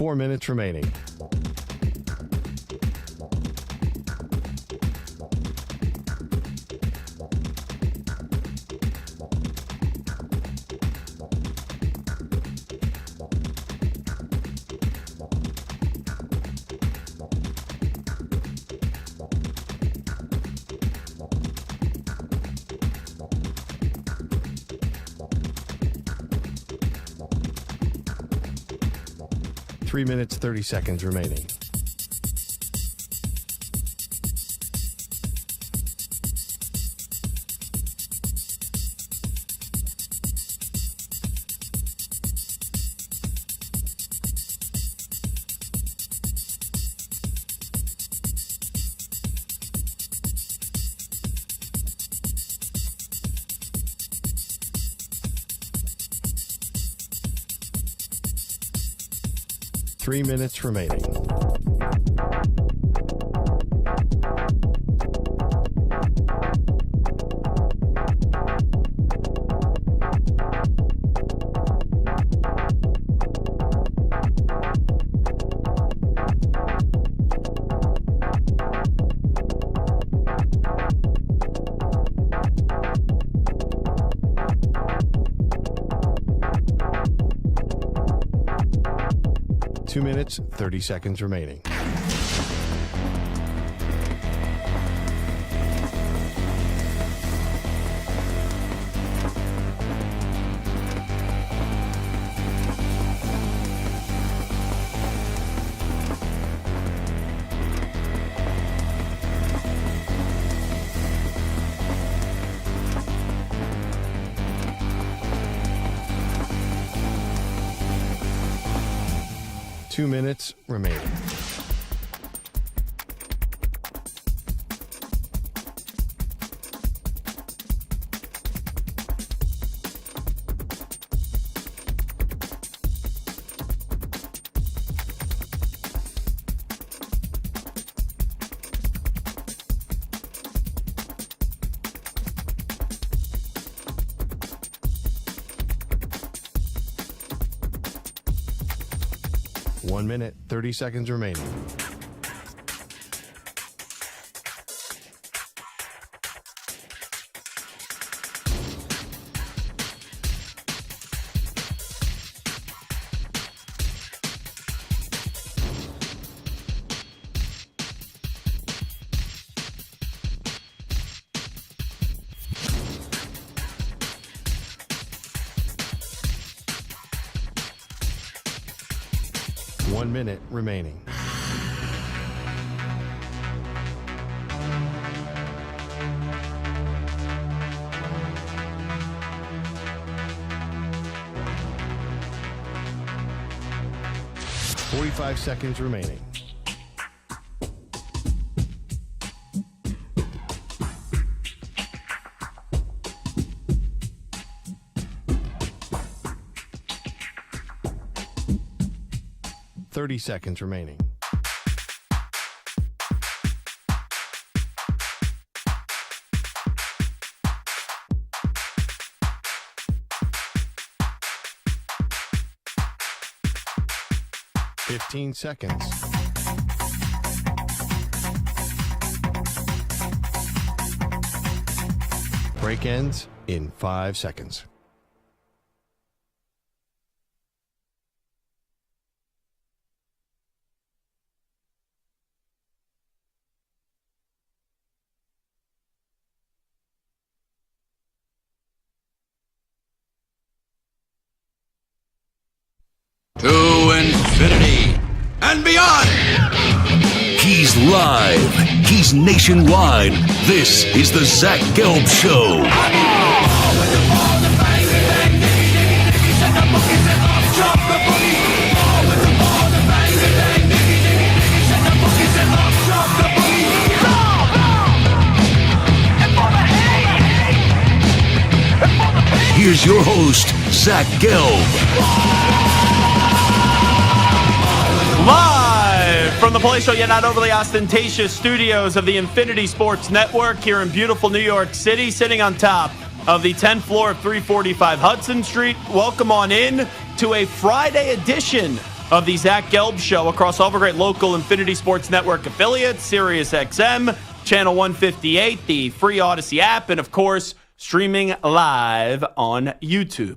4 minutes remaining. Three minutes, 30 seconds remaining. Three minutes remaining. Two minutes, 30 seconds remaining. Two minutes remaining. One minute, 30 seconds remaining. One minute remaining. Forty-five seconds remaining. Thirty seconds remaining. Fifteen seconds. Break ends in 5 seconds. To infinity and beyond. He's live. He's nationwide. This is the Zach Gelb Show. Here's your host, Zach Gelb. Live from the palatial yet not overly ostentatious studios of the Infinity Sports Network here in beautiful New York City, sitting on top of the 10th floor of 345 Hudson Street. Welcome on in to a Friday edition of the Zach Gelb Show across all the great local Infinity Sports Network affiliates, Sirius XM, Channel 158, the free Odyssey app, and of course, streaming live on YouTube.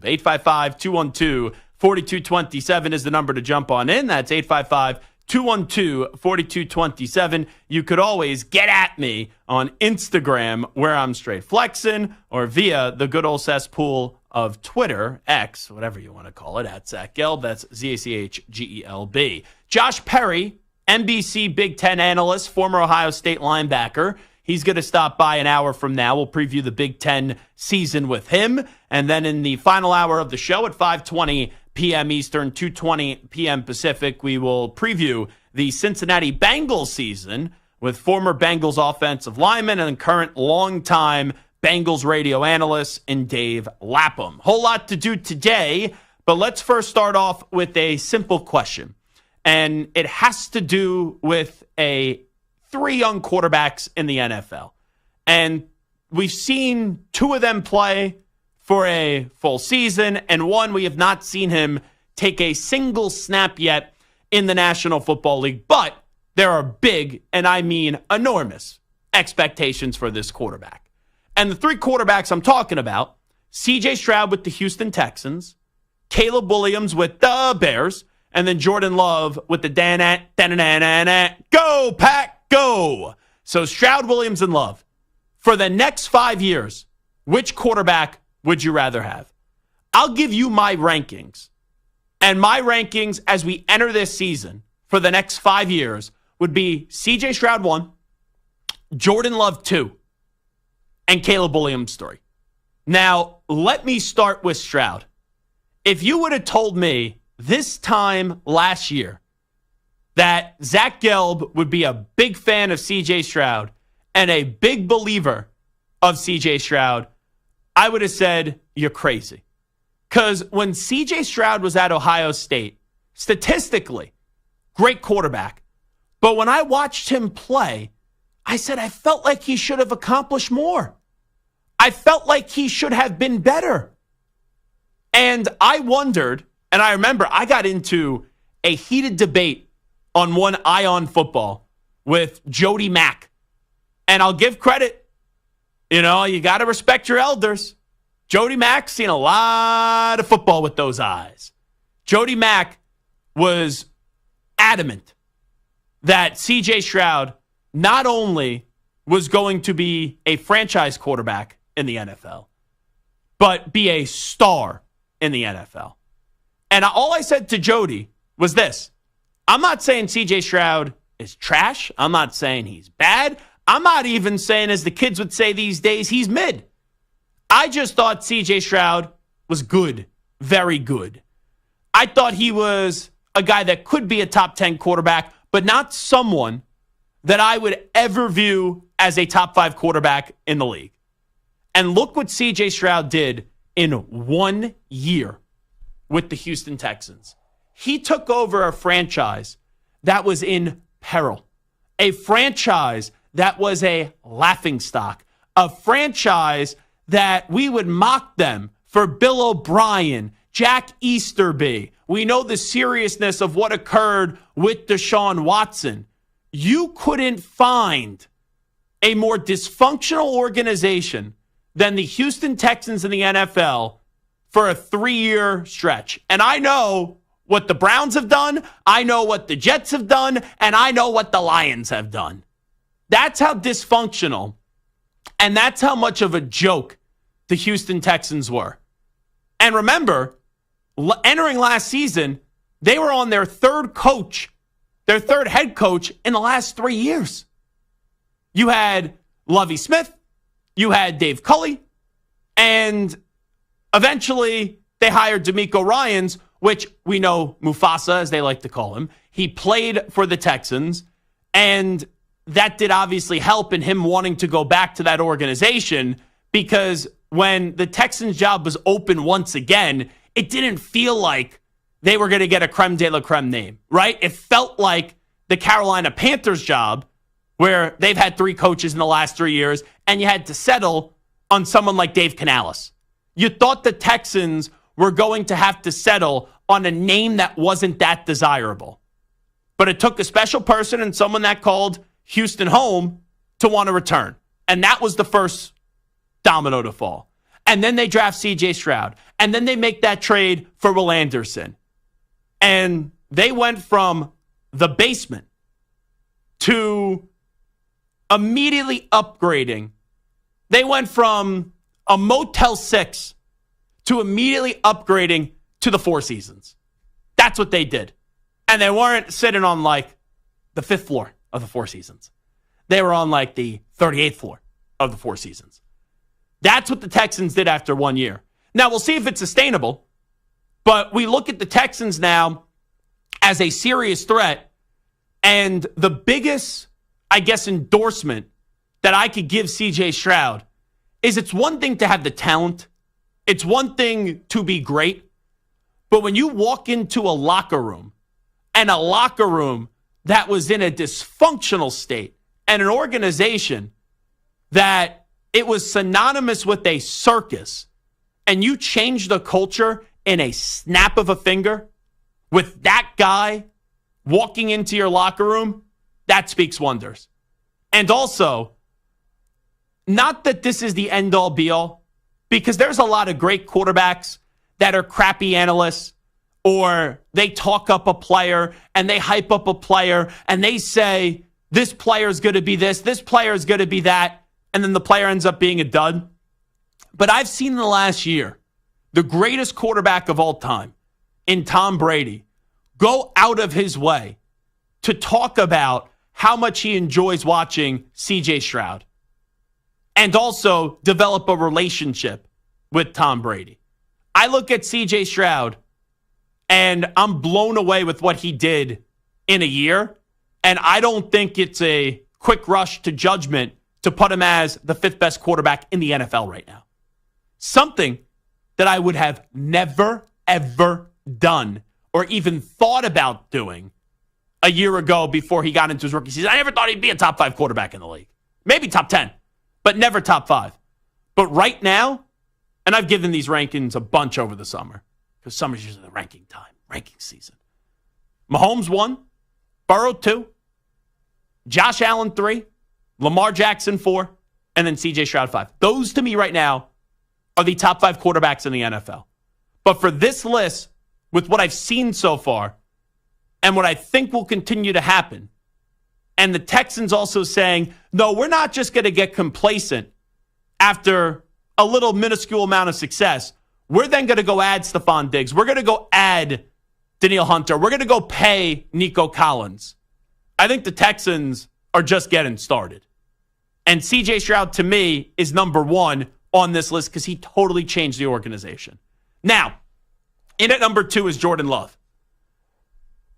855-212-4227 is the number to jump on in. That's 855-212-4227. You could always get at me on Instagram, where I'm straight flexing, or via the good old cesspool of Twitter, X, whatever you want to call it, at Zach Gelb. That's ZACHGELB. Josh Perry, NBC Big Ten analyst, former Ohio State linebacker. He's going to stop by an hour from now. We'll preview the Big Ten season with him. And then in the final hour of the show at 5:20 p.m. Eastern, 2:20 p.m. Pacific, we will preview the Cincinnati Bengals season with former Bengals offensive lineman and current longtime Bengals radio analyst in Dave Lapham. Whole lot to do today, but let's first start off with a simple question. And it has to do with three young quarterbacks in the NFL. And we've seen two of them play for a full season, and one we have not seen him take a single snap yet in the National Football League. But there are big, and I mean enormous, expectations for this quarterback. And the three quarterbacks I'm talking about, CJ Stroud with the Houston Texans, Caleb Williams with the Bears, and then Jordan Love with the Go Pack Go. So Stroud, Williams, and Love. For the next 5 years, which quarterback would you rather have? I'll give you my rankings. And my rankings as we enter this season for the next 5 years would be CJ Stroud 1, Jordan Love 2, and Caleb Williams 3. Now, let me start with Stroud. If you would have told me this time last year that Zach Gelb would be a big fan of CJ Stroud and a big believer of CJ Stroud, I would have said, you're crazy. Because when CJ Stroud was at Ohio State, statistically, great quarterback. But when I watched him play, I said I felt like he should have accomplished more. I felt like he should have been better. And I wondered, and I remember I got into a heated debate on one Ion Football with Jody Mack. And I'll give credit. You know, you got to respect your elders. Jody Mack's seen a lot of football with those eyes. Jody Mack was adamant that CJ Stroud not only was going to be a franchise quarterback in the NFL, but be a star in the NFL. And all I said to Jody was this. I'm not saying CJ Stroud is trash. I'm not saying he's bad. I'm not even saying, as the kids would say these days, he's mid. I just thought CJ Stroud was good, very good. I thought he was a guy that could be a top 10 quarterback, but not someone that I would ever view as a top 5 quarterback in the league. And look what CJ Stroud did in 1 year with the Houston Texans. He took over a franchise that was in peril, a franchise that was a laughingstock, a franchise that we would mock them for Bill O'Brien, Jack Easterby. We know the seriousness of what occurred with Deshaun Watson. You couldn't find a more dysfunctional organization than the Houston Texans in the NFL for a 3-year stretch. And I know what the Browns have done, I know what the Jets have done, and I know what the Lions have done. That's how dysfunctional, and that's how much of a joke the Houston Texans were. And remember, entering last season, they were on their third head coach in the last 3 years. You had Lovie Smith, you had Dave Culley, and eventually they hired DeMeco Ryans, which we know Mufasa, as they like to call him. He played for the Texans, and that did obviously help in him wanting to go back to that organization, because when the Texans job was open once again, it didn't feel like they were going to get a creme de la creme name, right? It felt like the Carolina Panthers job, where they've had 3 coaches in the last 3 years, and you had to settle on someone like Dave Canales. You thought the Texans were going to have to settle on a name that wasn't that desirable. But it took a special person and someone that called Houston home to want to return. And that was the first domino to fall. And then they draft CJ Stroud. And then they make that trade for Will Anderson. And they went from the basement to immediately upgrading. They went from a Motel 6 to immediately upgrading to the Four Seasons. That's what they did. And they weren't sitting on like the 5th floor of the Four Seasons. They were on like the 38th floor of the Four Seasons. That's what the Texans did after 1 year. Now, we'll see if it's sustainable, but we look at the Texans now as a serious threat, and the biggest, I guess, endorsement that I could give CJ Stroud is it's one thing to have the talent. It's one thing to be great. But when you walk into a locker room, and a locker room that was in a dysfunctional state, and an organization that it was synonymous with a circus, and you change the culture in a snap of a finger with that guy walking into your locker room, that speaks wonders. And also, not that this is the end-all be-all, because there's a lot of great quarterbacks that are crappy analysts, or they talk up a player and they hype up a player and they say, this player is going to be this player is going to be that, and then the player ends up being a dud. But I've seen in the last year the greatest quarterback of all time in Tom Brady go out of his way to talk about how much he enjoys watching CJ Stroud and also develop a relationship with Tom Brady. I look at CJ Stroud and I'm blown away with what he did in a year. And I don't think it's a quick rush to judgment to put him as the 5th best quarterback in the NFL right now. Something that I would have never, ever done or even thought about doing a year ago before he got into his rookie season. I never thought he'd be a top 5 quarterback in the league. Maybe top 10, but never top 5. But right now, and I've given these rankings a bunch over the summer, because summer's usually the ranking season. Mahomes 1, Burrow 2, Josh Allen 3, Lamar Jackson 4, and then CJ Stroud 5. Those to me right now are the top 5 quarterbacks in the NFL. But for this list, with what I've seen so far, and what I think will continue to happen, and the Texans also saying, no, we're not just going to get complacent after a little minuscule amount of success. We're then going to go add Stephon Diggs. We're going to go add Danielle Hunter. We're going to go pay Nico Collins. I think the Texans are just getting started. And CJ Stroud, to me, is number 1 on this list because he totally changed the organization. Now, in at number 2 is Jordan Love.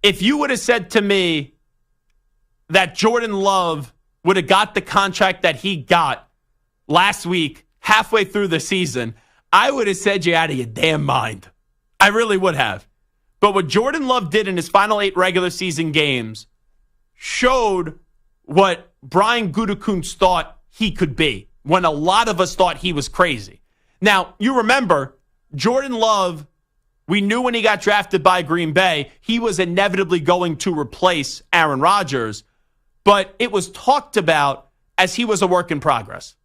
If you would have said to me that Jordan Love would have got the contract that he got last week, halfway through the season, I would have said you're out of your damn mind. I really would have. But what Jordan Love did in his final 8 regular season games showed what Brian Gutekunst thought he could be when a lot of us thought he was crazy. Now, you remember, Jordan Love, we knew when he got drafted by Green Bay, he was inevitably going to replace Aaron Rodgers, but it was talked about as he was a work in progress.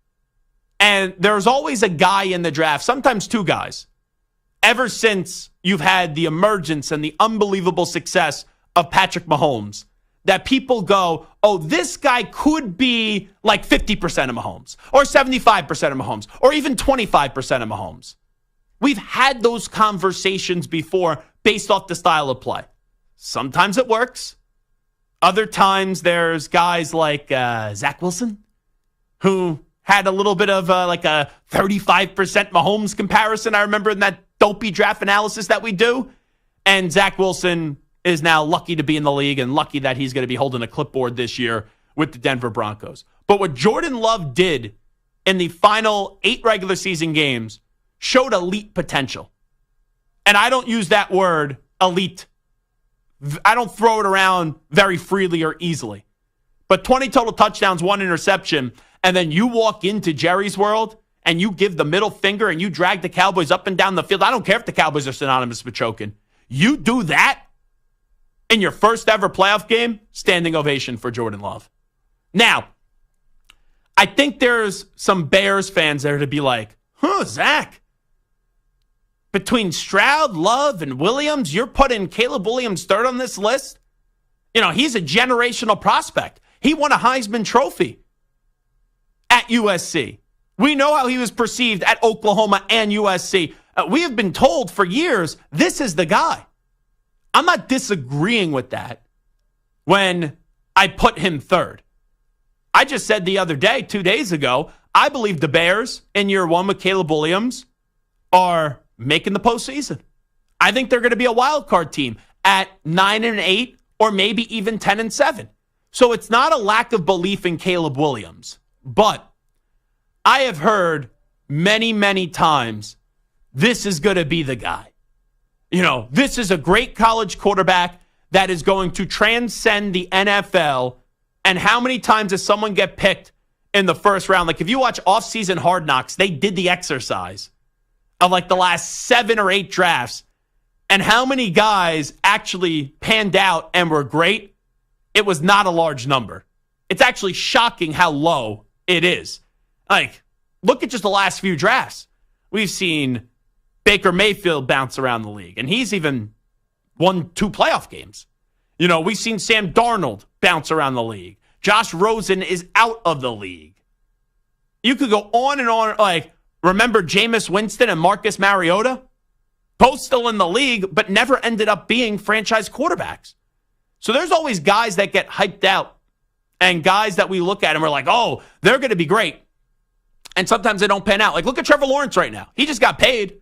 And there's always a guy in the draft, sometimes 2 guys, ever since you've had the emergence and the unbelievable success of Patrick Mahomes, that people go, oh, this guy could be like 50% of Mahomes, or 75% of Mahomes, or even 25% of Mahomes. We've had those conversations before based off the style of play. Sometimes it works. Other times there's guys like Zach Wilson, who had a little bit of like a 35% Mahomes comparison. I remember in that dopey draft analysis that we do. And Zach Wilson is now lucky to be in the league and lucky that he's going to be holding a clipboard this year with the Denver Broncos. But what Jordan Love did in the final 8 regular season games showed elite potential. And I don't use that word, elite. I don't throw it around very freely or easily. But 20 total touchdowns, 1 interception, and then you walk into Jerry's world and you give the middle finger and you drag the Cowboys up and down the field. I don't care if the Cowboys are synonymous with choking. You do that in your first ever playoff game, standing ovation for Jordan Love. Now, I think there's some Bears fans there to be like, Zach, between Stroud, Love, and Williams, you're putting Caleb Williams third on this list? He's a generational prospect. He won a Heisman Trophy at USC. We know how he was perceived at Oklahoma and USC. We have been told for years, this is the guy. I'm not disagreeing with that when I put him third. I just said the other day, 2 days ago, I believe the Bears in year one with Caleb Williams are making the postseason. I think they're going to be a wild card team at 9-8 or maybe even 10-7. So it's not a lack of belief in Caleb Williams, but I have heard many, many times this is going to be the guy. This is a great college quarterback that is going to transcend the NFL. And how many times does someone get picked in the first round? Like if you watch off-season Hard Knocks, they did the exercise of like the last 7 or 8 drafts. And how many guys actually panned out and were great? It was not a large number. It's actually shocking how low it is. Like, look at just the last few drafts. We've seen Baker Mayfield bounce around the league, and he's even won 2 playoff games. We've seen Sam Darnold bounce around the league. Josh Rosen is out of the league. You could go on and on. Like, remember Jameis Winston and Marcus Mariota? Both still in the league, but never ended up being franchise quarterbacks. So there's always guys that get hyped out and guys that we look at and we're like, oh, they're going to be great. And sometimes they don't pan out. Like, look at Trevor Lawrence right now. He just got paid.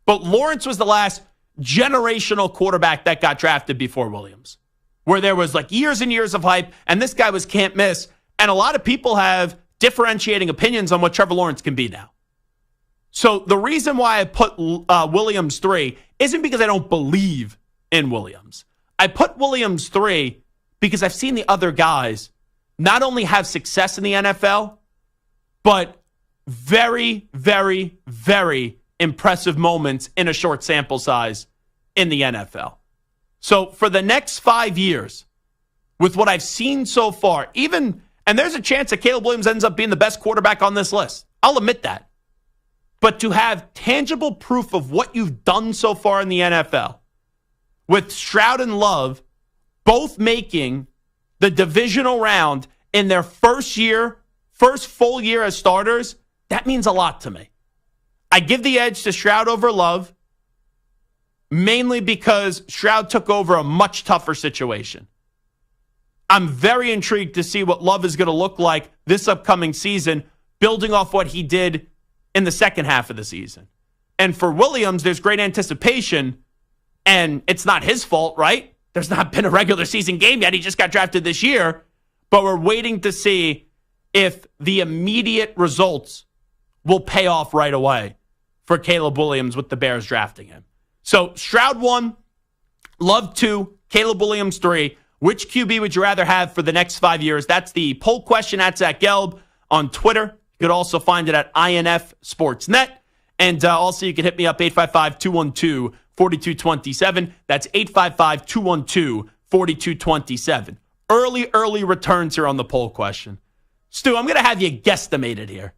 But Lawrence was the last generational quarterback that got drafted before Williams, where there was like years and years of hype, and this guy was can't miss. And a lot of people have differentiating opinions on what Trevor Lawrence can be now. So the reason why I put Williams 3 isn't because I don't believe in Williams. I put Williams 3 because I've seen the other guys not only have success in the NFL, but very, very, very impressive moments in a short sample size in the NFL. So for the next 5 years, with what I've seen so far, and there's a chance that Caleb Williams ends up being the best quarterback on this list. I'll admit that. But to have tangible proof of what you've done so far in the NFL, with Stroud and Love both making the divisional round in their first full year as starters, that means a lot to me. I give the edge to Stroud over Love, mainly because Stroud took over a much tougher situation. I'm very intrigued to see what Love is going to look like this upcoming season, building off what he did in the second half of the season. And for Williams, there's great anticipation, and it's not his fault, right? There's not been a regular season game yet. He just got drafted this year, but we're waiting to see if the immediate results will pay off right away for Caleb Williams with the Bears drafting him. So Stroud 1, Love 2, Caleb Williams 3. Which QB would you rather have for the next 5 years? That's the poll question at Zach Gelb on Twitter. You could also find it at INF Sportsnet. And also you can hit me up, 855-212-4227. That's 855-212-4227. Early returns here on the poll question. Stu, I'm going to have you guesstimate it here.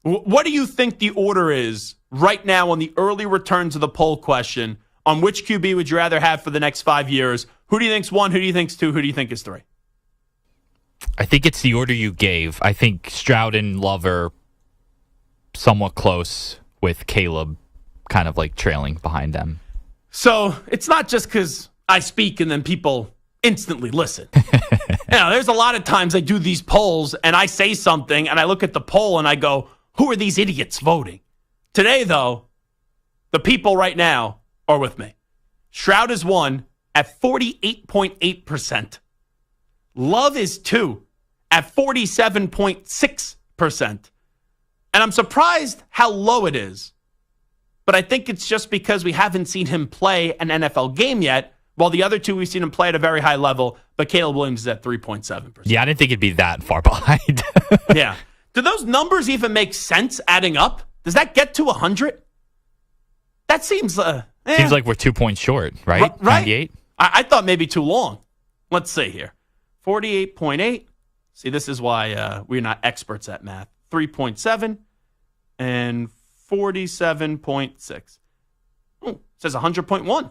What do you think the order is right now on the early returns of the poll question on which QB would you rather have for the next 5 years? Who do you think's 1? Who do you think's 2? Who do you think is 3? I think it's the order you gave. I think Stroud and Love are somewhat close, with Caleb kind of like trailing behind them. So it's not just because I speak and then people instantly listen. There's a lot of times I do these polls and I say something and I look at the poll and I go, who are these idiots voting? Today, though, the people right now are with me. Stroud is 1 at 48.8%. Love is 2 at 47.6%. And I'm surprised how low it is. But I think it's just because we haven't seen him play an NFL game yet, while the other two we've seen him play at a very high level, but Caleb Williams is at 3.7%. Yeah, I didn't think it'd be that far behind. Yeah. Do those numbers even make sense adding up? Does that get to 100? That seems Seems like we're 2 points short, right? Right. 98? I thought maybe too long. Let's see here. 48.8. See, this is why we're not experts at math. 3.7 and 47.6. Oh, it says 100.1.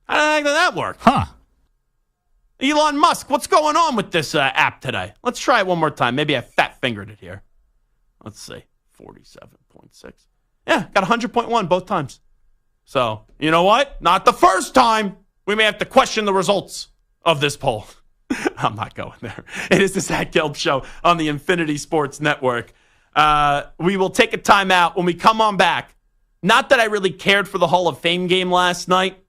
How did that work? Huh. Elon Musk, what's going on with this app today? Let's try it one more time. Maybe I fat-fingered it here. Let's see. 47.6. Yeah, got 100.1 both times. So, you know what? Not the first time. We may have to question the results of this poll. I'm not going there. It is the Zach Gelb Show on the Infinity Sports Network. We will take a timeout when we come on back. Not that I really cared for the Hall of Fame game last night,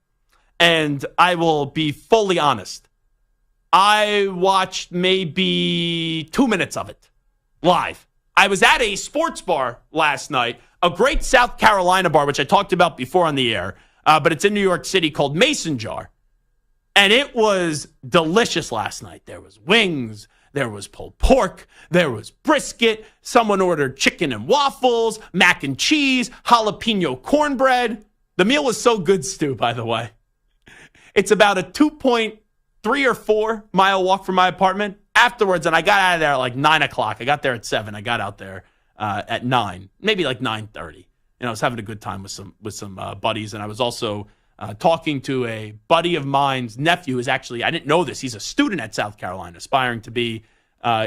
and I will be fully honest. I watched maybe 2 minutes of it live. I was at a sports bar last night, a great South Carolina bar, which I talked about before on the air, but it's in New York City, called Mason Jar. And it was delicious last night. There was wings, there was pulled pork, there was brisket. Someone ordered chicken and waffles, mac and cheese, jalapeno cornbread. The meal was so good, Stu, by the way. It's about a 2.3 or 4 mile walk from my apartment. Afterwards, and I got out of there at like 9 o'clock. I got there at 7. I got out there at 9, maybe like 9:30. And I was having a good time with some buddies. And I was also talking to a buddy of mine's nephew who's actually, I didn't know this, he's a student at South Carolina, aspiring to be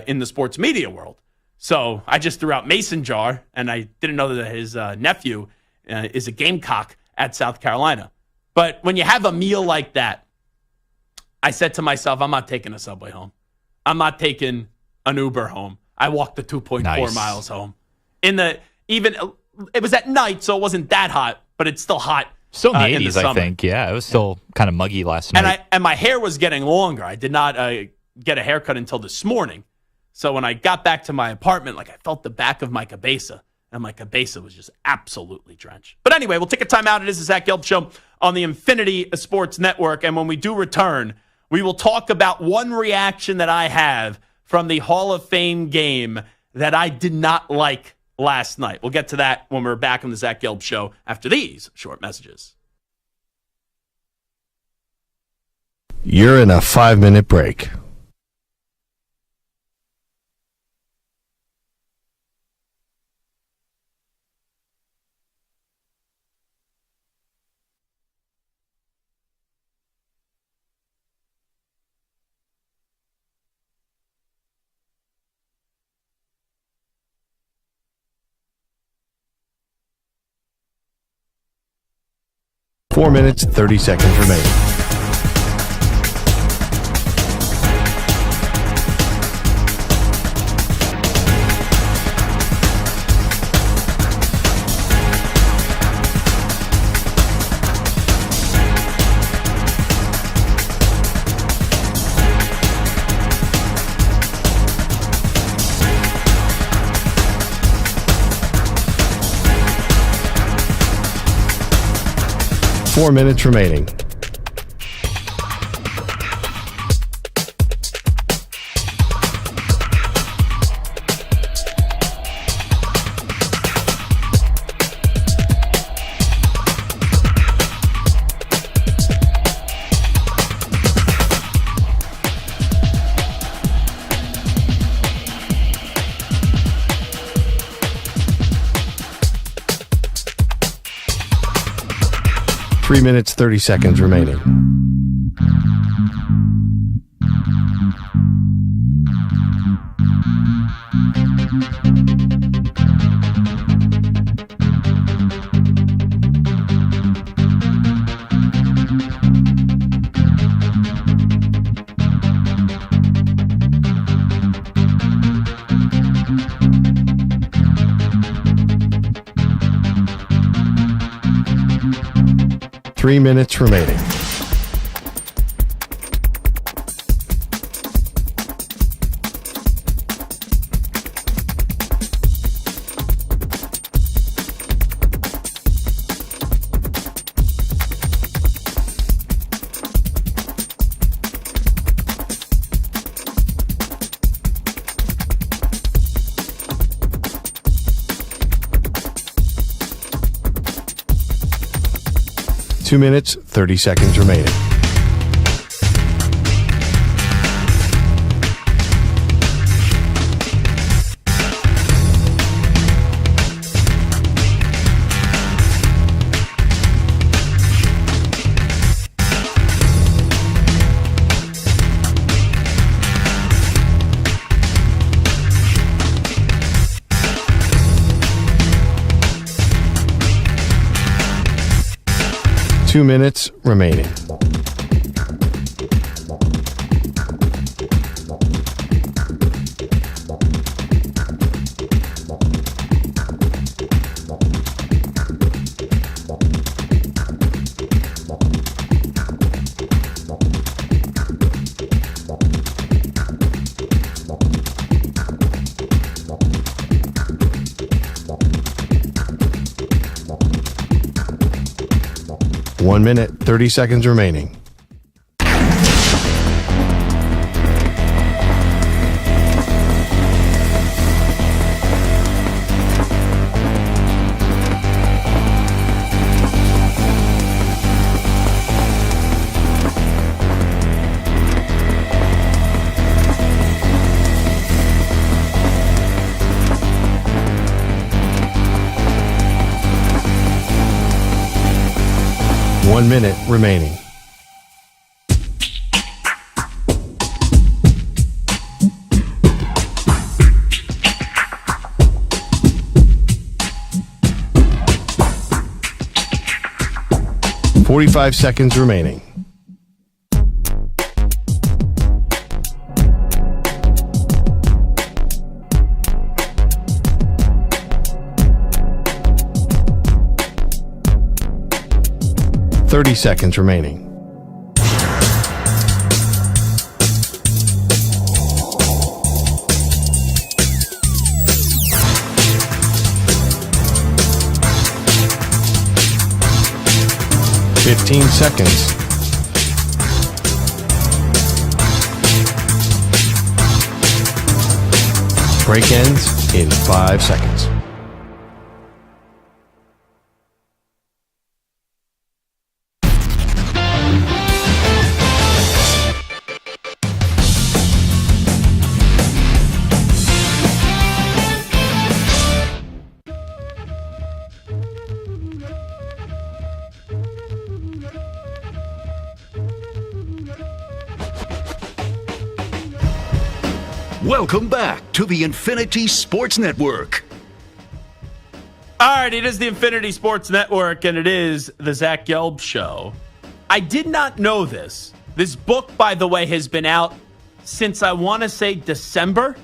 in the sports media world. So I just threw out Mason Jar, and I didn't know that his nephew is a Gamecock at South Carolina. But when you have a meal like that, I said to myself, I'm not taking a subway home. I'm not taking an Uber home. I walked the 2.4 miles home. It was at night, so it wasn't that hot, but it's still hot. Still in the 80s, I think. Yeah, it was still kind of muggy last night. And my hair was getting longer. I did not get a haircut until this morning. So when I got back to my apartment, I felt the back of my cabeza, and my cabeza was just absolutely drenched. But anyway, we'll take a time out. It is the Zach Gelb Show on the Infinity Sports Network. And when we do return, we will talk about one reaction that I have from the Hall of Fame game that I did not like last night. We'll get to that when we're back on the Zach Gelb Show after these short messages. You're in a 5-minute break. Four minutes, 30 seconds remaining. Four minutes remaining. Three minutes, 30 seconds remaining. Three minutes remaining. 2 minutes, 30 seconds remaining. Two minutes remaining. One minute, 30 seconds remaining. One minute remaining. Forty-five seconds remaining. Thirty seconds remaining. Fifteen seconds. Break ends in 5 seconds. Welcome back to the Infinity Sports Network. All right, it is the Infinity Sports Network, and it is the Zach Gelb Show. I did not know this. This book, by the way, has been out since I want to say December,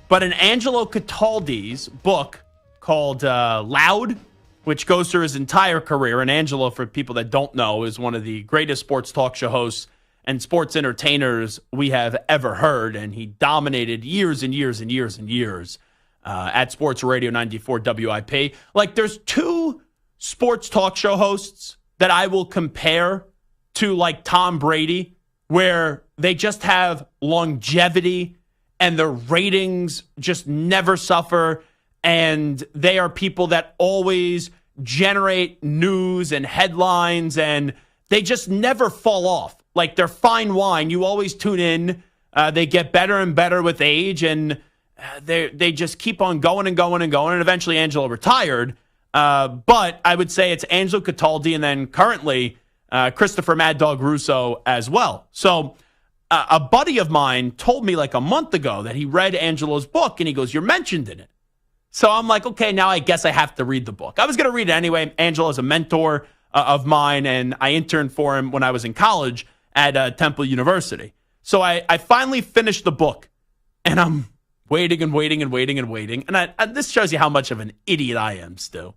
but an Angelo Cataldi's book called Loud, which goes through his entire career. And Angelo, for people that don't know, is one of the greatest sports talk show hosts and sports entertainers we have ever heard. And he dominated years and years and years and years at Sports Radio 94 WIP. Like, there's two sports talk show hosts that I will compare to, like, Tom Brady, where they just have longevity and their ratings just never suffer. And they are people that always generate news and headlines, and they just never fall off. Like, they're fine wine. You always tune in. They get better and better with age, and they just keep on going and going and going. And eventually Angelo retired. But I would say it's Angelo Cataldi and then currently Christopher Mad Dog Russo as well. So a buddy of mine told me like a month ago that he read Angelo's book, and he goes, "You're mentioned in it." So I'm like, okay, now I guess I have to read the book. I was going to read it anyway. Angelo is a mentor of mine, and I interned for him when I was in college at Temple University. So I finally finished the book, and I'm waiting and waiting and waiting and waiting. And this shows you how much of an idiot I am still.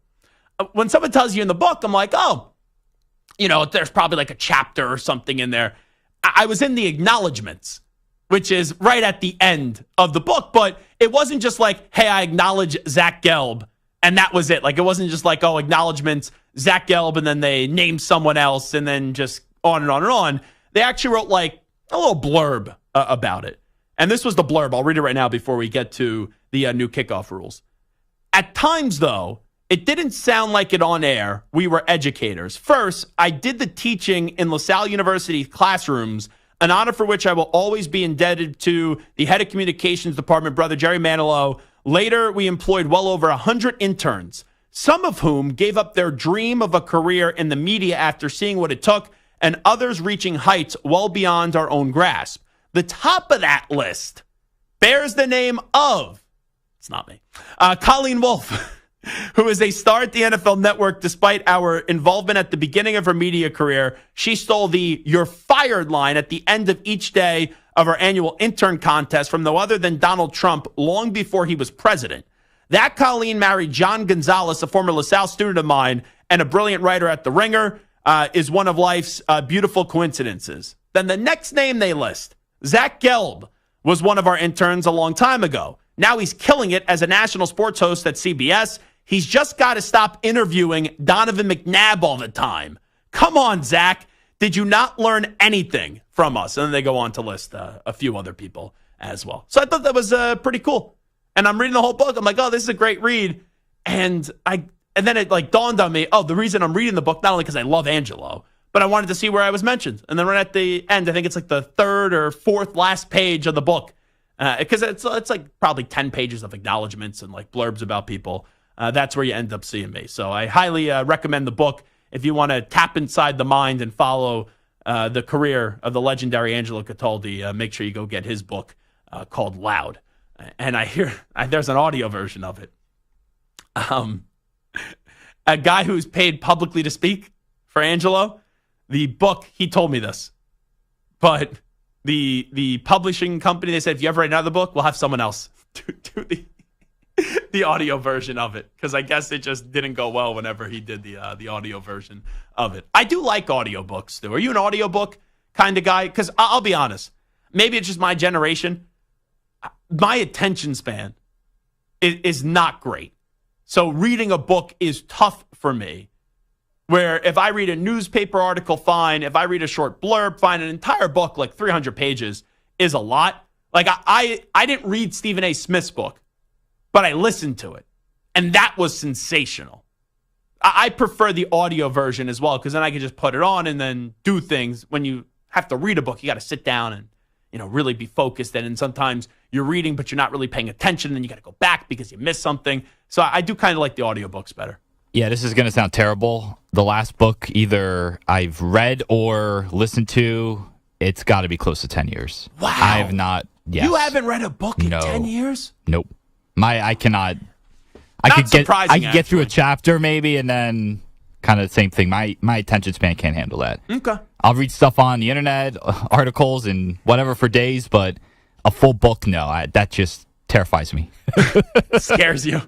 When someone tells you in the book, I'm like, oh, you know, there's probably like a chapter or something in there. I was in the acknowledgments, which is right at the end of the book. But it wasn't just like, hey, I acknowledge Zach Gelb, and that was it. Like, it wasn't just like, oh, acknowledgments, Zach Gelb, and then they named someone else, and then just on and on and on. They actually wrote like a little blurb about it. And this was the blurb. I'll read it right now before we get to the new kickoff rules. At times, though, It didn't sound like it on air. We were educators. First, I did the teaching in LaSalle University classrooms, an honor for which I will always be indebted to the head of communications department, Brother Jerry Manilow. Later, we employed well over 100 interns, some of whom gave up their dream of a career in the media after seeing what it took, and others reaching heights well beyond our own grasp. The top of that list bears the name of, it's not me, Colleen Wolfe, who is a star at the NFL Network despite our involvement at the beginning of her media career. She stole the "you're fired" line at the end of each day of our annual intern contest from no other than Donald Trump long before he was president. That Colleen married John Gonzalez, a former LaSalle student of mine and a brilliant writer at The Ringer, is one of life's beautiful coincidences. Then the next name they list, Zach Gelb, was one of our interns a long time ago. Now he's killing it as a national sports host at CBS. He's just got to stop interviewing Donovan McNabb all the time. Come on, Zach. Did you not learn anything from us? And then they go on to list a few other people as well. So I thought that was pretty cool. And I'm reading the whole book. I'm like, oh, this is a great read. And then it like dawned on me, oh, the reason I'm reading the book, not only because I love Angelo, but I wanted to see where I was mentioned. And then right at the end, I think it's like the third or fourth last page of the book, because it's like probably 10 pages of acknowledgments and like blurbs about people. That's where you end up seeing me. So I highly recommend the book if you want to tap inside the mind and follow the career of the legendary Angelo Cataldi. Make sure you go get his book called Loud. And I hear there's an audio version of it. A guy who's paid publicly to speak for Angelo, the book, he told me this. But the publishing company, they said, if you ever write another book, we'll have someone else do the audio version of it, because I guess it just didn't go well whenever he did the audio version of it. I do like audiobooks, though. Are you an audiobook kind of guy? Because I'll be honest, maybe it's just my generation. My attention span is not great. So reading a book is tough for me, where if I read a newspaper article, fine. If I read a short blurb, fine. An entire book, like 300 pages, is a lot. Like I didn't read Stephen A. Smith's book, but I listened to it, and that was sensational. I prefer the audio version as well, because then I can just put it on and then do things. When you have to read a book, you got to sit down and really be focused. And sometimes you're reading, but you're not really paying attention. And then you got to go back because you missed something. So I do kind of like the audiobooks better. Yeah, this is going to sound terrible. The last book either I've read or listened to, it's got to be close to 10 years. Wow. I have not. Yes. You haven't read a book in 10 years? Nope. I cannot. I could get through a actually. chapter maybe, and then kind of the same thing. My attention span can't handle that. Okay. I'll read stuff on the internet, articles and whatever for days, but a full book, no. That just terrifies me. Scares you.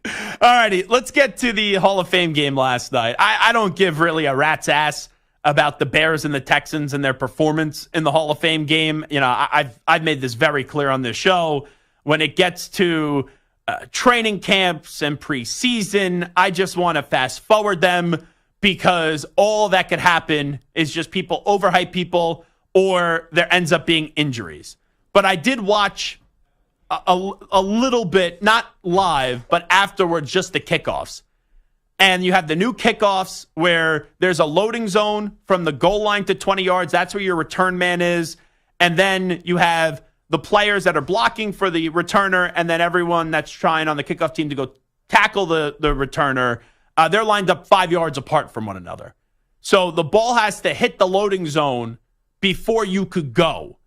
All righty, let's get to the Hall of Fame game last night. I don't give really a rat's ass about the Bears and the Texans and their performance in the Hall of Fame game. I've made this very clear on this show. When it gets to training camps and preseason, I just want to fast forward them, because all that could happen is just people overhype people, or there ends up being injuries. But I did watch a little bit, not live, but afterwards, just the kickoffs. And you have the new kickoffs where there's a loading zone from the goal line to 20 yards. That's where your return man is. And then you have the players that are blocking for the returner, and then everyone that's trying on the kickoff team to go tackle the returner. They're lined up 5 yards apart from one another. So the ball has to hit the loading zone before you could go.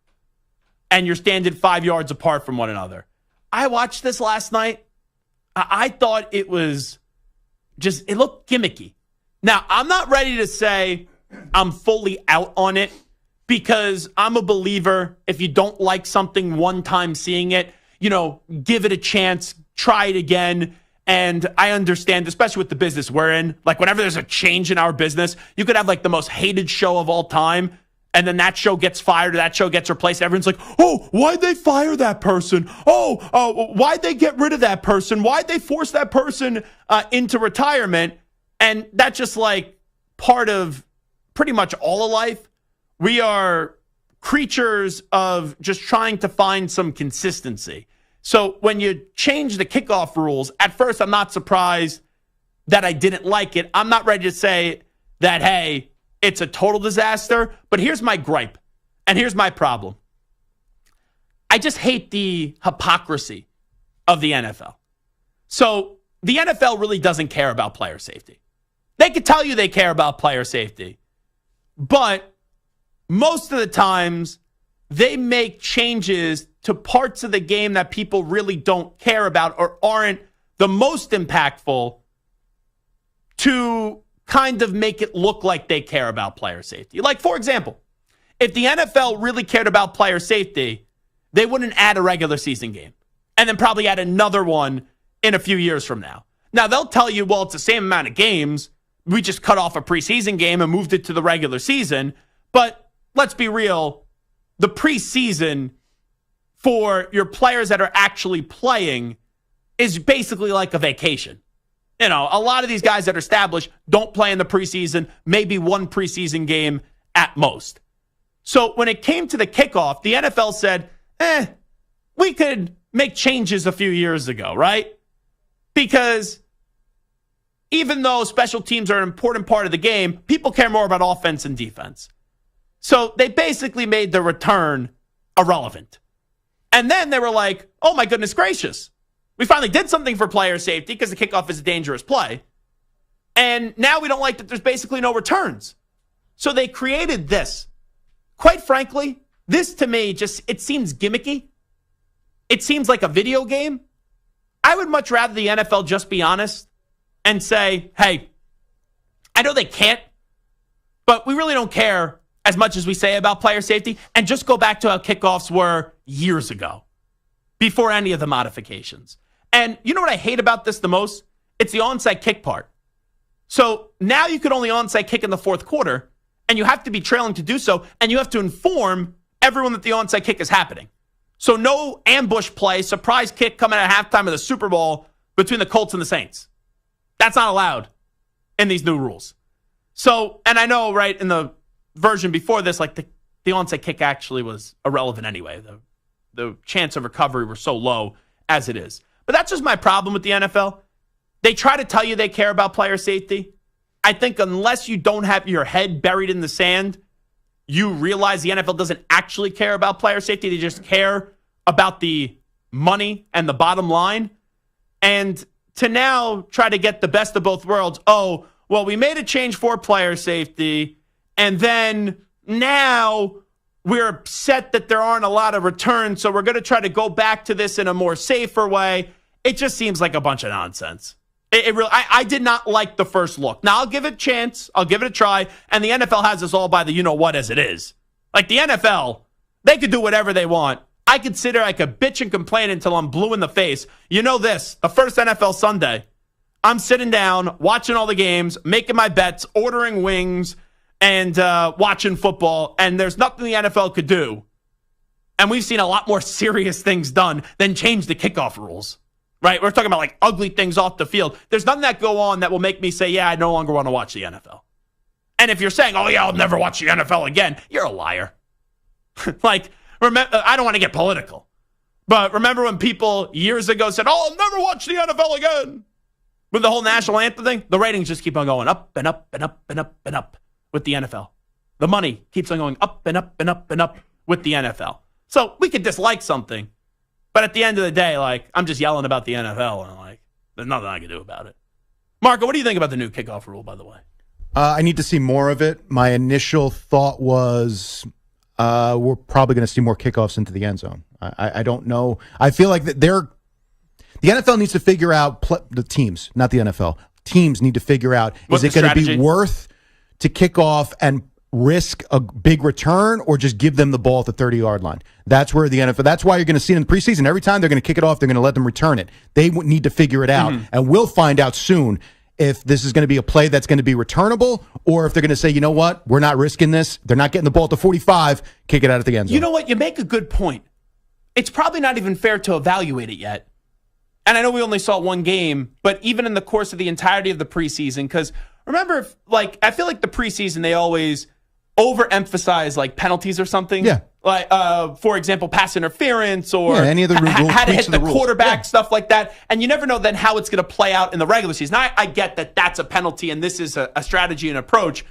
And you're standing 5 yards apart from one another. I watched this last night. I thought it was it looked gimmicky. Now, I'm not ready to say I'm fully out on it, because I'm a believer, if you don't like something one time seeing it, give it a chance, try it again. And I understand, especially with the business we're in, like whenever there's a change in our business, you could have like the most hated show of all time, and then that show gets fired or that show gets replaced. Everyone's like, oh, why'd they fire that person? Oh, why'd they get rid of that person? Why'd they force that person into retirement? And that's just like part of pretty much all of life. We are creatures of just trying to find some consistency. So when you change the kickoff rules, at first I'm not surprised that I didn't like it. I'm not ready to say that, hey, it's a total disaster. But here's my gripe, and here's my problem. I just hate the hypocrisy of the NFL. So the NFL really doesn't care about player safety. They could tell you they care about player safety, but most of the times they make changes to parts of the game that people really don't care about or aren't the most impactful to kind of make it look like they care about player safety. Like, for example, if the NFL really cared about player safety, they wouldn't add a regular season game and then probably add another one in a few years from now. Now, they'll tell you, well, it's the same amount of games. We just cut off a preseason game and moved it to the regular season. But let's be real, the preseason for your players that are actually playing is basically like a vacation. You know, a lot of these guys that are established don't play in the preseason, maybe one preseason game at most. So when it came to the kickoff, the NFL said, we could make changes a few years ago, right? Because even though special teams are an important part of the game, people care more about offense and defense. So they basically made the return irrelevant. And then they were like, oh my goodness gracious. We finally did something for player safety because the kickoff is a dangerous play. And now we don't like that there's basically no returns. So they created this. Quite frankly, this to me it seems gimmicky. It seems like a video game. I would much rather the NFL just be honest and say, hey, I know they can't, but we really don't care as much as we say about player safety, and just go back to how kickoffs were years ago, before any of the modifications. And you know what I hate about this the most? It's the onside kick part. So now you could only onside kick in the fourth quarter, and you have to be trailing to do so, and you have to inform everyone that the onside kick is happening. So no ambush play, surprise kick coming at halftime of the Super Bowl between the Colts and the Saints. That's not allowed in these new rules. So, and I know, right, in the version before this, like the onside kick actually was irrelevant anyway. The chance of recovery were so low as it is. But that's just my problem with the NFL. They try to tell you they care about player safety. I think unless you don't have your head buried in the sand, you realize the NFL doesn't actually care about player safety. They just care about the money and the bottom line. And to now try to get the best of both worlds, oh, well, we made a change for player safety, and then now we're upset that there aren't a lot of returns, so we're going to try to go back to this in a more safer way. It just seems like a bunch of nonsense. I did not like the first look. Now, I'll give it a chance. I'll give it a try. And the NFL has us all by the you-know-what as it is. Like the NFL, they could do whatever they want. I could sit here, I could bitch and complain until I'm blue in the face. You know this, the first NFL Sunday, I'm sitting down, watching all the games, making my bets, ordering wings, and watching football, and there's nothing the NFL could do. And we've seen a lot more serious things done than change the kickoff rules, right? We're talking about like ugly things off the field. There's nothing that go on that will make me say, yeah, I no longer want to watch the NFL. And if you're saying, oh yeah, I'll never watch the NFL again, you're a liar. Like, remember, I don't want to get political, but remember when people years ago said, oh, I'll never watch the NFL again? With the whole national anthem thing, the ratings just keep on going up and up and up and up and up with the NFL. The money keeps on going up and up and up and up with the NFL. So we could dislike something, but at the end of the day, like, I'm just yelling about the NFL, and like, there's nothing I can do about it. Marco, what do you think about the new kickoff rule, by the way? I need to see more of it. My initial thought was we're probably going to see more kickoffs into the end zone. I don't know. I feel like that the NFL needs to figure out, the teams, not the NFL, teams need to figure out, is it going to be worth to kick off and risk a big return or just give them the ball at the 30-yard line? That's where the NFL, that's why you're going to see it in the preseason. Every time they're going to kick it off, they're going to let them return it. They need to figure it out, and we'll find out soon if this is going to be a play that's going to be returnable or if they're going to say, you know what, we're not risking this. They're not getting the ball at the 45, kick it out at the end zone. You know what? You make a good point. It's probably not even fair to evaluate it yet. And I know we only saw one game, but even in the course of the entirety of the preseason, because remember, like, I feel like the preseason, they always overemphasize like penalties or something. Yeah. Like, for example, pass interference or any of the how to tweaks hit of the the rules. quarterback, Yeah. stuff like that. And you never know then how it's going to play out in the regular season. I get that that's a penalty and this is a strategy and approach.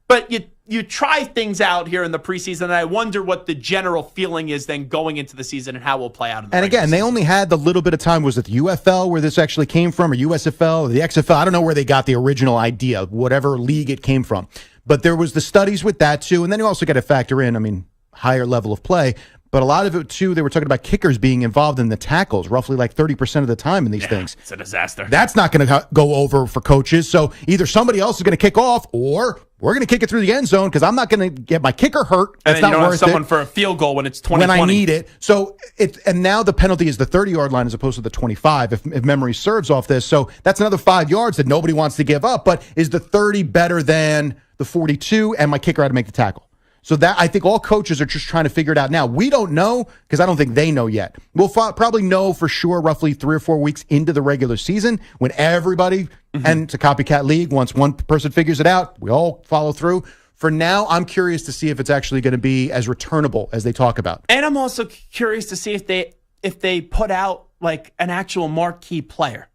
But you try things out here in the preseason, and I wonder what the general feeling is then going into the season and how it will play out in the regular again, they season. only had the little bit of time. Was it the UFL where this actually came from, or USFL, or the XFL? I don't know where they got the original idea, whatever league it came from. But there was the studies with that, too. And then you also got to factor in, higher level of play. But a lot of it, too, they were talking about kickers being involved in the tackles, roughly like 30% of the time in these things. It's a disaster. That's not going to go over for coaches. So either somebody else is going to kick off, or we're going to kick it through the end zone because I'm not going to get my kicker hurt. And That's then you not don't worth have someone it for a field goal when it's 2020. when I need it. So and now the penalty is the 30-yard line as opposed to the 25, if memory serves off this. So that's another 5 yards that nobody wants to give up. But is the 30 better than the 42 and my kicker had to make the tackle? So that I think all coaches are just trying to figure it out now. We don't know because I don't think they know yet. We'll probably know for sure roughly 3 or 4 weeks into the regular season when everybody, and it's a copycat league, once one person figures it out, we all follow through. For now, I'm curious to see if it's actually going to be as returnable as they talk about. And I'm also curious to see if they put out like an actual marquee player.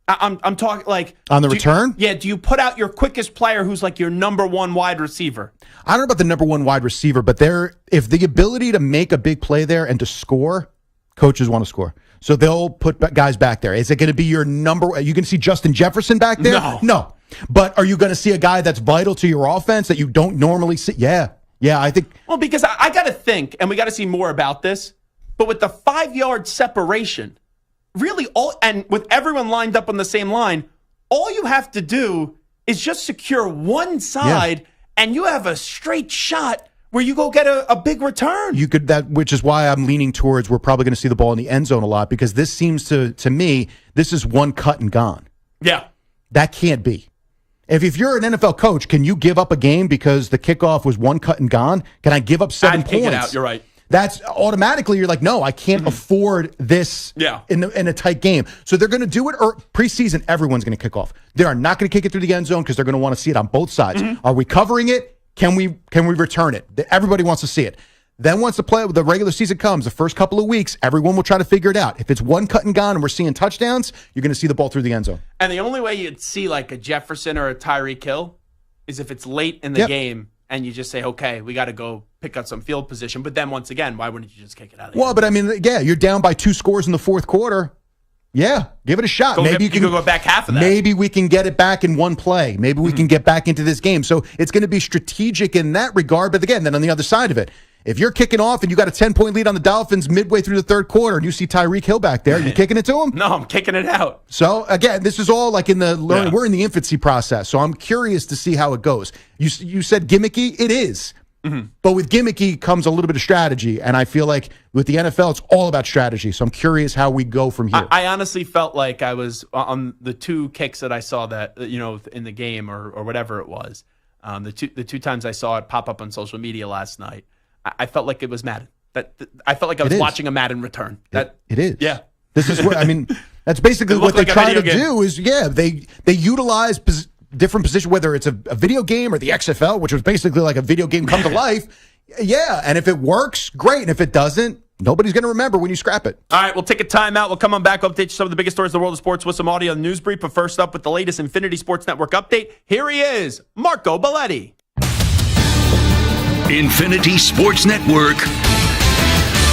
I'm talking like On the return? Do you put out your quickest player who's like your number one wide receiver? I don't know about the number one wide receiver, but if the ability to make a big play there and to score, coaches want to score. So they'll put guys back there. Is it going to be your number? Are you going to see Justin Jefferson back there? No. But are you going to see a guy that's vital to your offense that you don't normally see? Yeah, I think. Well, because I got to think, and we got to see more about this, but with the 5-yard separation, really and with everyone lined up on the same line, all you have to do is just secure one side, and you have a straight shot where you go get a big return. You could which is why I'm leaning towards we're probably going to see the ball in the end zone a lot because this seems to me this is one cut and gone. Yeah, that can't be. If you're an NFL coach, can you give up a game because the kickoff was one cut and gone? Can I give up 7 points? Take it out. You're right. That's automatically you're like, no, I can't afford this in a tight game. So they're going to do it preseason. Everyone's going to kick off. They are not going to kick it through the end zone because they're going to want to see it on both sides. Are we covering it? Can we return it? Everybody wants to see it. Then once the regular season comes, the first couple of weeks, everyone will try to figure it out. If it's one cut and gone and we're seeing touchdowns, you're going to see the ball through the end zone. And the only way you'd see like a Jefferson or a Tyreek Hill is if it's late in the game and you just say, okay, we got to go pick up some field position. But then once again, why wouldn't you just kick it out of the Well, but I mean, you're down by 2 scores in the fourth quarter. Yeah, give it a shot. Maybe you can go back half of that. Maybe we can get it back in one play. Maybe we can get back into this game. So it's going to be strategic in that regard. But again, then on the other side of it, if you're kicking off and you got a 10-point lead on the Dolphins midway through the third quarter and you see Tyreek Hill back there, you kicking it to him? No, I'm kicking it out. So again, this is all like in the learning. We're in the infancy process. So I'm curious to see how it goes. You said gimmicky. It is. But with gimmicky comes a little bit of strategy. And I feel like with the NFL, it's all about strategy. So I'm curious how we go from here. I honestly felt like I was on the 2 kicks that I saw that, in the game or whatever it was. The two times I saw it pop up on social media last night, I felt like it was Madden. I felt like I was watching a Madden return. It is. Yeah. This is what, that's basically what they try to do is, they utilize different position, whether it's a video game or the XFL, which was basically like a video game come to life. Yeah, and if it works, great. And if it doesn't, nobody's going to remember when you scrap it. All right, we'll take a timeout. We'll come on back, update you some of the biggest stories in the world of sports with some audio and news brief. But first up with the latest Infinity Sports Network update, here he is, Marco Belletti. Infinity Sports Network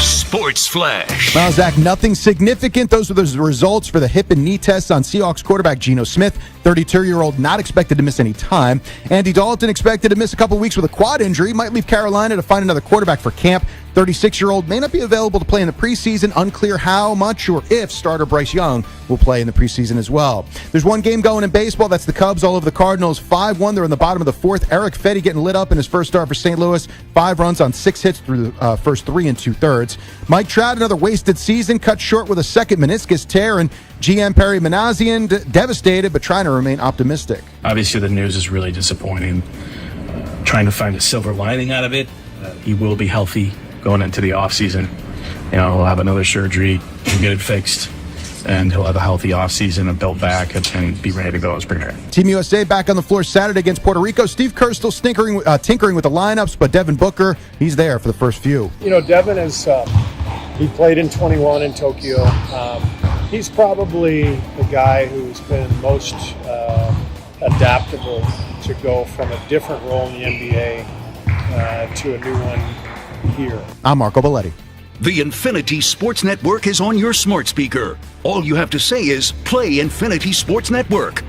Sports Flash. Well, Zach, nothing significant. Those were the results for the hip and knee tests on Seahawks quarterback Geno Smith, 32-year-old, not expected to miss any time. Andy Dalton expected to miss a couple weeks with a quad injury, might leave Carolina to find another quarterback for camp. 36-year-old may not be available to play in the preseason. Unclear how much or if starter Bryce Young will play in the preseason as well. There's one game going in baseball. That's the Cubs all over the Cardinals. 5-1. They're in the bottom of the fourth. Eric Fetty getting lit up in his first start for St. Louis. 5 runs on 6 hits through the first 3 2/3. Mike Trout, another wasted season, cut short with a second meniscus tear. And GM Perry Manassian devastated, but trying to remain optimistic. Obviously, the news is really disappointing. Trying to find a silver lining out of it. He will be healthy going into the offseason. He'll have another surgery and get it fixed. and he'll have a healthy offseason and built back and be ready to go as prepared. Team USA back on the floor Saturday against Puerto Rico. Steve Kerr still tinkering with the lineups, but Devin Booker, he's there for the first few. You know, Devin is, he played in 21 in Tokyo. He's probably the guy who's been most adaptable to go from a different role in the NBA to a new one here. I'm Marco Belletti. The Infinity Sports Network is on your smart speaker. All you have to say is play Infinity Sports Network.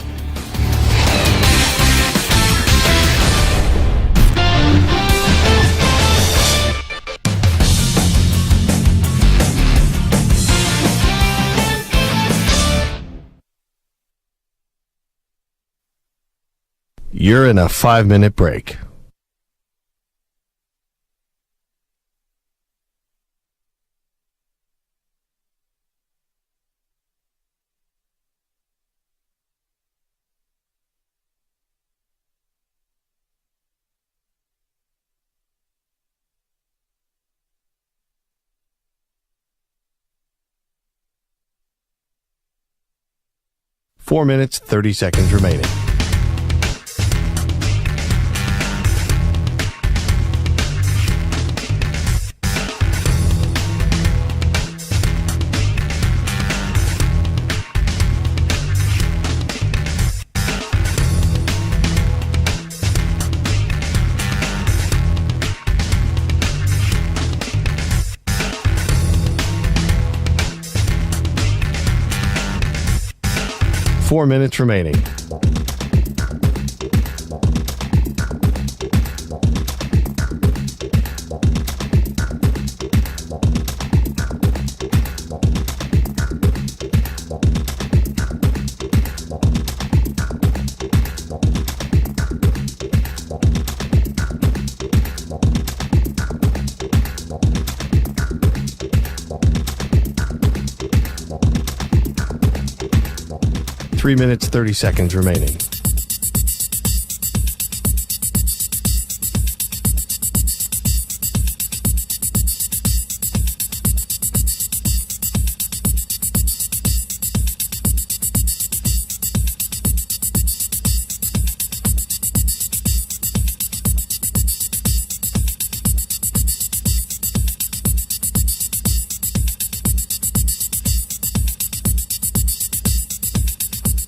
You're in a 5-minute break. Four minutes, 30 seconds remaining. Four minutes remaining. Three minutes, 30 seconds remaining.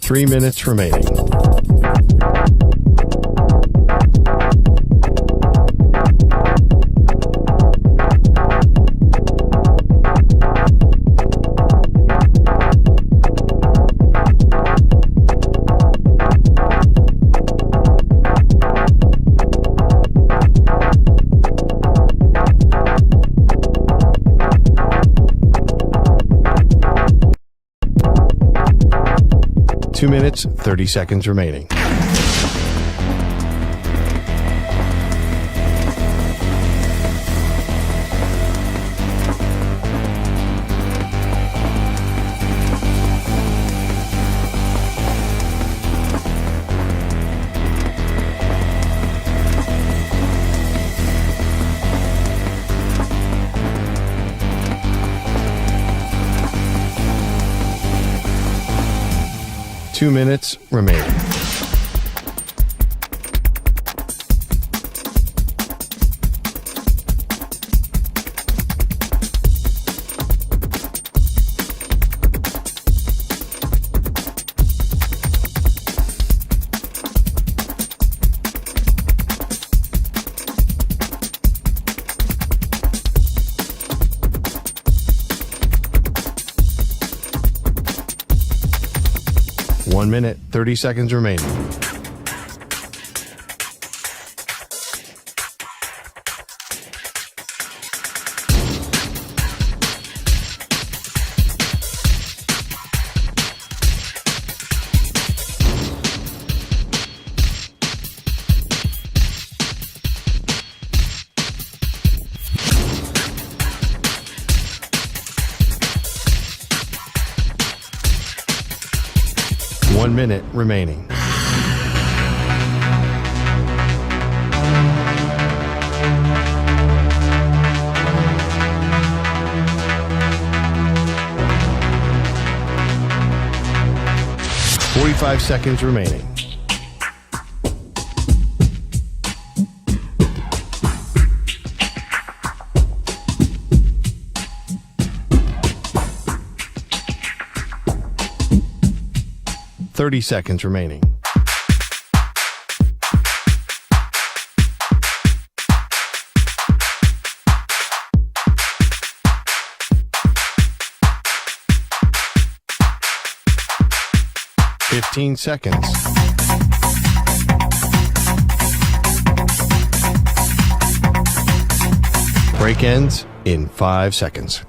Three minutes remaining. Two minutes, 30 seconds remaining. Two minutes remaining. One minute, 30 seconds remaining. One minute remaining. 45 seconds remaining. Thirty seconds remaining. Fifteen seconds. Break ends in 5 seconds.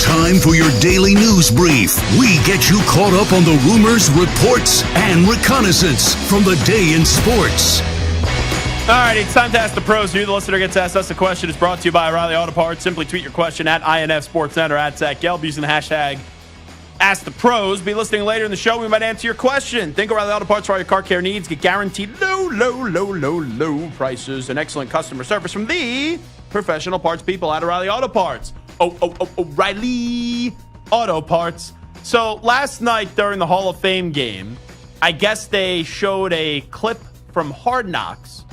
Time for your daily news brief. We get you caught up on the rumors, reports, and reconnaissance from the day in sports. All right, it's time to ask the pros. You, the listener, gets to ask us a question. It's brought to you by O'Reilly Auto Parts. Simply tweet your question at INF Sports Center at Zach Gelb using the hashtag Ask the Pros. Be listening later in the show. We might answer your question. Think O'Reilly Auto Parts for all your car care needs. Get guaranteed low prices and excellent customer service from the professional parts people at O'Reilly Auto Parts. O'Reilly Auto Parts. So last night during the Hall of Fame game, I guess they showed a clip from Hard Knocks.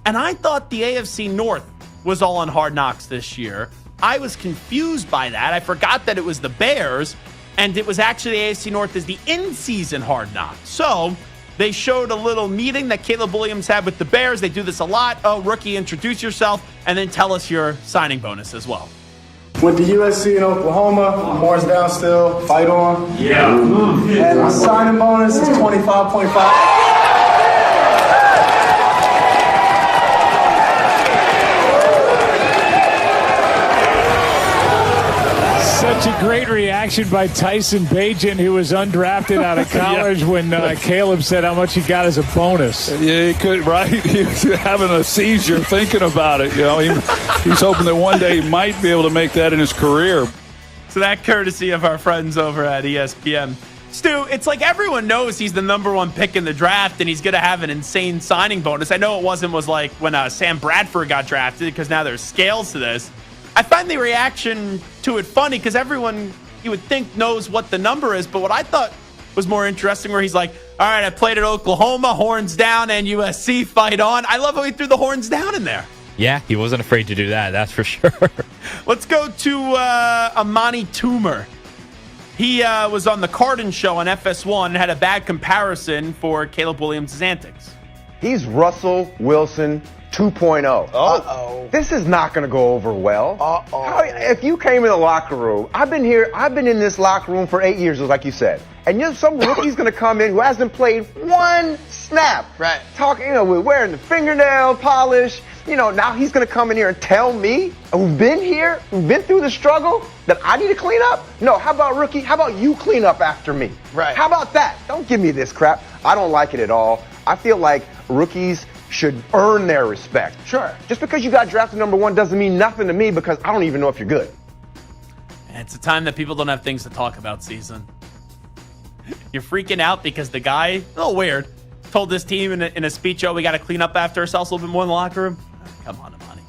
And I thought the AFC North was all on Hard Knocks this year. I was confused by that. I forgot that it was the Bears, and it was actually the AFC North is the in-season Hard Knocks. So they showed a little meeting that Caleb Williams had with the Bears. They do this a lot. Oh, rookie, introduce yourself, and then tell us your signing bonus as well. Went to USC in Oklahoma, horns down still, fight on. Yeah. And my signing bonus is 25.5. Such a great reaction by Tyson Bagent, who was undrafted out of college when Caleb said how much he got as a bonus. Yeah, he could, right? He was having a seizure thinking about it. You know, he's hoping that one day he might be able to make that in his career. So that courtesy of our friends over at ESPN. Stu, it's like everyone knows he's the number one pick in the draft and he's going to have an insane signing bonus. I know it was like when Sam Bradford got drafted because now there's scales to this. I find the reaction to it funny because everyone, you would think, knows what the number is. But what I thought was more interesting where he's like, all right, I played at Oklahoma, horns down, and USC, fight on. I love how he threw the horns down in there. Yeah, he wasn't afraid to do that, that's for sure. Let's go to Amani Toomer. He was on the Cardin show on FS1 and had a bad comparison for Caleb Williams' antics. He's Russell Wilson 2.0. Uh-oh. This is not going to go over well. Uh-oh. If you came in the locker room, I've been in this locker room for 8 years, like you said. And some rookie's going to come in who hasn't played one snap. Right. Talking, we're wearing the fingernail polish. Now he's going to come in here and tell me, who've been here, who've been through the struggle, that I need to clean up? No, how about rookie? How about you clean up after me? Right. How about that? Don't give me this crap. I don't like it at all. I feel like rookies should earn their respect. Sure. Just because you got drafted number one doesn't mean nothing to me because I don't even know if you're good. And it's a time that people don't have things to talk about, season. You're freaking out because the guy, a little weird, told this team in a speech, we got to clean up after ourselves a little bit more in the locker room. Come on, Amani.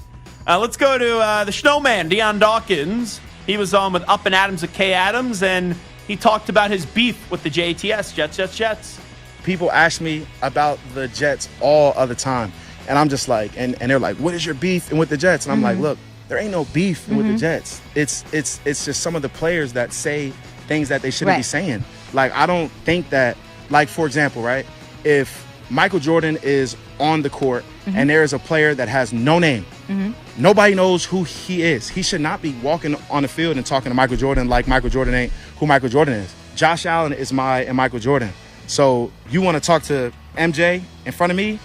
Let's go to the snowman, Deion Dawkins. He was on with Up and Adams with Kay Adams, and he talked about his beef with the JTS, Jets. People ask me about the Jets all of the time, and I'm just like, and they're like, what is your beef with the Jets? And I'm like, look, there ain't no beef with the Jets. It's just some of the players that say things that they shouldn't be saying. Like, I don't think that, like, for example, right, if Michael Jordan is on the court and there is a player that has no name, nobody knows who he is. He should not be walking on the field and talking to Michael Jordan like Michael Jordan ain't who Michael Jordan is. Josh Allen is Michael Jordan. So you want to talk to MJ in front of me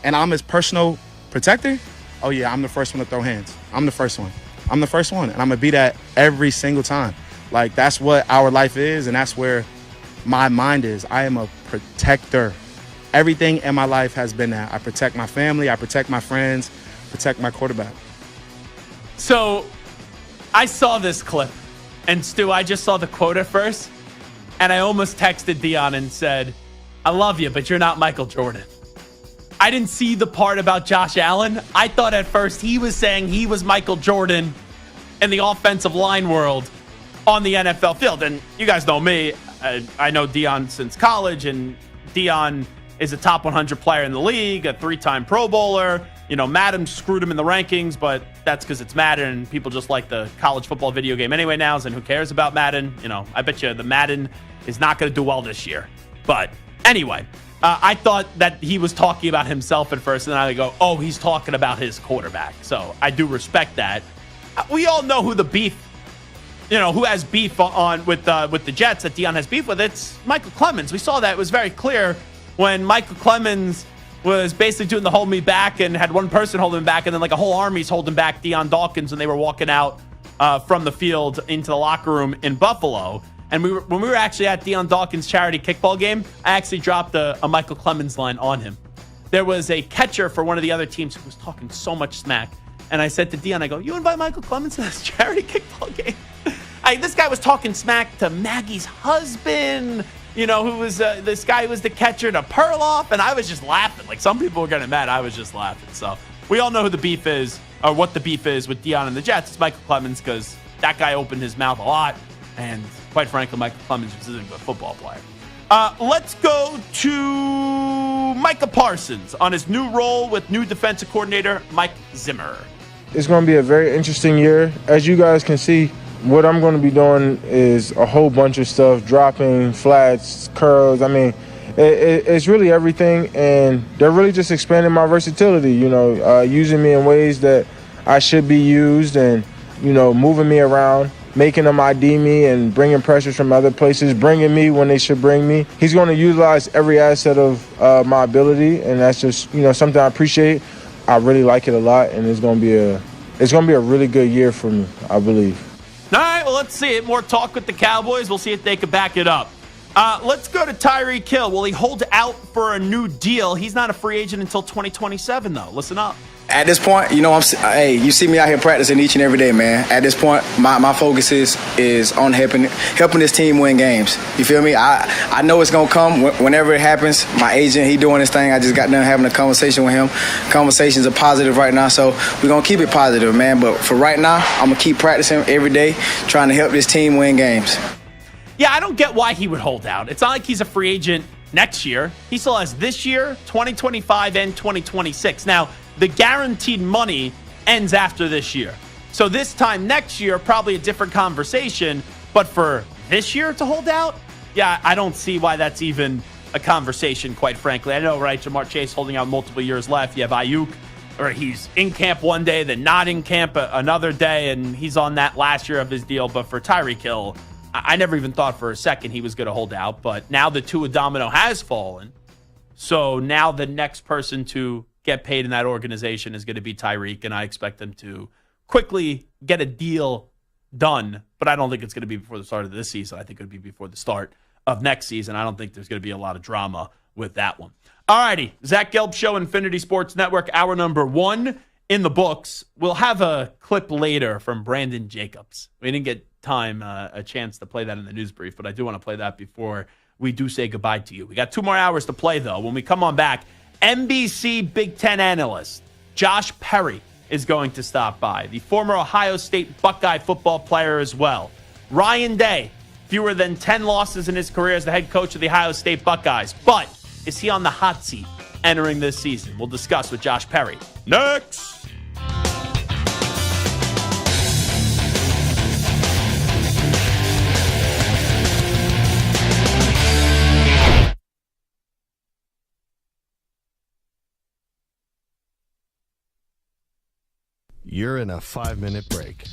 and I'm his personal protector? Oh, yeah, I'm the first one to throw hands. I'm the first one. And I'm going to be that every single time. Like, that's what our life is, and that's where my mind is. I am a protector. Everything in my life has been that. I protect my family. I protect my friends. Protect my quarterback. So I saw this clip, and Stu, I just saw the quote at first, and I almost texted Dion and said, I love you, but you're not Michael Jordan. I didn't see the part about Josh Allen. I thought at first he was saying he was Michael Jordan in the offensive line world on the NFL field. And you guys know me. I know Dion since college, and Dion is a top 100 player in the league, a 3-time Pro Bowler. You know, Madden screwed him in the rankings, but that's because it's Madden, and people just like the college football video game anyway now, and who cares about Madden? You know, I bet you the Madden is not going to do well this year. But anyway, I thought that he was talking about himself at first, and then I go, oh, he's talking about his quarterback. So I do respect that. We all know who the beef, who has beef on with the Jets that Dion has beef with. It's Michael Clemens. We saw that. It was very clear when Michael Clemens was basically doing the hold me back and had one person hold him back, and then like a whole army's holding back Deion Dawkins, and they were walking out from the field into the locker room in Buffalo. And when we were actually at Deion Dawkins' charity kickball game, I actually dropped a Michael Clemens line on him. There was a catcher for one of the other teams who was talking so much smack. And I said to Deion, I go, you invite Michael Clemens to this charity kickball game? This guy was talking smack to Maggie's husband, who was this guy who was the catcher to Perloff. And I was just laughing. Like, some people were getting mad. I was just laughing. So we all know who the beef is, or what the beef is with Deion and the Jets. It's Michael Clemens, because that guy opened his mouth a lot. And quite frankly, Michael Clemens just isn't a good football player. Let's go to Micah Parsons on his new role with new defensive coordinator Mike Zimmer. It's going to be a very interesting year. As you guys can see, what I'm going to be doing is a whole bunch of stuff, dropping, flats, curls. I mean, it's really everything, and they're really just expanding my versatility, using me in ways that I should be used, and, moving me around, making them ID me and bringing pressures from other places, bringing me when they should bring me. He's going to utilize every asset of my ability, and that's just, something I appreciate. I really like it a lot, and it's going to be a really good year for me, I believe. All right, well, let's see it. More talk with the Cowboys. We'll see if they can back it up. Let's go to Tyreek Hill. Will he hold out for a new deal? He's not a free agent until 2027, though. Listen up. At this point, you see me out here practicing each and every day, man. At this point, my focus is on helping this team win games. You feel me? I know it's going to come whenever it happens. My agent, he doing his thing. I just got done having a conversation with him. Conversations are positive right now, so we're going to keep it positive, man. But for right now, I'm going to keep practicing every day, trying to help this team win games. Yeah, I don't get why he would hold out. It's not like he's a free agent next year. He still has this year, 2025, and 2026. Now, the guaranteed money ends after this year. So this time next year, probably a different conversation. But for this year to hold out, yeah, I don't see why that's even a conversation, quite frankly. I know, right, Jamar Chase holding out multiple years left. You have Ayuk, or he's in camp one day, then not in camp another day, and he's on that last year of his deal. But for Tyreek Hill, I never even thought for a second he was going to hold out. But now the Tua domino has fallen. So now the next person to get paid in that organization is going to be Tyreek, and I expect them to quickly get a deal done. But I don't think it's going to be before the start of this season. I think it would be before the start of next season. I don't think there's going to be a lot of drama with that one. All righty, Zach Gelb Show, Infinity Sports Network, hour number 1 in the books. We'll have a clip later from Brandon Jacobs. We didn't get a chance to play that in the news brief, but I do want to play that before we do say goodbye to you. We got 2 more hours to play, though. When we come on back, NBC Big Ten analyst Josh Perry is going to stop by. The former Ohio State Buckeye football player as well. Ryan Day, fewer than 10 losses in his career as the head coach of the Ohio State Buckeyes. But is he on the hot seat entering this season? We'll discuss with Josh Perry next. You're in a 5-minute break.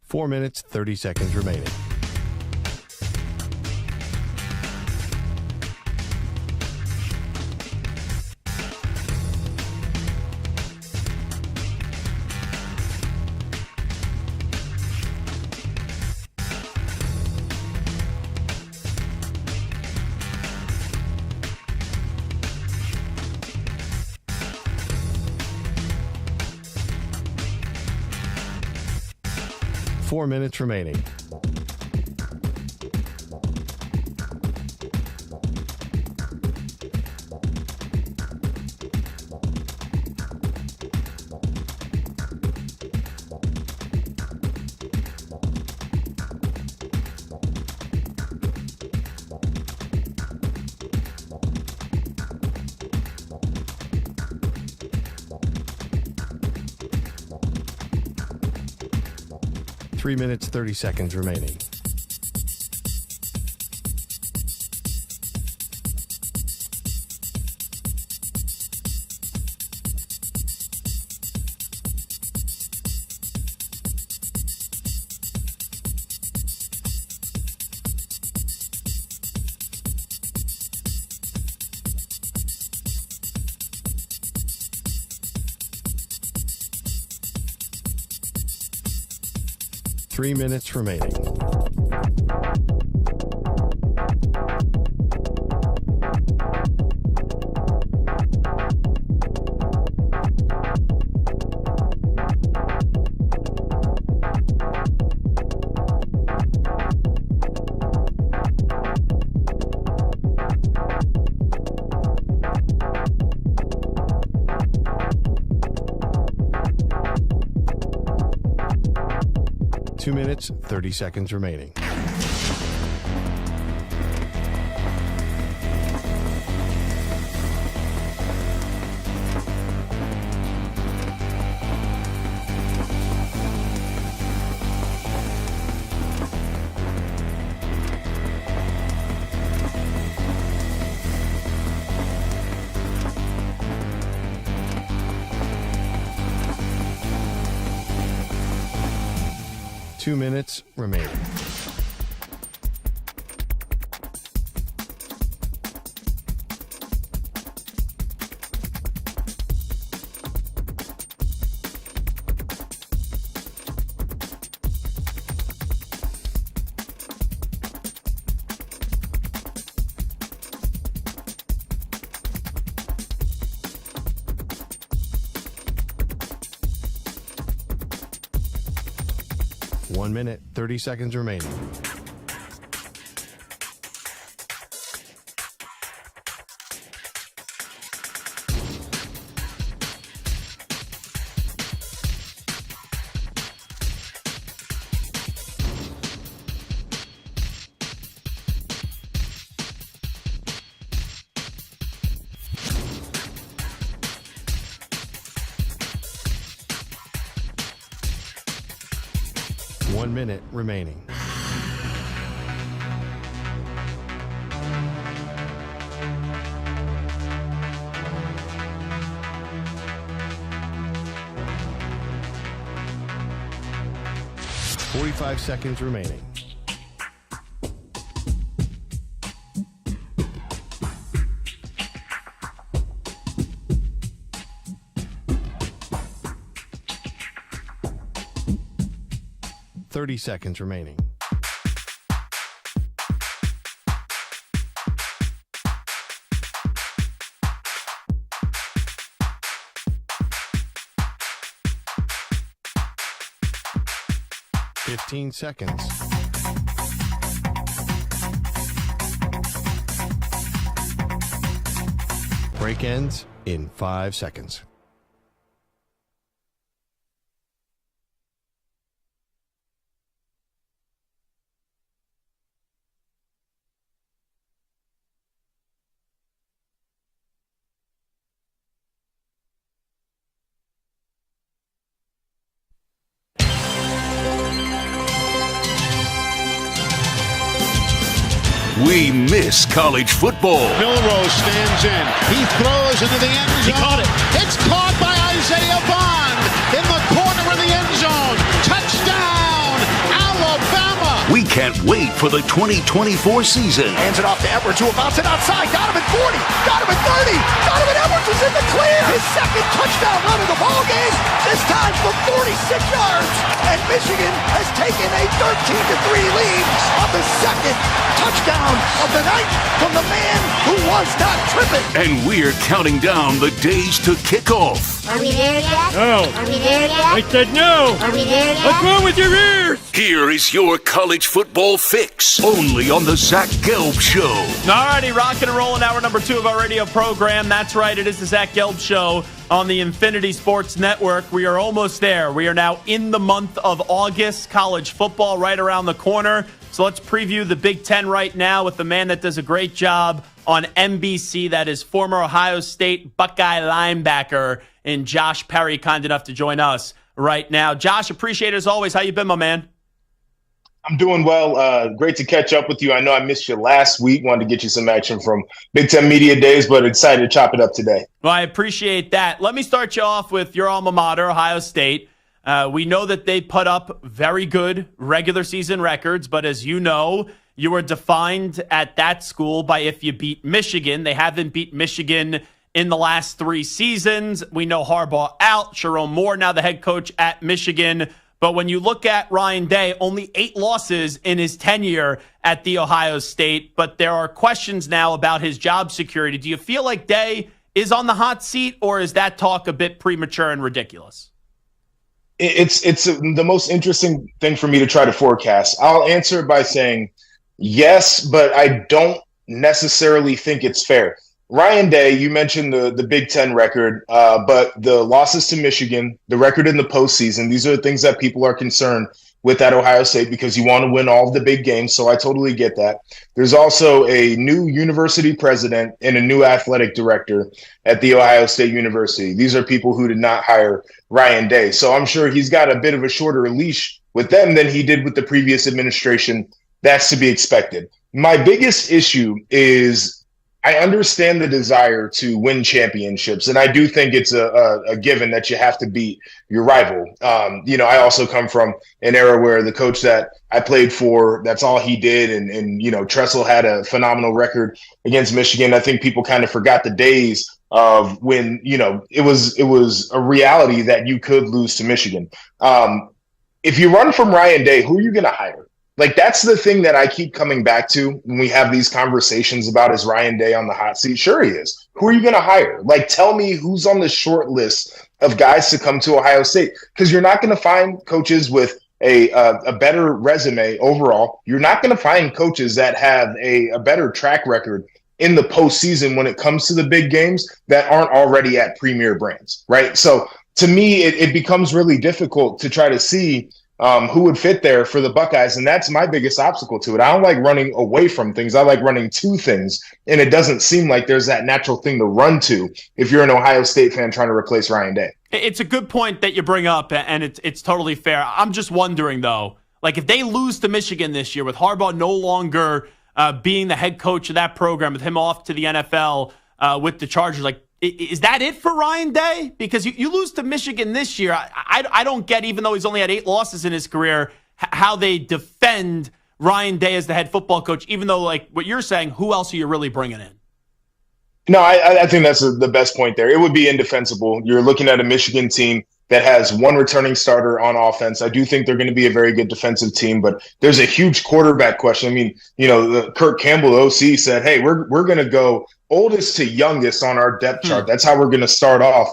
Four minutes, 30 seconds remaining. 4 minutes remaining. Three minutes, 30 seconds remaining. Three minutes remaining. Two minutes, 30 seconds remaining. Two minutes remaining. One minute, 30 seconds remaining. One minute remaining. .45 seconds remaining. .30 seconds remaining. .15 seconds. Break ends in 5 seconds. We miss college football. Milrose stands in. He throws into the end zone. He caught it. It's caught by Isaiah Bond in the corner of the end zone. Touchdown, Alabama. We can't wait for the 2024 season. Hands it off to Edwards, who bounce it outside. Donovan 40. Donovan 30. Donovan Edwards is in the clear. His second touchdown run of the ball game. This time drives for 46 yards, and Michigan has taken a 13-3 lead on the second touchdown of the night from the man who was not tripping. And we're counting down the days to kickoff. Are we there yet? No. Are we there yet? I said no. Are we there yet? What's wrong with your ears? Here is your college football fix, only on the Zach Gelb Show. All righty, rocking and rolling hour number 2 of our radio program. That's right, it is the Zach Gelb Show on the Infinity Sports Network. We are almost there. We are now in the month of August. College football right around the corner. So let's preview the Big Ten right now with the man that does a great job on NBC. That is former Ohio State Buckeye linebacker and Josh Perry, kind enough to join us right now. Josh, appreciate it as always. How you been, my man? I'm doing well. Great to catch up with you. I know I missed you last week. Wanted to get you some action from Big Ten Media Days, but excited to chop it up today. Well, I appreciate that. Let me start you off with your alma mater, Ohio State. We know that they put up very good regular season records, but as you know, you were defined at that school by if you beat Michigan. They haven't beat Michigan in the last 3 seasons. We know Harbaugh out. Sharon Moore now the head coach at Michigan. But when you look at Ryan Day, only 8 losses in his tenure at the Ohio State. But there are questions now about his job security. Do you feel like Day is on the hot seat, or is that talk a bit premature and ridiculous? It's the most interesting thing for me to try to forecast. I'll answer it by saying yes, but I don't necessarily think it's fair. Ryan Day, you mentioned the Big Ten record, but the losses to Michigan, the record in the postseason, these are the things that people are concerned with at Ohio State because you want to win all of the big games, so I totally get that. There's also a new university president and a new athletic director at the Ohio State University. These are people who did not hire Ryan Day, so I'm sure he's got a bit of a shorter leash with them than he did with the previous administration. That's to be expected. My biggest issue is I understand the desire to win championships, and I do think it's a given that you have to beat your rival. I also come from an era where the coach that I played for, that's all he did, and Tressel had a phenomenal record against Michigan. I think people kind of forgot the days of when, it was a reality that you could lose to Michigan. If you run from Ryan Day, who are you going to hire? Like, that's the thing that I keep coming back to when we have these conversations about, is Ryan Day on the hot seat? Sure he is. Who are you going to hire? Like, tell me who's on the short list of guys to come to Ohio State, because you're not going to find coaches with a better resume overall. You're not going to find coaches that have a better track record in the postseason when it comes to the big games that aren't already at premier brands, right? So to me, it becomes really difficult to try to see who would fit there for the Buckeyes, and that's my biggest obstacle to it. I don't like running away from things. I like running to things, and it doesn't seem like there's that natural thing to run to if you're an Ohio State fan trying to replace Ryan Day. It's a good point that you bring up, and it's totally fair. I'm just wondering, though, like if they lose to Michigan this year with Harbaugh no longer being the head coach of that program, with him off to the NFL with the Chargers, like, is that it for Ryan Day? Because you lose to Michigan this year. I don't get, even though he's only had 8 losses in his career, how they defend Ryan Day as the head football coach, even though, like what you're saying, who else are you really bringing in? No, I think that's the best point there. It would be indefensible. You're looking at a Michigan team that has 1 returning starter on offense. I do think they're going to be a very good defensive team, but there's a huge quarterback question. I mean, Kirk Campbell, OC, said, hey, we're going to go oldest to youngest on our depth chart. That's how we're going to start off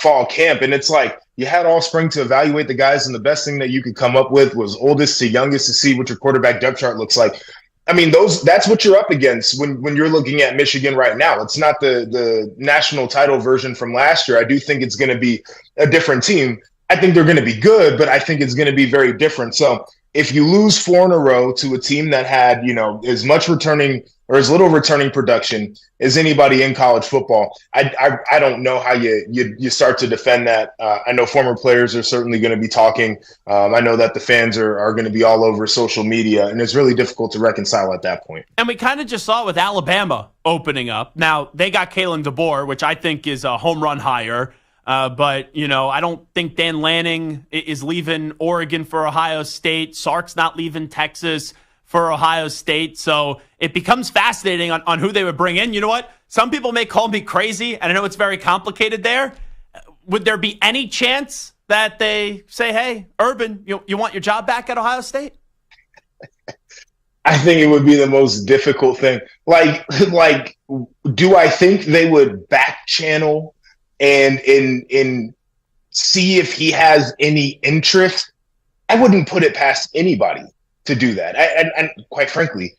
fall camp. And it's like, you had all spring to evaluate the guys, and the best thing that you could come up with was oldest to youngest to see what your quarterback depth chart looks like. I mean, that's what you're up against when you're looking at Michigan right now. It's not the national title version from last year. I do think it's going to be a different team. I think they're going to be good, but I think it's going to be very different. So if you lose 4 in a row to a team that had, as much returning or as little returning production as anybody in college football, I don't know how you start to defend that. I know former players are certainly going to be talking. I know that the fans are going to be all over social media, and it's really difficult to reconcile at that point. And we kind of just saw it with Alabama opening up. Now, they got Kalen DeBoer, which I think is a home run hire. But, I don't think Dan Lanning is leaving Oregon for Ohio State. Sark's not leaving Texas for Ohio State. So it becomes fascinating on who they would bring in. You know what? Some people may call me crazy, and I know it's very complicated there. Would there be any chance that they say, hey, Urban, you want your job back at Ohio State? I think it would be the most difficult thing. Like, do I think they would back channel and in see if he has any interest? I wouldn't put it past anybody to do that. And quite frankly,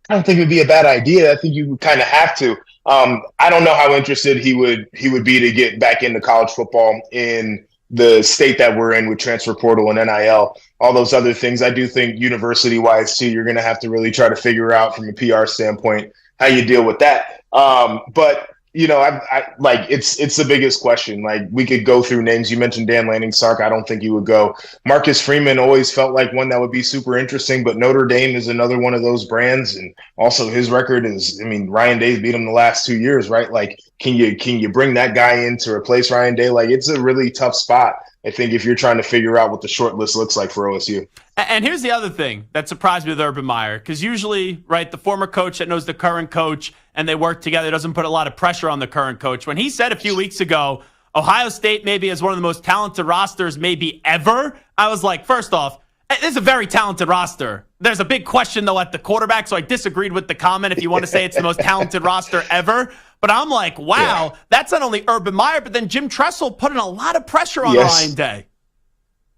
I don't think it would be a bad idea. I think you would kind of have to. I don't know how interested he would be to get back into college football in the state that we're in with transfer portal and NIL, all those other things. I do think university-wise, too, you're going to have to really try to figure out from a PR standpoint how you deal with that. But it's the biggest question. Like, we could go through names. You mentioned Dan Lanning-Sark. I don't think he would go. Marcus Freeman always felt like one that would be super interesting, but Notre Dame is another one of those brands. And also his record is, Ryan Day's beat him the last 2 years, right? Like, can you bring that guy in to replace Ryan Day? Like, it's a really tough spot, I think, if you're trying to figure out what the short list looks like for OSU. And here's the other thing that surprised me with Urban Meyer, because usually, right, the former coach that knows the current coach and they work together doesn't put a lot of pressure on the current coach. When he said a few weeks ago, Ohio State maybe has one of the most talented rosters maybe ever, I was like, first off, this is a very talented roster. There's a big question, though, at the quarterback, so I disagreed with the comment if you want to say it's the most talented roster ever. But I'm like, wow, that's not only Urban Meyer, but then Jim Tressel putting a lot of pressure on Ryan Day.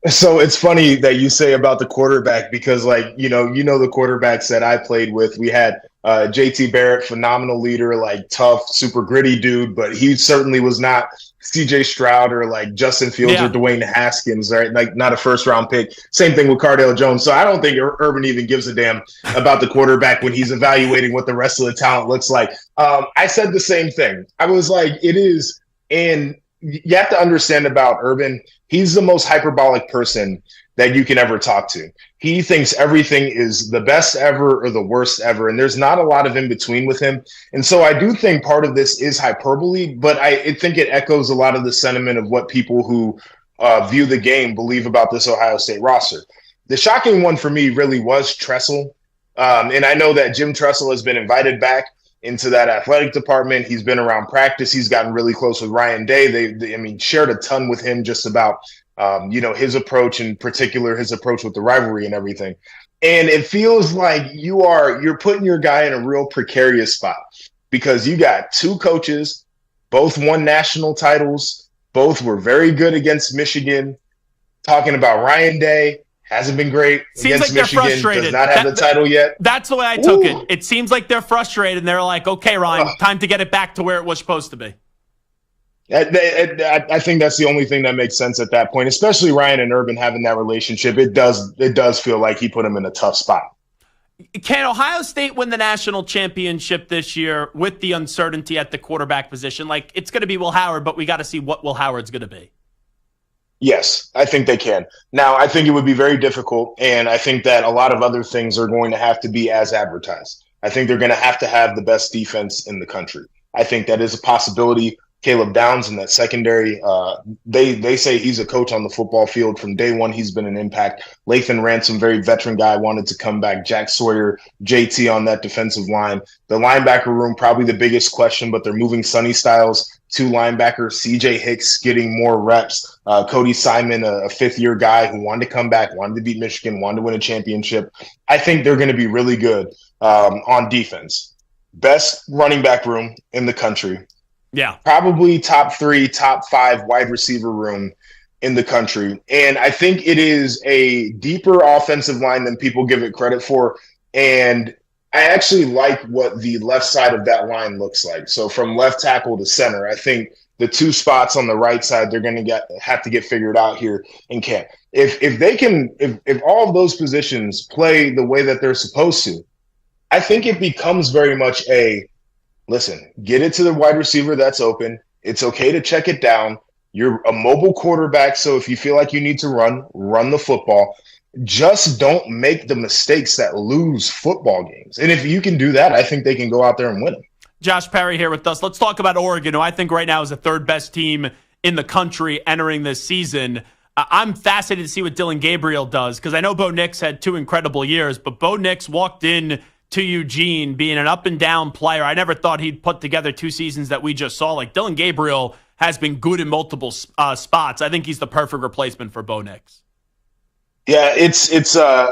So it's funny that you say about the quarterback because, like, you know the quarterbacks that I played with. We had JT Barrett, phenomenal leader, like tough, super gritty dude, but he certainly was not CJ Stroud or like Justin Fields or Dwayne Haskins, right? Like, not a first-round pick. Same thing with Cardale Jones. So I don't think Urban even gives a damn about the quarterback when he's evaluating what the rest of the talent looks like. I said the same thing. I was like, it is, and you have to understand about Urban, he's the most hyperbolic person that you can ever talk to. He thinks everything is the best ever or the worst ever, and there's not a lot of in between with him. And so I do think part of this is hyperbole, but I think it echoes a lot of the sentiment of what people who view the game believe about this Ohio State roster. The shocking one for me really was Tressel. And I know that Jim Tressel has been invited back into that athletic department. He's been around practice. He's gotten really close with Ryan Day. They shared a ton with him just about, his approach, in particular, his approach with the rivalry and everything. And it feels like you're putting your guy in a real precarious spot because you got two coaches, both won national titles, both were very good against Michigan. Talking about Ryan Day, hasn't been great. Seems like they're Michigan, frustrated. Does not have the title yet. That's the way I took it. It seems like they're frustrated, and they're like, okay, Ryan, time to get it back to where it was supposed to be. I think that's the only thing that makes sense at that point, especially Ryan and Urban having that relationship. It does feel like he put him in a tough spot. Can Ohio State win the national championship this year with the uncertainty at the quarterback position? Like, it's going to be Will Howard, but we got to see what Will Howard's going to be. Yes, I think they can. Now, I think it would be very difficult, and I think that a lot of other things are going to have to be as advertised. I think they're going to have the best defense in the country. I think that is a possibility. Caleb Downs in that secondary, they say he's a coach on the football field. From day one, he's been an impact. Latham Ransom, very veteran guy, wanted to come back. Jack Sawyer, JT on that defensive line. The linebacker room, probably the biggest question, but they're moving Sonny Styles to linebacker. CJ Hicks getting more reps. Cody Simon, a fifth-year guy who wanted to come back, wanted to beat Michigan, wanted to win a championship. I think they're going to be really good on defense. Best running back room in the country. Yeah. Probably top 3, top 5 wide receiver room in the country. And I think it is a deeper offensive line than people give it credit for. And I actually like what the left side of that line looks like. So from left tackle to center, I think the two spots on the right side, they're going to have to get figured out here in camp. If all of those positions play the way that they're supposed to, I think it becomes very much listen, get it to the wide receiver that's open. It's okay to check it down. You're a mobile quarterback, so if you feel like you need to run the football. Just don't make the mistakes that lose football games. And if you can do that, I think they can go out there and win them. Josh Perry here with us. Let's talk about Oregon, who I think right now is the third best team in the country entering this season. I'm fascinated to see what Dylan Gabriel does because I know Bo Nix had 2 incredible years, but Bo Nix walked in to Eugene being an up-and-down player. I never thought he'd put together 2 seasons that we just saw. Like, Dylan Gabriel has been good in multiple spots. I think he's the perfect replacement for Bo Nix. Yeah,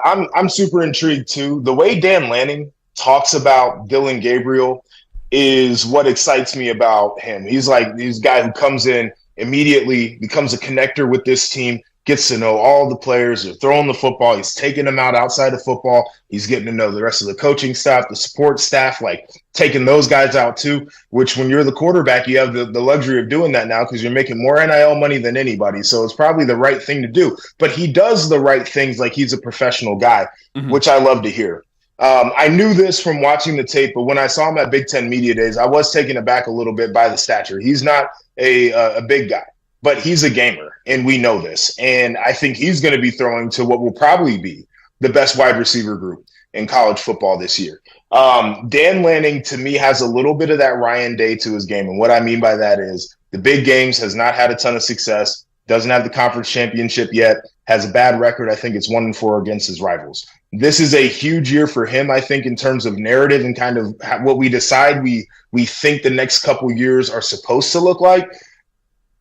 I'm super intrigued too. The way Dan Lanning talks about Dillon Gabriel is what excites me about him. He's a guy who comes in immediately, becomes a connector with this team, gets to know all the players. They're throwing the football. He's taking them out outside of football. He's getting to know the rest of the coaching staff, the support staff, like taking those guys out too, which when you're the quarterback, you have the luxury of doing that now because you're making more NIL money than anybody. So it's probably the right thing to do. But he does the right things like he's a professional guy, which I love to hear. I knew this from watching the tape, but when I saw him at Big Ten Media Days, I was taken aback a little bit by the stature. He's not a big guy, but he's a gamer, and we know this. And I think he's going to be throwing to what will probably be the best wide receiver group in college football this year. Dan Lanning, to me, has a little bit of that Ryan Day to his game. And what I mean by that is the big games, has not had a ton of success, doesn't have the conference championship yet, has a bad record. I think it's 1-4 against his rivals. This is a huge year for him, I think, in terms of narrative and kind of what we decide we think the next couple years are supposed to look like.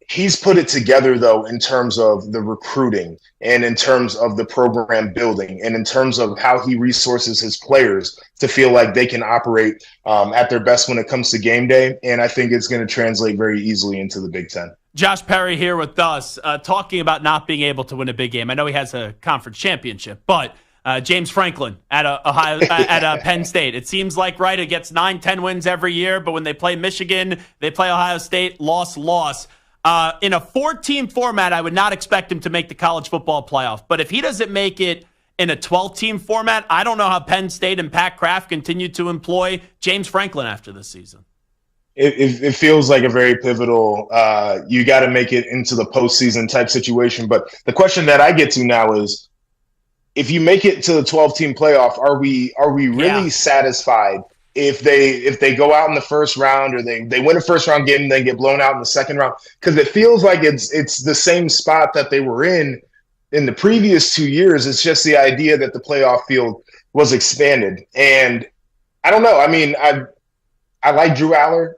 He's put it together, though, in terms of the recruiting and in terms of the program building and in terms of how he resources his players to feel like they can operate at their best when it comes to game day. And I think it's going to translate very easily into the Big Ten. Josh Perry here with us, talking about not being able to win a big game. I know he has a conference championship, but James Franklin at Penn State. It seems like, right, it gets 9-10 wins every year, but when they play Michigan, they play Ohio State, loss. In a 4-team format, I would not expect him to make the college football playoff. But if he doesn't make it in a 12-team format, I don't know how Penn State and Pat Kraft continue to employ James Franklin after this season. It feels like a very pivotal, you got to make it into the postseason type situation. But the question that I get to now is, if you make it to the 12-team playoff, are we really satisfied if they go out in the first round or they win a first-round game and then get blown out in the second round? Because it feels like it's the same spot that they were in the previous 2 years. It's just the idea that the playoff field was expanded. And I don't know. I mean, I like Drew Aller.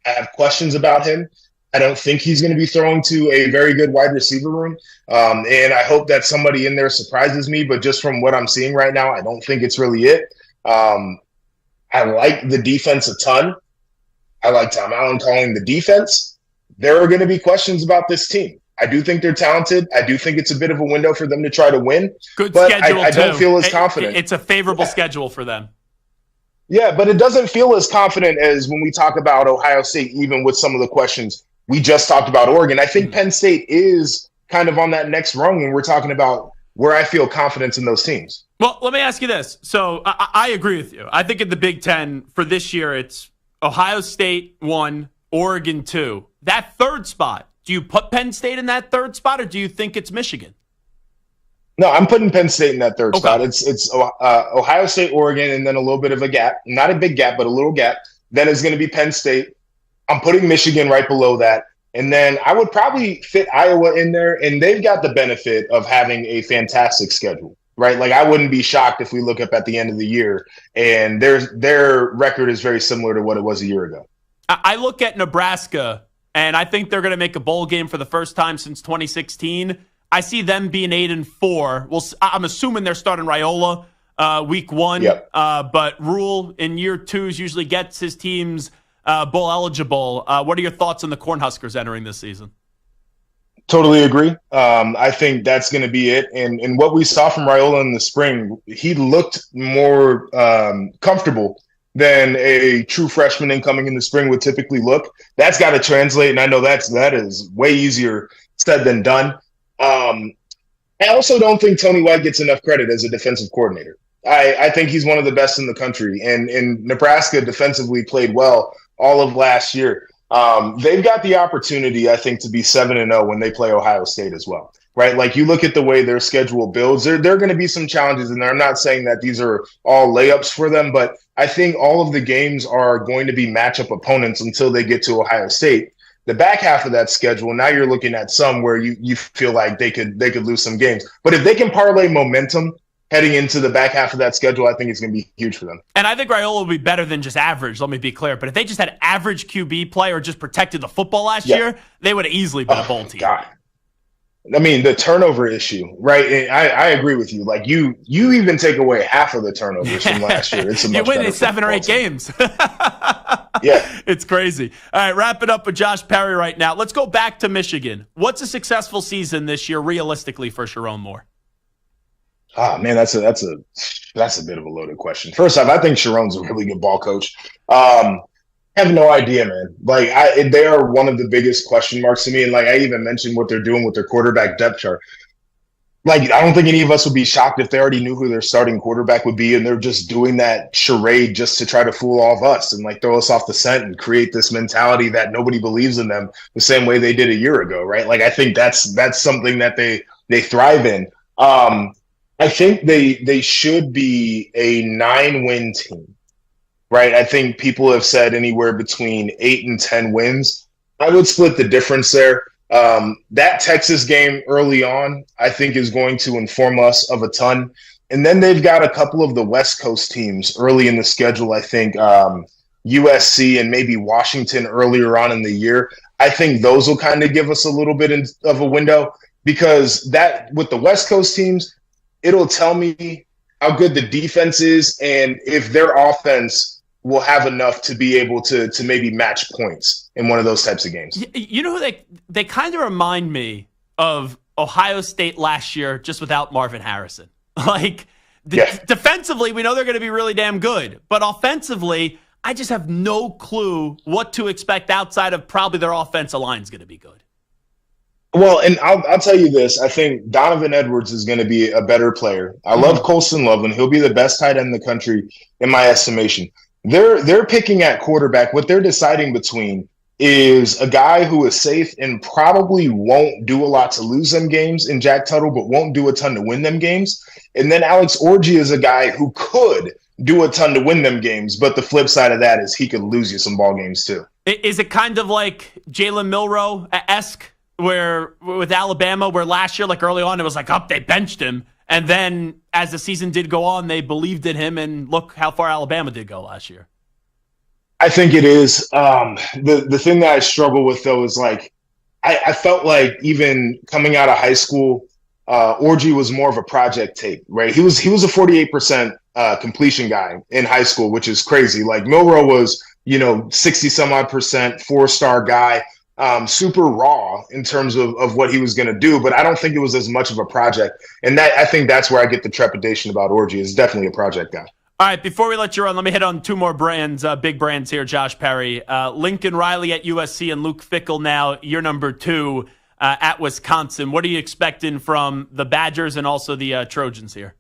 I have questions about him. I don't think he's going to be throwing to a very good wide receiver room. And I hope that somebody in there surprises me. But just from what I'm seeing right now, I don't think it's really it. I like the defense a ton. I like Tom Allen calling the defense. There are going to be questions about this team. I do think they're talented. I do think it's a bit of a window for them to try to win. Good but schedule, I don't feel as confident. It's a favorable schedule for them. Yeah, but it doesn't feel as confident as when we talk about Ohio State, even with some of the questions we just talked about Oregon. I think Penn State is kind of on that next rung when we're talking about where I feel confidence in those teams. Well, let me ask you this. So I agree with you. I think in the Big Ten for this year, it's Ohio State 1, Oregon 2. That third spot, do you put Penn State in that third spot, or do you think it's Michigan? No, I'm putting Penn State in that third spot. It's Ohio State, Oregon, and then a little bit of a gap. Not a big gap, but a little gap. Then it's going to be Penn State. I'm putting Michigan right below that. And then I would probably fit Iowa in there, and they've got the benefit of having a fantastic schedule, right? Like, I wouldn't be shocked if we look up at the end of the year, and their record is very similar to what it was a year ago. I look at Nebraska, and I think they're going to make a bowl game for the first time since 2016. I see them being 8-4. Well, I'm assuming they're starting Raiola week 1. Yep. But Rule in year 2 usually gets his teams bowl eligible. What are your thoughts on the Cornhuskers entering this season? Totally agree. I think that's going to be it. And what we saw from Raiola in the spring, he looked more comfortable than a true freshman incoming in the spring would typically look. That's got to translate, and I know that is way easier said than done. I also don't think Tony White gets enough credit as a defensive coordinator. I think he's one of the best in the country, and Nebraska defensively played well all of last year. They've got the opportunity, I think, to be 7-0 when they play Ohio State as well, right? Like, you look at the way their schedule builds, there are going to be some challenges in there. I'm not saying that these are all layups for them, but I think all of the games are going to be matchup opponents until they get to Ohio State. The back half of that schedule, now you're looking at some where you feel like they could lose some games. But if they can parlay momentum heading into the back half of that schedule, I think it's going to be huge for them. And I think Raiola will be better than just average, let me be clear. But if they just had average QB play or just protected the football last year, they would have easily been a bowl team. God. I mean, the turnover issue, right? And I agree with you. Like, you even take away half of the turnovers from last year. It's a much you win better in 7 or 8 team. games. Yeah. It's crazy. All right, wrap it up with Josh Perry right now. Let's go back to Michigan. What's a successful season this year, realistically, for Sharon Moore? Oh man, that's a bit of a loaded question. First off, I think Sharon's a really good ball coach. I have no idea, man. Like, they are one of the biggest question marks to me. And like I even mentioned what they're doing with their quarterback depth chart. Like, I don't think any of us would be shocked if they already knew who their starting quarterback would be, and they're just doing that charade just to try to fool all of us and like throw us off the scent and create this mentality that nobody believes in them the same way they did a year ago, right? Like, I think that's something that they thrive in. I think they should be a 9-win team, right? I think people have said anywhere between 8 and 10 wins. I would split the difference there. That Texas game early on, I think, is going to inform us of a ton. And then they've got a couple of the West Coast teams early in the schedule. I think USC and maybe Washington earlier on in the year. I think those will kind of give us a little bit of a window, because that with the West Coast teams, it'll tell me how good the defense is and if their offense will have enough to be able to maybe match points in one of those types of games. You know who they kind of remind me of Ohio State last year, just without Marvin Harrison. Like, defensively, we know they're going to be really damn good. But offensively, I just have no clue what to expect outside of probably their offensive line is going to be good. Well, and I'll tell you this. I think Donovan Edwards is going to be a better player. I love Colston Loveland. He'll be the best tight end in the country, in my estimation. They're picking at quarterback. What they're deciding between is a guy who is safe and probably won't do a lot to lose them games in Jack Tuttle, but won't do a ton to win them games. And then Alex Orji is a guy who could do a ton to win them games, but the flip side of that is he could lose you some ball games too. Is it kind of like Jalen Milroe-esque? Where with Alabama, where last year, like early on, it was like, they benched him. And then as the season did go on, they believed in him. And look how far Alabama did go last year. I think it is. The thing that I struggle with, though, is like, I felt like even coming out of high school, Orji was more of a project tape, right? He was a 48% completion guy in high school, which is crazy. Like, Milroe was, 60 some odd percent, 4-star guy. Super raw in terms of what he was going to do, but I don't think it was as much of a project. And I think that's where I get the trepidation about Orji. Is definitely a project guy. All right, before we let you run, let me hit on 2 more brands, big brands here, Josh Perry. Lincoln Riley at USC and Luke Fickell now, year number 2 at Wisconsin. What are you expecting from the Badgers and also the Trojans here?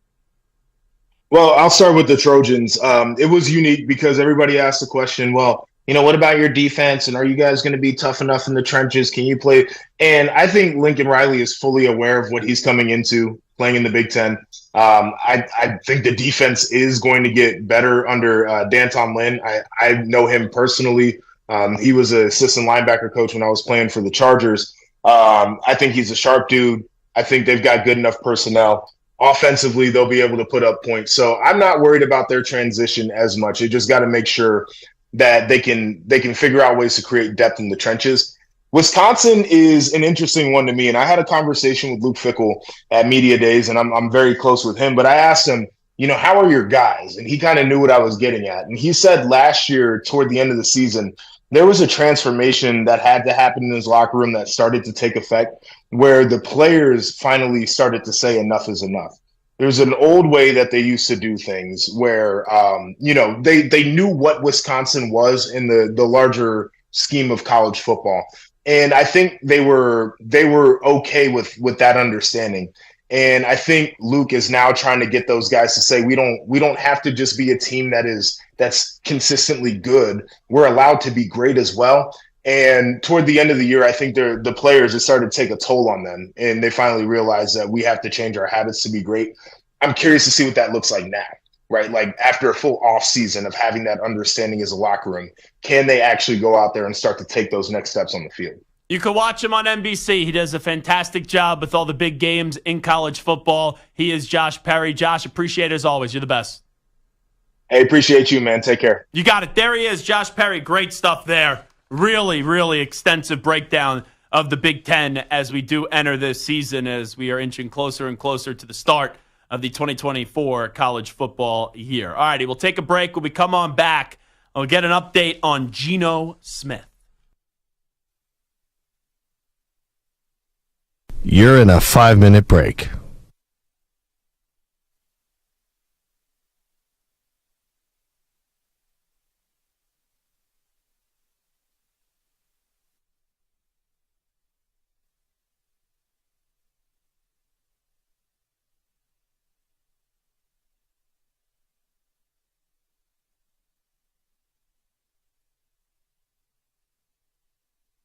Well, I'll start with the Trojans. It was unique because everybody asked the question, well, what about your defense? And are you guys going to be tough enough in the trenches? Can you play? And I think Lincoln Riley is fully aware of what he's coming into playing in the Big Ten. I think the defense is going to get better under Danton Lynn. I know him personally. He was an assistant linebacker coach when I was playing for the Chargers. I think he's a sharp dude. I think they've got good enough personnel. Offensively, they'll be able to put up points. So I'm not worried about their transition as much. You just got to make sure that they can figure out ways to create depth in the trenches. Wisconsin is an interesting one to me, and I had a conversation with Luke Fickell at Media Days, and I'm very close with him, but I asked him, how are your guys? And he kind of knew what I was getting at. And he said last year, toward the end of the season, there was a transformation that had to happen in his locker room that started to take effect, where the players finally started to say enough is enough. There's an old way that they used to do things where, they knew what Wisconsin was in the larger scheme of college football. And I think they were okay with that understanding. And I think Luke is now trying to get those guys to say, we don't have to just be a team that's consistently good. We're allowed to be great as well. And toward the end of the year, I think the players, it started to take a toll on them. And they finally realized that we have to change our habits to be great. I'm curious to see what that looks like now, right? Like after a full off season of having that understanding as a locker room, can they actually go out there and start to take those next steps on the field? You can watch him on NBC. He does a fantastic job with all the big games in college football. He is Josh Perry. Josh, appreciate it as always. You're the best. Hey, appreciate you, man. Take care. You got it. There he is, Josh Perry. Great stuff there. Really, really extensive breakdown of the Big Ten as we do enter this season, as we are inching closer and closer to the start of the 2024 college football year. All righty, we'll take a break. When we come on back, I'll get an update on Geno Smith. You're in a 5-minute break.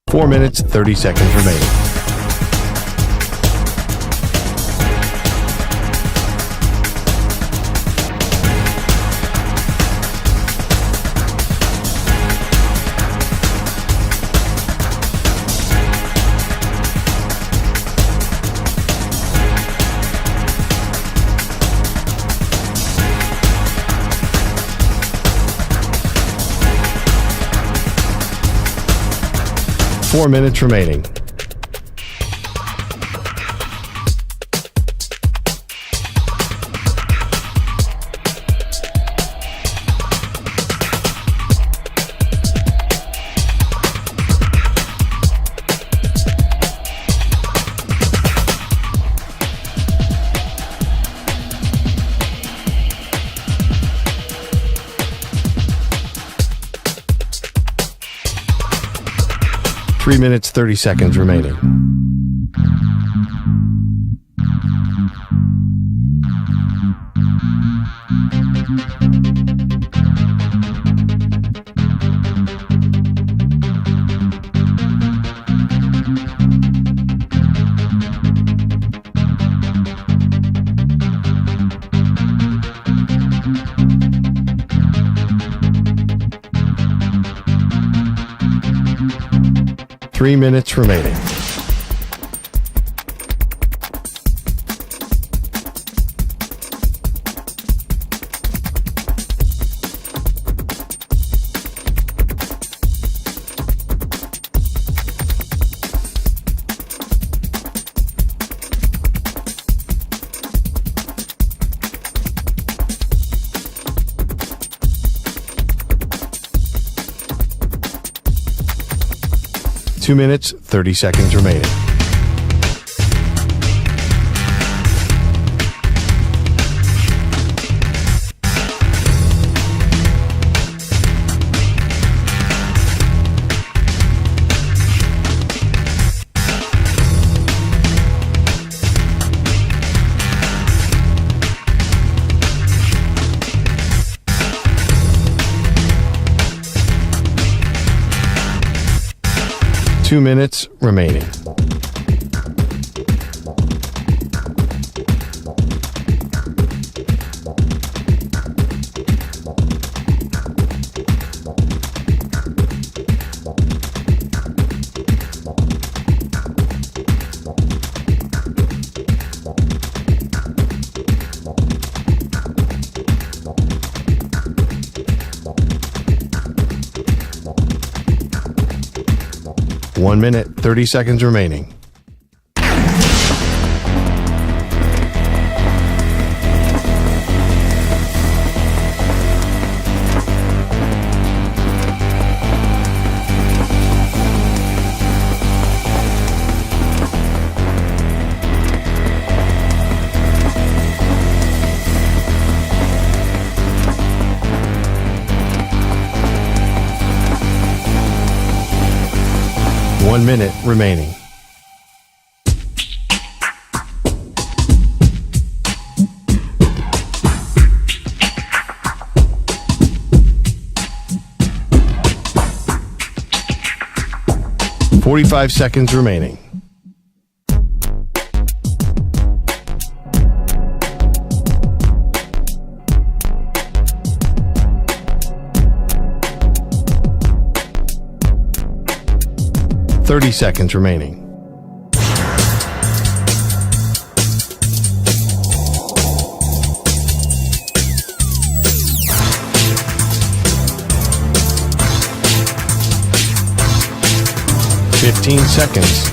Four minutes, 30 seconds remaining. Four minutes remaining. Three minutes, 30 seconds remaining. Three minutes remaining. Two minutes, 30 seconds remaining. Two minutes remaining. One minute, 30 seconds remaining. One minute remaining. Forty-five seconds remaining. 30 seconds remaining. Fifteen seconds.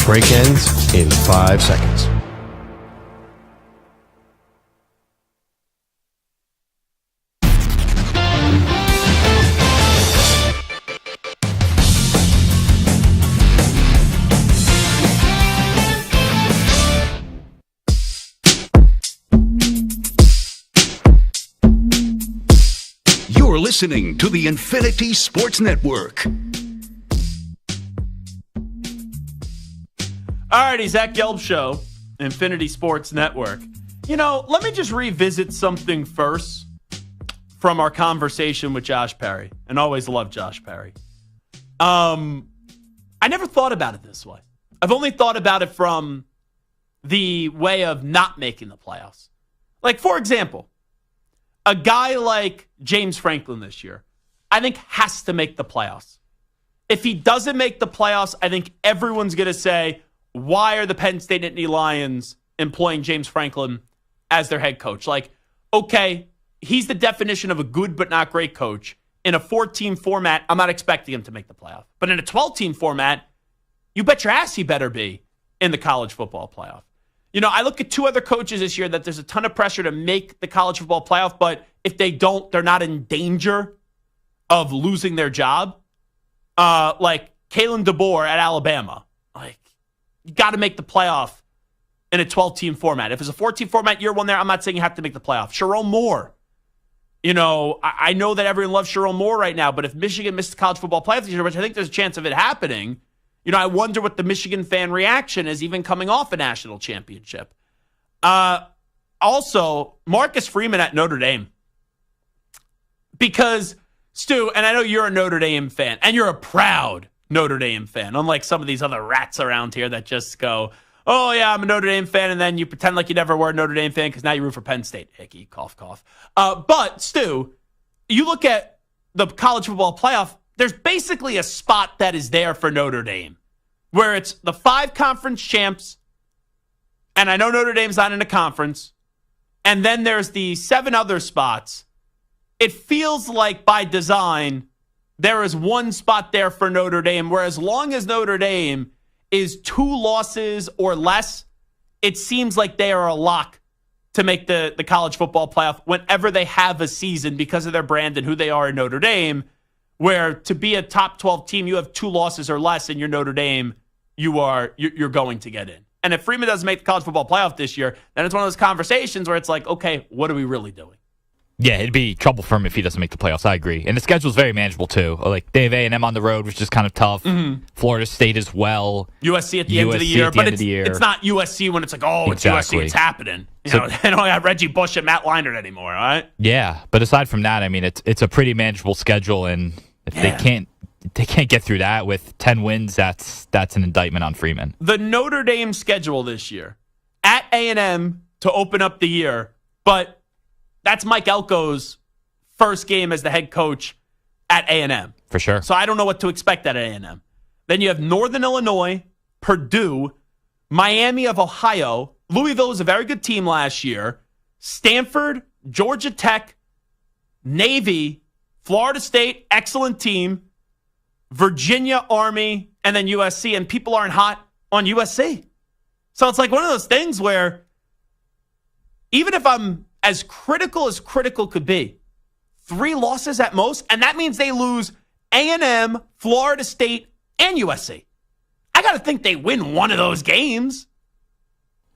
Break ends in 5 seconds. You're listening to the Infinity Sports Network. Alrighty, Zach Gelb Show, Infinity Sports Network. Let me just revisit something first from our conversation with Josh Perry, and always love Josh Perry. I never thought about it this way. I've only thought about it from the way of not making the playoffs. Like, for example, a guy like James Franklin this year, I think has to make the playoffs. If he doesn't make the playoffs, I think everyone's going to say, why are the Penn State Nittany Lions employing James Franklin as their head coach? Like, okay, he's the definition of a good but not great coach. In a 4-team format, I'm not expecting him to make the playoff. But in a 12-team format, you bet your ass he better be in the college football playoff. I look at 2 other coaches this year that there's a ton of pressure to make the college football playoff, but if they don't, they're not in danger of losing their job. Like Kalen DeBoer at Alabama. Like, you got to make the playoff in a 12-team format. If it's a 14-team format, year one there, I'm not saying you have to make the playoff. Sherrone Moore. I know that everyone loves Sherrone Moore right now, but if Michigan missed the college football playoff this year, which I think there's a chance of it happening, I wonder what the Michigan fan reaction is even coming off a national championship. Also, Marcus Freeman at Notre Dame. Because, Stu, and I know you're a Notre Dame fan, and you're a proud Notre Dame fan, unlike some of these other rats around here that just go, oh, yeah, I'm a Notre Dame fan, and then you pretend like you never were a Notre Dame fan because now you root for Penn State. Hickey, cough, cough. But, Stu, you look at the college football playoff, there's basically a spot that is there for Notre Dame, where it's the 5 conference champs, and I know Notre Dame's not in a conference, and then there's the 7 other spots. It feels like by design, there is one spot there for Notre Dame, where as long as Notre Dame is 2 losses or less, it seems like they are a lock to make the college football playoff whenever they have a season because of their brand and who they are in Notre Dame, where to be a top 12 team, you have 2 losses or less, and you're Notre Dame, you're going to get in. And if Freeman doesn't make the college football playoff this year, then it's one of those conversations where it's like, okay, what are we really doing? Yeah, it'd be trouble for him if he doesn't make the playoffs. I agree. And the schedule's very manageable, too. Like, they have A&M on the road, which is kind of tough. Mm-hmm. Florida State as well. USC at the end of the year. But it's not USC when it's like, oh, it's USC, it's happening. They don't have Reggie Bush and Matt Leinart anymore, all right? Yeah, but aside from that, I mean, it's a pretty manageable schedule, and if they can't get through that with 10 wins, that's an indictment on Freeman. The Notre Dame schedule this year, at A&M to open up the year, but that's Mike Elko's first game as the head coach at A&M. For sure. So I don't know what to expect at A&M. Then you have Northern Illinois, Purdue, Miami of Ohio. Louisville was a very good team last year. Stanford, Georgia Tech, Navy, Florida State, excellent team. Virginia, Army, and then USC. And people aren't hot on USC. So it's like one of those things where even if I'm as critical could be, 3 losses at most, and that means they lose A&M, Florida State, and USC. I got to think they win one of those games.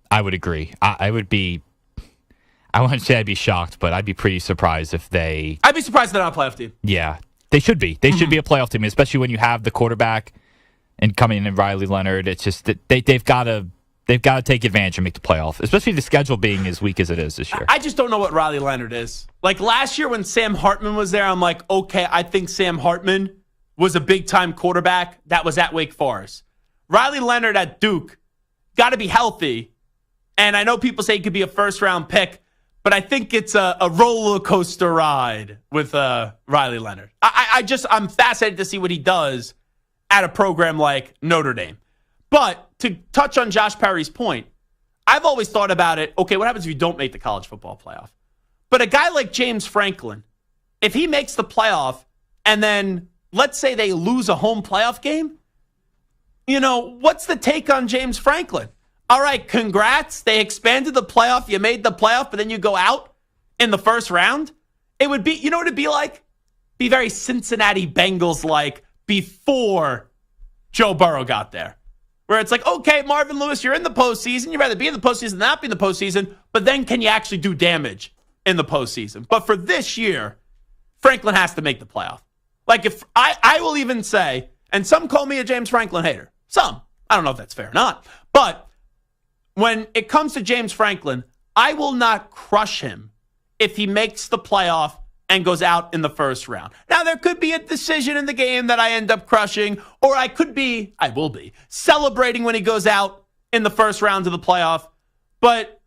I would agree. I wouldn't say I'd be shocked, but I'd be pretty surprised if they... I'd be surprised they're not a playoff team. Yeah, they should be. They should be a playoff team, especially when you have the quarterback and coming in Riley Leonard. It's just that they've got to take advantage and make the playoff, especially the schedule being as weak as it is this year. I just don't know what Riley Leonard is. Like last year when Sam Hartman was there, I'm like, okay, I think Sam Hartman was a big-time quarterback that was at Wake Forest. Riley Leonard at Duke got to be healthy. And I know people say he could be a first-round pick, But I think it's a roller coaster ride with Riley Leonard. I'm fascinated to see what he does at a program like Notre Dame. But to touch on Josh Perry's point, I've always thought about it, okay, what happens if you don't make the college football playoff? But a guy like James Franklin, if he makes the playoff and then let's say they lose a home playoff game, what's the take on James Franklin? All right, congrats. They expanded the playoff. You made the playoff, but then you go out in the first round. It would be, what it'd be like? Be very Cincinnati Bengals-like before Joe Burrow got there. Where it's like, okay, Marvin Lewis, you're in the postseason. You'd rather be in the postseason than not be in the postseason, but then can you actually do damage in the postseason? But for this year, Franklin has to make the playoff. Like if I will even say, and some call me a James Franklin hater. Some. I don't know if that's fair or not. But when it comes to James Franklin, I will not crush him if he makes the playoff and goes out in the first round. Now, there could be a decision in the game that I end up crushing, or I will be, celebrating when he goes out in the first round of the playoff. But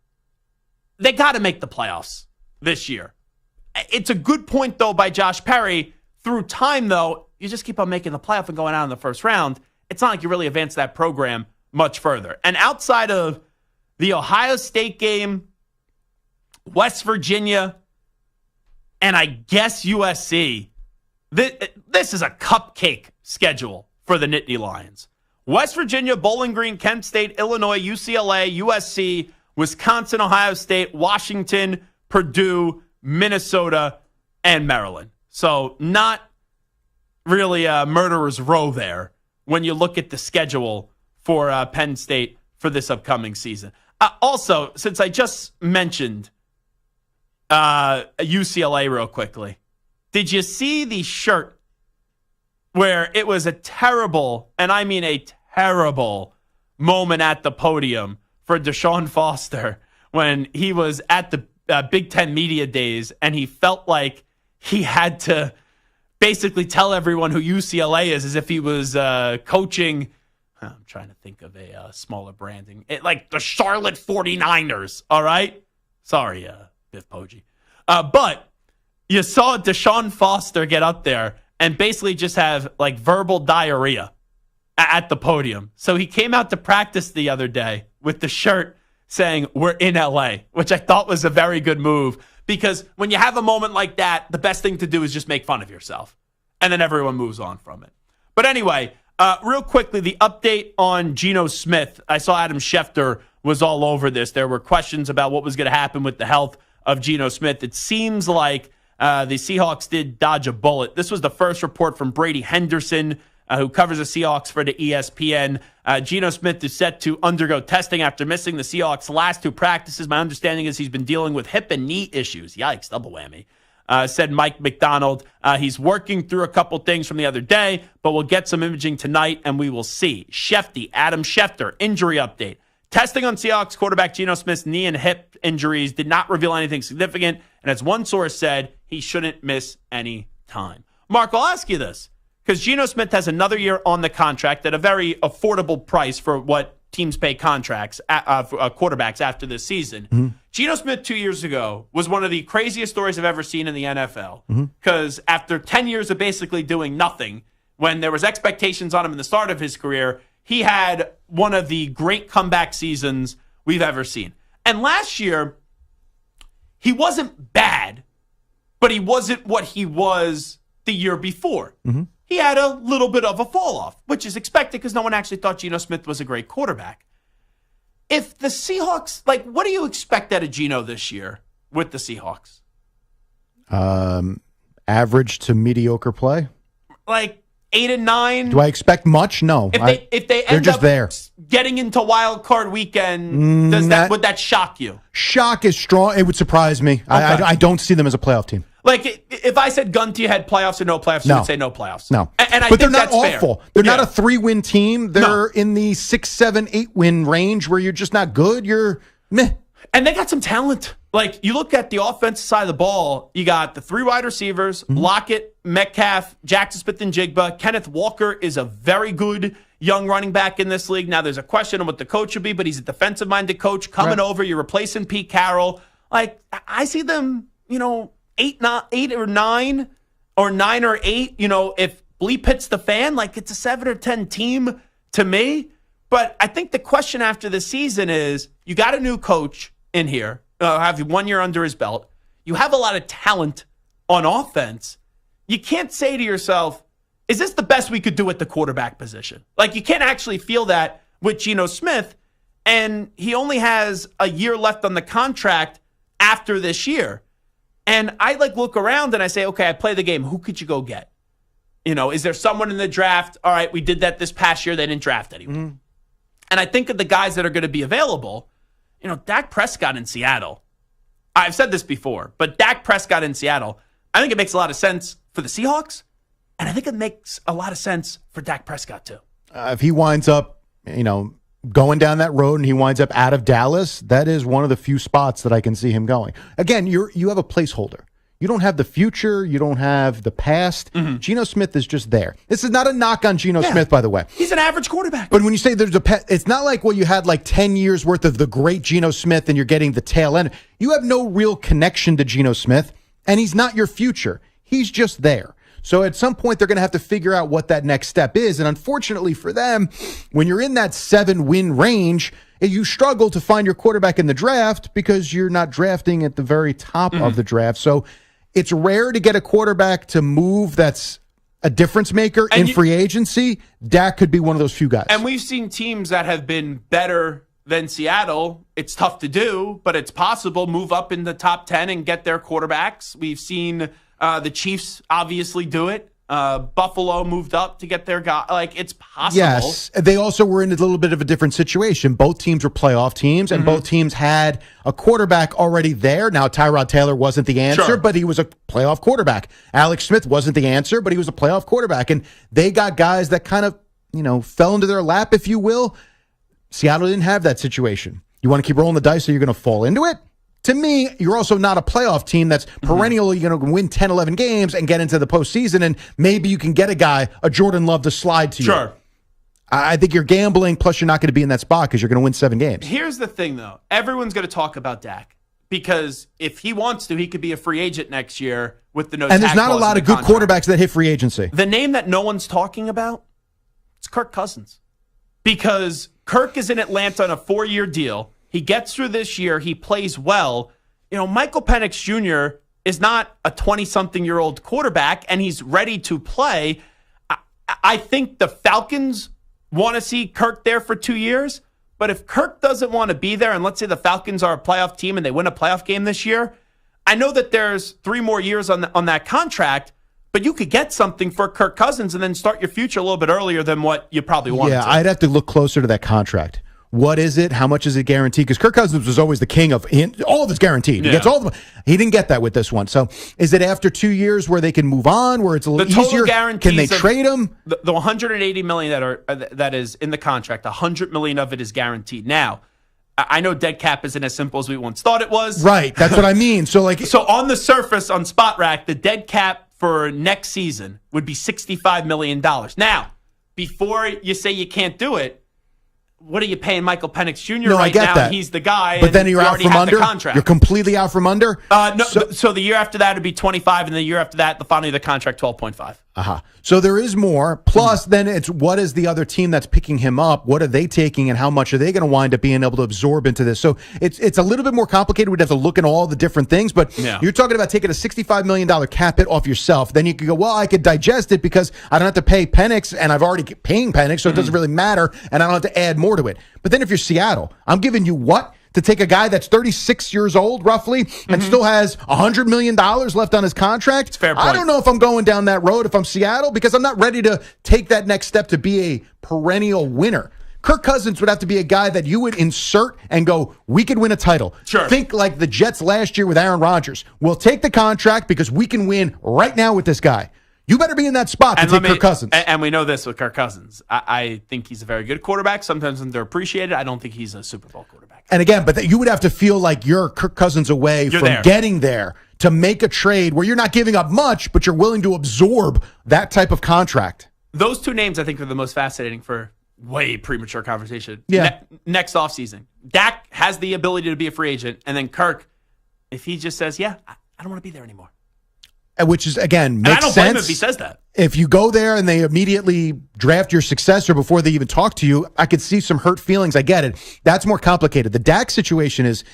they got to make the playoffs this year. It's a good point, though, by Josh Perry. Through time, though, you just keep on making the playoff and going out in the first round. It's not like you really advance that program much further. And outside of the Ohio State game, West Virginia, and I guess USC, this is a cupcake schedule for the Nittany Lions. West Virginia, Bowling Green, Kent State, Illinois, UCLA, USC, Wisconsin, Ohio State, Washington, Purdue, Minnesota, and Maryland. So not really a murderer's row there when you look at the schedule for Penn State for this upcoming season. Also, since I just mentioned UCLA real quickly, did you see the shirt where it was a terrible, and I mean a terrible, moment at the podium for Deshaun Foster when he was at the Big Ten Media Days and he felt like he had to basically tell everyone who UCLA is as if he was coaching. I'm trying to think of a smaller branding. Like the Charlotte 49ers, all right? Sorry, Biff Poggi. But you saw Deshaun Foster get up there and basically just have like verbal diarrhea at the podium. So he came out to practice the other day with the shirt saying, "We're in LA," which I thought was a very good move. Because when you have a moment like that, the best thing to do is just make fun of yourself. And then everyone moves on from it. But anyway, real quickly, the update on Geno Smith. I saw Adam Schefter was all over this. There were questions about what was going to happen with the health of Geno Smith. It seems like the Seahawks did dodge a bullet. This was the first report from Brady Henderson, who covers the Seahawks for the ESPN. Geno Smith is set to undergo testing after missing the Seahawks' last two practices. My understanding is he's been dealing with hip and knee issues. Yikes, double whammy. Said Mike McDonald. He's working through a couple things from the other day, but we'll get some imaging tonight, and we will see. Adam Schefter, injury update. Testing on Seahawks quarterback Geno Smith's knee and hip injuries did not reveal anything significant, and as one source said, he shouldn't miss any time. Mark, I'll ask you this, because Geno Smith has another year on the contract at a very affordable price for what teams pay contracts quarterbacks after this season. Mm-hmm. Geno Smith 2 years ago was one of the craziest stories I've ever seen in the NFL, because after 10 years of basically doing nothing, when there was expectations on him in the start of his career, he had one of the great comeback seasons we've ever seen. And last year, he wasn't bad, but he wasn't what he was the year before. Mm-hmm. He had a little bit of a fall off, which is expected because no one actually thought Geno Smith was a great quarterback. If the Seahawks, what do you expect out of Geno this year with the Seahawks? Average to mediocre play. 8 and 9. Do I expect much? No. If they end up there getting into wild card weekend, would that shock you? Shock is strong. It would surprise me. Okay. I don't see them as a playoff team. If I said gun to your head, playoffs or no playoffs, you would say no playoffs. No. And I but think they're not that's awful. Fair. They're not a 3-win team. They're in the 6, 7, 8 win range where you're just not good. You're meh. And they got some talent. You look at the offensive side of the ball, you got the 3 wide receivers, Lockett, Metcalf, Jackson Smith-Njigba. Kenneth Walker is a very good young running back in this league. Now, there's a question on what the coach would be, but he's a defensive-minded coach coming over. You're replacing Pete Carroll. Like, I see them, 8 or 9 or 9 or 8, if bleep hits the fan, like it's a 7 or 10 team to me. But I think the question after the season is, you got a new coach in here, have 1 year under his belt. You have a lot of talent on offense. You can't say to yourself, is this the best we could do at the quarterback position? Like, you can't actually feel that with Geno Smith, and he only has a year left on the contract after this year. And I look around and I say, okay, I play the game. Who could you go get? Is there someone in the draft? All right, we did that this past year. They didn't draft anyone. Mm-hmm. And I think of the guys that are going to be available. Dak Prescott in Seattle. I've said this before, but Dak Prescott in Seattle, I think it makes a lot of sense for the Seahawks. And I think it makes a lot of sense for Dak Prescott too. If he winds up, going down that road and he winds up out of Dallas, that is one of the few spots that I can see him going. Again, you have a placeholder. You don't have the future. You don't have the past. Mm-hmm. Geno Smith is just there. This is not a knock on Geno Smith, by the way. He's an average quarterback. But when you say there's it's not like, you had 10 years worth of the great Geno Smith and you're getting the tail end. You have no real connection to Geno Smith, and he's not your future. He's just there. So at some point, they're going to have to figure out what that next step is. And unfortunately for them, when you're in that 7-win range, you struggle to find your quarterback in the draft because you're not drafting at the very top of the draft. So it's rare to get a quarterback to move that's a difference maker in free agency. Dak could be one of those few guys. And we've seen teams that have been better than Seattle. It's tough to do, but it's possible. Move up in the top 10 and get their quarterbacks. We've seen the Chiefs obviously do it. Buffalo moved up to get their guy. It's possible. Yes. They also were in a little bit of a different situation. Both teams were playoff teams, and both teams had a quarterback already there. Now, Tyrod Taylor wasn't the answer, but he was a playoff quarterback. Alex Smith wasn't the answer, but he was a playoff quarterback. And they got guys that kind of, fell into their lap, if you will. Seattle didn't have that situation. You want to keep rolling the dice so you're going to fall into it? To me, you're also not a playoff team that's perennially going to win 10, 11 games and get into the postseason, and maybe you can get a Jordan Love to slide to you. Sure. I think you're gambling, plus you're not going to be in that spot because you're going to win 7 games. Here's the thing, though. Everyone's going to talk about Dak because if he wants to, he could be a free agent next year with the no And there's not a lot of good contract. quarterbacks that hit free agency. The name that no one's talking about, it's Kirk Cousins. Because Kirk is in Atlanta on a 4-year deal. He gets through this year. He plays well. Michael Penix Jr. is not a 20-something-year-old quarterback, and he's ready to play. I think the Falcons want to see Kirk there for 2 years, but if Kirk doesn't want to be there, and let's say the Falcons are a playoff team and they win a playoff game this year, I know that there's 3 more years on that contract, but you could get something for Kirk Cousins and then start your future a little bit earlier than what you probably wanted to. Yeah, I'd have to look closer to that contract. What is it? How much is it guaranteed? Because Kirk Cousins was always the king of all of it's guaranteed. He gets all of them. He didn't get that with this one. So is it after 2 years where they can move on, where it's a little easier? Can they trade him? The $180 million that is in the contract, $100 million of it is guaranteed. Now, I know dead cap isn't as simple as we once thought it was. Right. That's what I mean. So on the surface, on Spot Rack, the dead cap for next season would be $65 million. Now, before you say you can't do it, what are you paying Michael Penix Jr. No, right I get now? that. He's the guy. But then you're out from under? You're completely out from under? No. So the year after that would be 25, and the year after that, the final year of the contract, 12.5. So there is more. Plus, then it's what is the other team that's picking him up? What are they taking, and how much are they going to wind up being able to absorb into this? So it's a little bit more complicated. We'd have to look at all the different things. But you're talking about taking a $65 million cap hit off yourself. Then you could go, well, I could digest it because I don't have to pay Penix, and I've already paying Penix, so it doesn't really matter, and I don't have to add more to it. But then if you're Seattle, I'm giving you what? To take a guy that's 36 years old, roughly, and still has $100 million left on his contract? Fair point. I don't know if I'm going down that road if I'm Seattle, because I'm not ready to take that next step to be a perennial winner. Kirk Cousins would have to be a guy that you would insert and go, we could win a title. Sure. Think like the Jets last year with Aaron Rodgers. We'll take the contract because we can win right now with this guy. You better be in that spot to take Kirk Cousins. And we know this with Kirk Cousins. I think he's a very good quarterback. Sometimes underappreciated. I don't think he's a Super Bowl quarterback. And again, but you would have to feel like you're Kirk Cousins away from getting there to make a trade where you're not giving up much, but you're willing to absorb that type of contract. Those two names, I think, are the most fascinating for way premature conversation. Yeah. Next offseason. Dak has the ability to be a free agent, and then Kirk, if he just says, yeah, I don't want to be there anymore. Which is, again, makes and I don't blame him sense if he says that. If you go there and they immediately draft your successor before they even talk to you, I could see some hurt feelings. I get it. That's more complicated. The Dak situation is,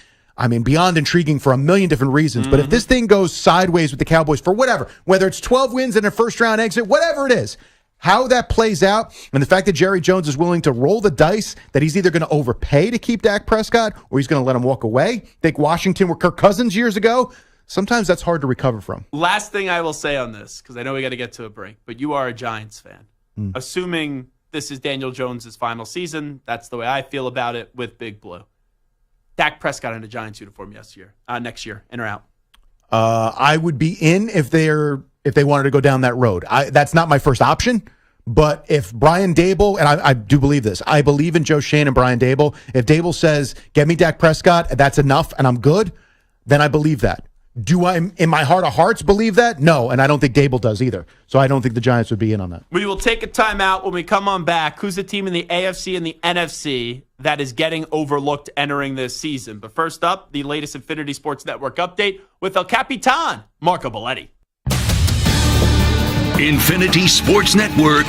beyond intriguing for a million different reasons. But if this thing goes sideways with the Cowboys for whatever, whether it's 12 wins and a first-round exit, whatever it is, how that plays out, and the fact that Jerry Jones is willing to roll the dice that he's either going to overpay to keep Dak Prescott or he's going to let him walk away. Think Washington were Kirk Cousins years ago. Sometimes that's hard to recover from. Last thing I will say on this, because I know we got to get to a break, but you are a Giants fan. Assuming this is Daniel Jones' final season, that's the way I feel about it with Big Blue. Dak Prescott in a Giants uniform next year, in or out? I would be in if they wanted to go down that road. That's not my first option. But if Brian Daboll, and I do believe this, I believe in Joe Schoen and Brian Daboll. If Daboll says, get me Dak Prescott, that's enough, and I'm good, then I believe that. Do I, in my heart of hearts, believe that? No, and I don't think Daboll does either. So I don't think the Giants would be in on that. We will take a timeout. When we come on back, who's the team in the AFC and the NFC that is getting overlooked entering this season? But first up, the latest Infinity Sports Network update with El Capitan, Marco Belletti. Infinity Sports Network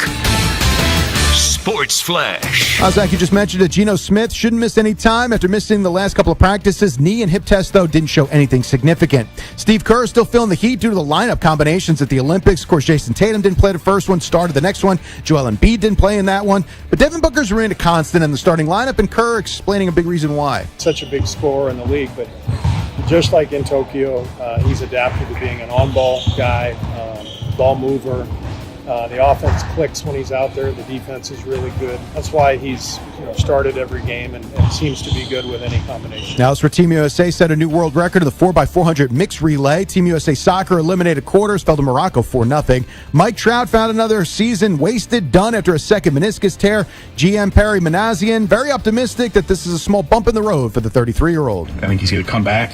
Sports Flash. Zach, you just mentioned that Geno Smith shouldn't miss any time after missing the last couple of practices. Knee and hip tests, though, didn't show anything significant. Steve Kerr is still feeling the heat due to the lineup combinations at the Olympics. Of course, Jason Tatum didn't play the first one, started the next one. Joel Embiid didn't play in that one. But Devin Booker's remained a constant in the starting lineup, and Kerr explaining a big reason why. Such a big scorer in the league, but just like in Tokyo, he's adapted to being an on-ball guy, ball mover. The offense clicks when he's out there. The defense is really good. That's why he's started every game and seems to be good with any combination. Now, as for Team USA, set a new world record of the 4x400 mixed relay. Team USA Soccer eliminated quarters, fell to Morocco 4-0. Mike Trout found another season wasted, done after a second meniscus tear. GM Perry Manassian, very optimistic that this is a small bump in the road for the 33-year-old. I think he's going to come back.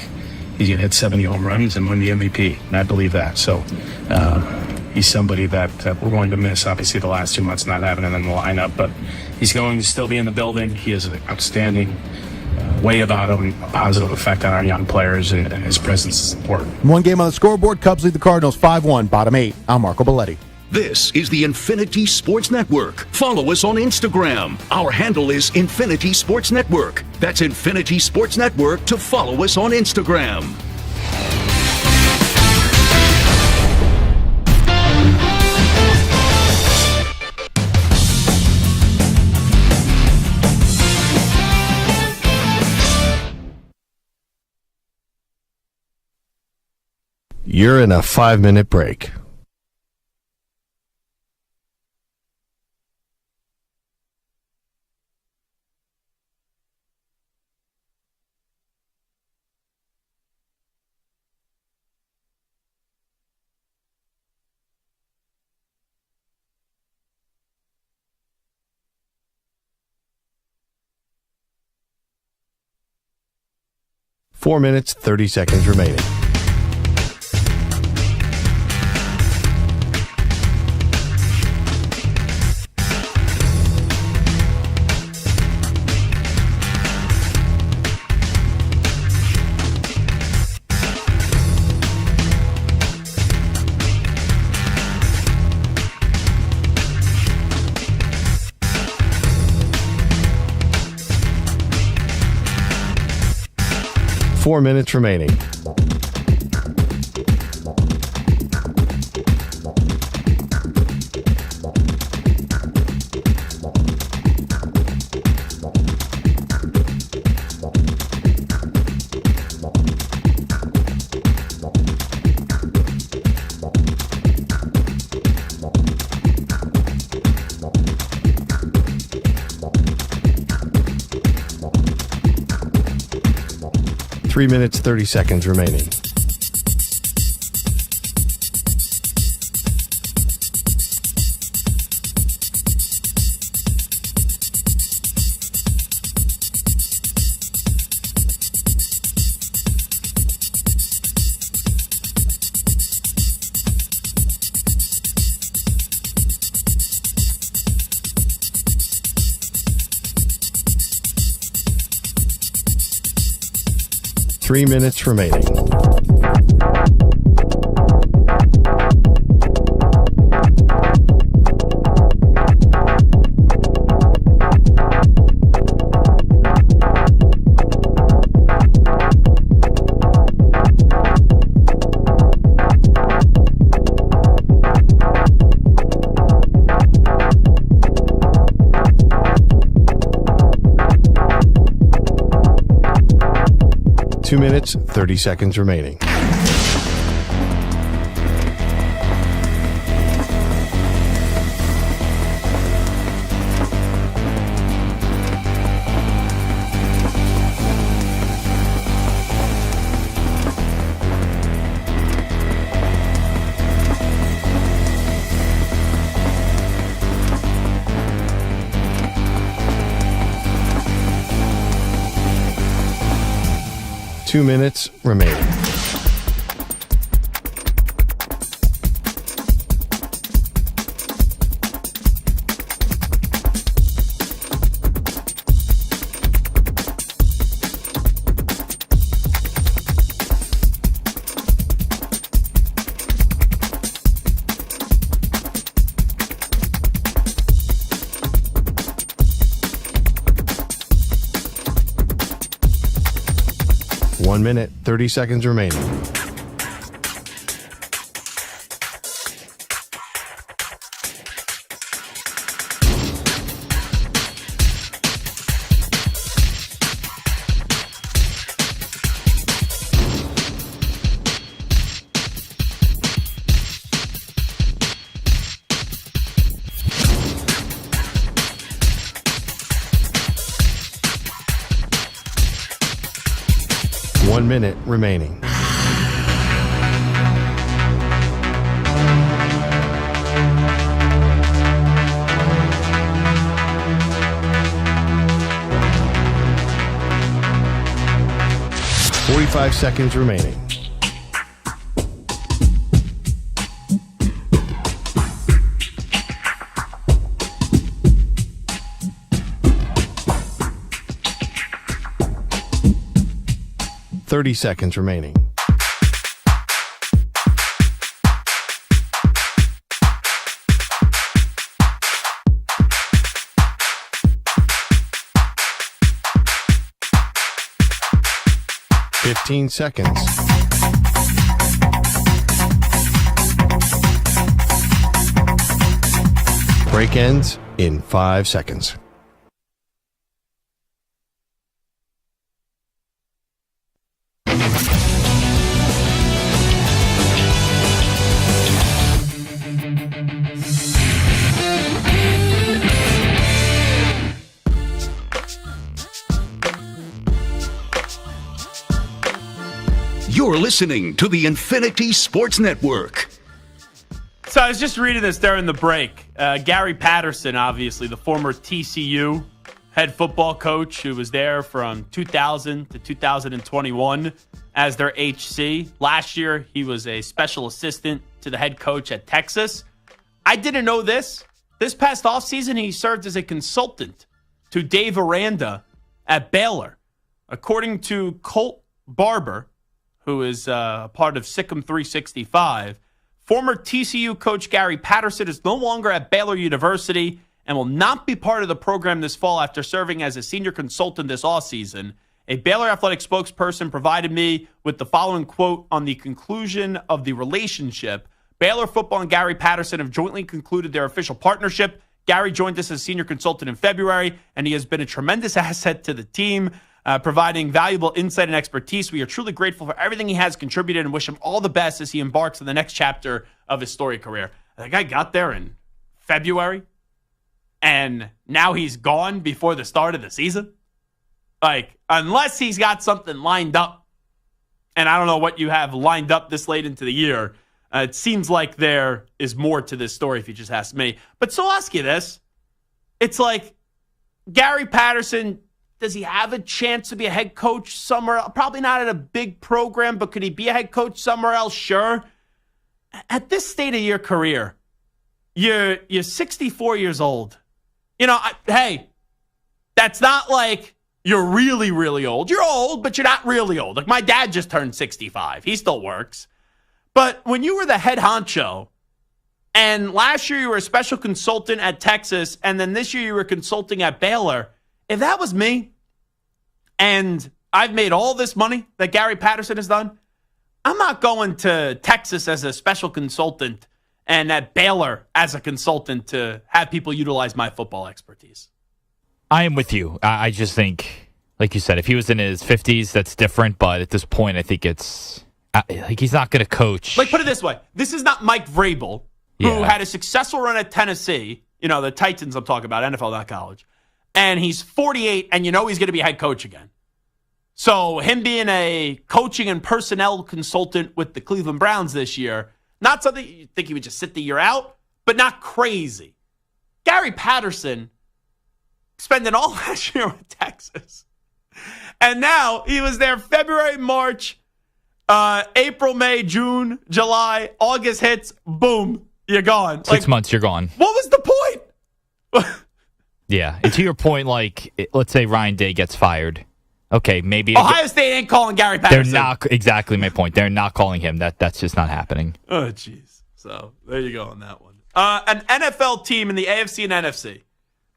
He's going to hit 70 home runs and win the MVP, and I believe that. So he's somebody that we're going to miss, obviously, the last 2 months not having him in the lineup, but he's going to still be in the building. He has an outstanding way about him, a positive effect on our young players, and his presence is important. One game on the scoreboard, Cubs lead the Cardinals 5-1, bottom 8. I'm Marco Belletti. This is the Infinity Sports Network. Follow us on Instagram. Our handle is Infinity Sports Network. That's Infinity Sports Network to follow us on Instagram. You're in a 5-minute break. Four minutes, 30 seconds remaining. Four minutes remaining. Three minutes, 30 seconds remaining. Three minutes remaining. Two minutes, 30 seconds remaining. Two minutes remaining. One minute, 30 seconds remaining. One minute remaining. Forty-five seconds remaining. Thirty seconds remaining. Fifteen seconds. Break ends in 5 seconds. You're listening to the Infinity Sports Network. So I was just reading this during the break. Gary Patterson, obviously, the former TCU head football coach who was there from 2000 to 2021 as their HC. Last year, he was a special assistant to the head coach at Texas. I didn't know this. This past offseason, he served as a consultant to Dave Aranda at Baylor. According to Colt Barber, who is part of Sikkim 365, former TCU coach Gary Patterson is no longer at Baylor University and will not be part of the program this fall after serving as a senior consultant this offseason. A Baylor athletic spokesperson provided me with the following quote on the conclusion of the relationship. Baylor football and Gary Patterson have jointly concluded their official partnership. Gary joined us as senior consultant in February, and he has been a tremendous asset to the team, providing valuable insight and expertise. We are truly grateful for everything he has contributed and wish him all the best as he embarks on the next chapter of his storied career. The guy got there in February, and now he's gone before the start of the season. Like, unless he's got something lined up, and I don't know what you have lined up this late into the year, it seems like there is more to this story if you just ask me. But so I'll ask you this. It's like, Gary Patterson, does he have a chance to be a head coach somewhere? Probably not at a big program, but could he be a head coach somewhere else? Sure. At this state of your career, you're 64 years old. You know, hey, that's not like you're really, really old. You're old, but you're not really old. Like my dad just turned 65. He still works. But when you were the head honcho, and last year you were a special consultant at Texas, and then this year you were consulting at Baylor, if that was me, and I've made all this money that Gary Patterson has done, I'm not going to Texas as a special consultant and at Baylor as a consultant to have people utilize my football expertise. I am with you. I just think, like you said, if he was in his 50s, that's different. But at this point, I think it's like he's not going to coach. Like, put it this way. This is not Mike Vrabel, who had a successful run at Tennessee, the Titans I'm talking about, NFL, not college. And he's 48, and he's going to be a head coach again. So him being a coaching and personnel consultant with the Cleveland Browns this year, not something you think he would just sit the year out, but not crazy. Gary Patterson spending all last year with Texas. And now he was there February, March, April, May, June, July, August hits, boom, you're gone. 6 months, you're gone. What was the point? Yeah. And to your point, let's say Ryan Day gets fired. Okay, maybe Ohio State ain't calling Gary Patterson. They're not exactly my point. They're not calling him. That's just not happening. Oh, jeez. So there you go on that one. An NFL team in the AFC and NFC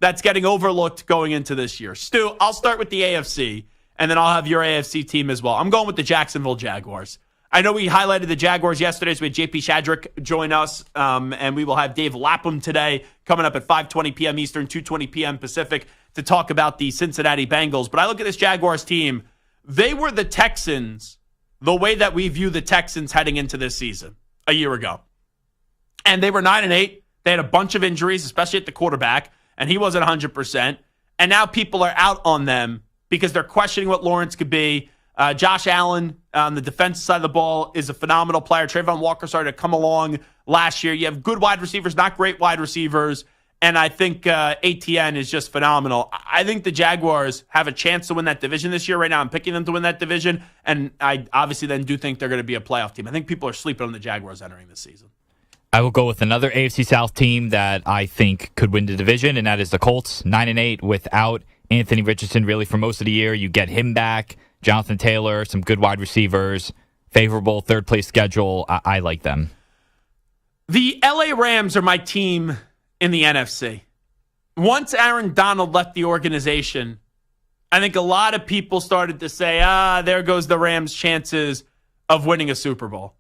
that's getting overlooked going into this year. Stu, I'll start with the AFC, and then I'll have your AFC team as well. I'm going with the Jacksonville Jaguars. I know we highlighted the Jaguars yesterday, so we had JP Shadrick join us, and we will have Dave Lapham today coming up at 5:20 p.m. Eastern, 2:20 p.m. Pacific to talk about the Cincinnati Bengals. But I look at this Jaguars team. They were the Texans the way that we view the Texans heading into this season a year ago. And they were 9-8. They had a bunch of injuries, especially at the quarterback, and he wasn't 100%. And now people are out on them because they're questioning what Lawrence could be. Josh Allen on the defensive side of the ball is a phenomenal player. Trayvon Walker started to come along last year. You have good wide receivers, not great wide receivers. And I think ATN is just phenomenal. I think the Jaguars have a chance to win that division this year. Right now, I'm picking them to win that division. And I obviously then do think they're going to be a playoff team. I think people are sleeping on the Jaguars entering this season. I will go with another AFC South team that I think could win the division, and that is the Colts, 9-8 without Anthony Richardson really for most of the year. You get him back, Jonathan Taylor, some good wide receivers, favorable third-place schedule. I like them. The LA Rams are my team in the NFC. Once Aaron Donald left the organization, I think a lot of people started to say, there goes the Rams' chances of winning a Super Bowl.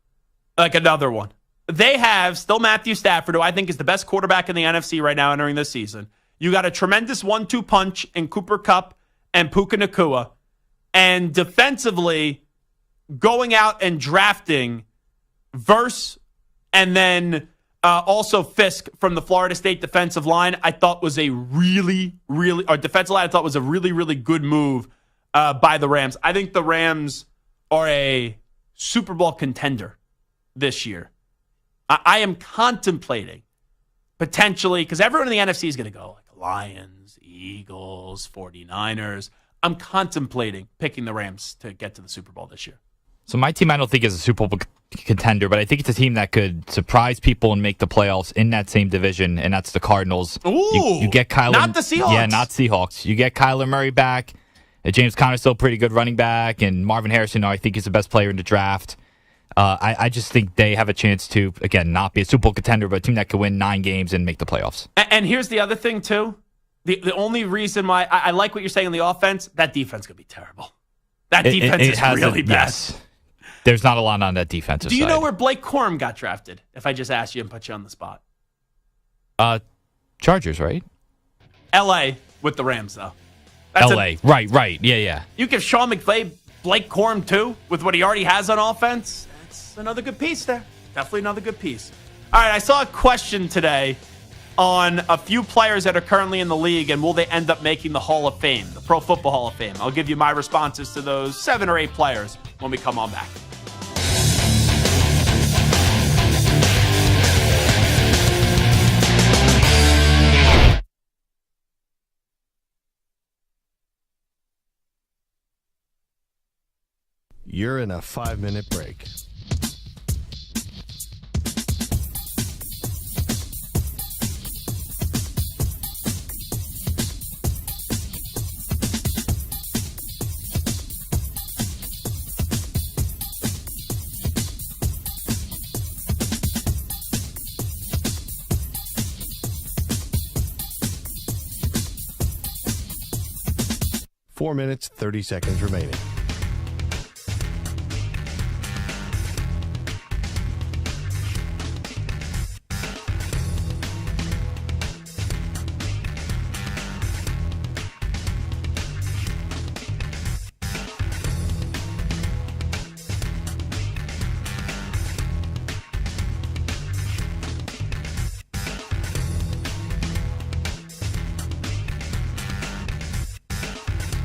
Like another one. They have still Matthew Stafford, who I think is the best quarterback in the NFC right now entering this season. You got a tremendous 1-2 punch in Cooper Kupp and Puka Nacua. And defensively, going out and drafting Verse and then also Fisk from the Florida State defensive line, I thought was a really, really good move by the Rams. I think the Rams are a Super Bowl contender this year. I am contemplating potentially, because everyone in the NFC is going to go like Lions, Eagles, 49ers. I'm contemplating picking the Rams to get to the Super Bowl this year. So my team I don't think is a Super Bowl contender, but I think it's a team that could surprise people and make the playoffs in that same division, and that's the Cardinals. Ooh, you get Kyler, not the Seahawks. Yeah, not Seahawks. You get Kyler Murray back. James Conner's still a pretty good running back, and Marvin Harrison, I think, is the best player in the draft. I just think they have a chance to, again, not be a Super Bowl contender, but a team that could win 9 games and make the playoffs. And here's the other thing, too. The only reason why I like what you're saying on the offense, that defense could be terrible. That defense is really bad. Yes. There's not a lot on that defensive side. Do you know where Blake Corum got drafted, if I just asked you and put you on the spot? Chargers, right? L.A. with the Rams, though. L.A. Right. Yeah. You give Sean McVay Blake Corum, too, with what he already has on offense. That's another good piece there. Definitely another good piece. All right, I saw a question today on a few players that are currently in the league and will they end up making the Hall of Fame, the Pro Football Hall of Fame. I'll give you my responses to those 7 or 8 players when we come on back. You're in a 5-minute break. 4 minutes, 30 seconds remaining.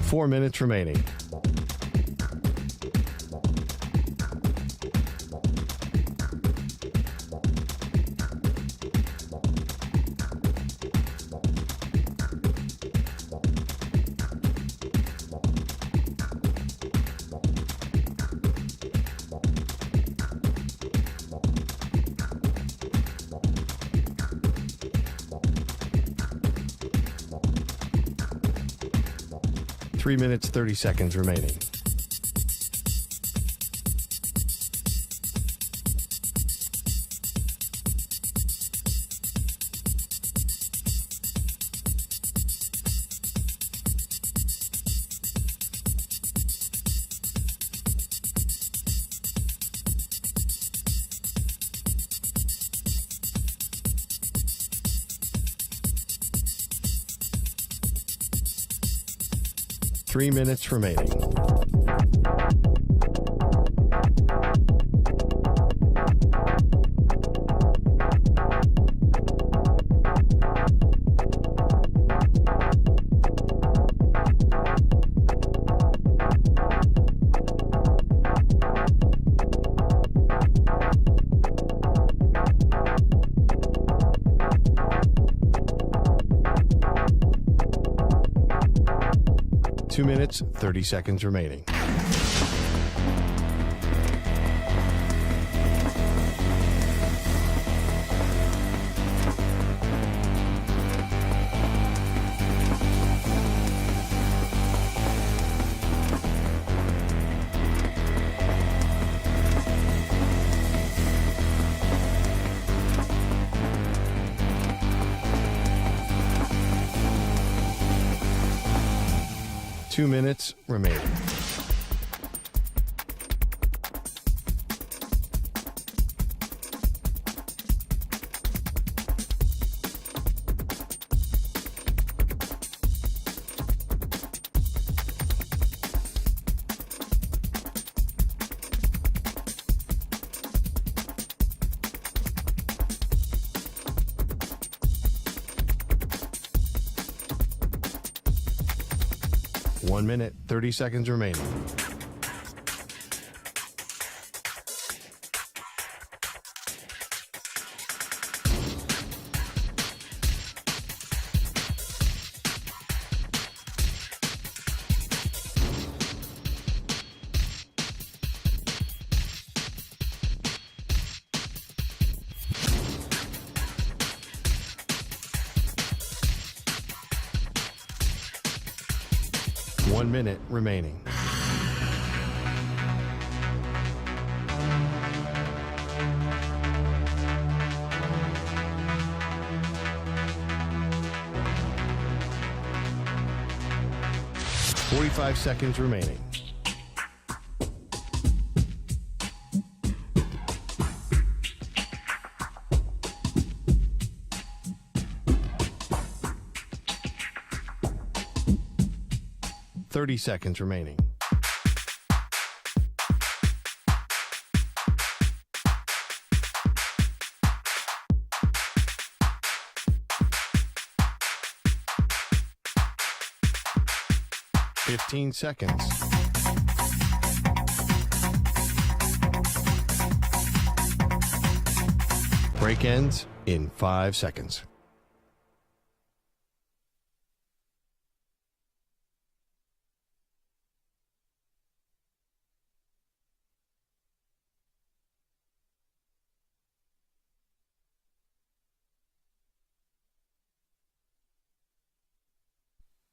Four minutes remaining. Three minutes, 30 seconds remaining. Three minutes remaining. Two minutes, 30 seconds remaining. Two minutes remaining. One minute, 30 seconds remaining. One minute remaining. Forty-five seconds remaining. Thirty seconds remaining. Fifteen seconds. Break ends in 5 seconds.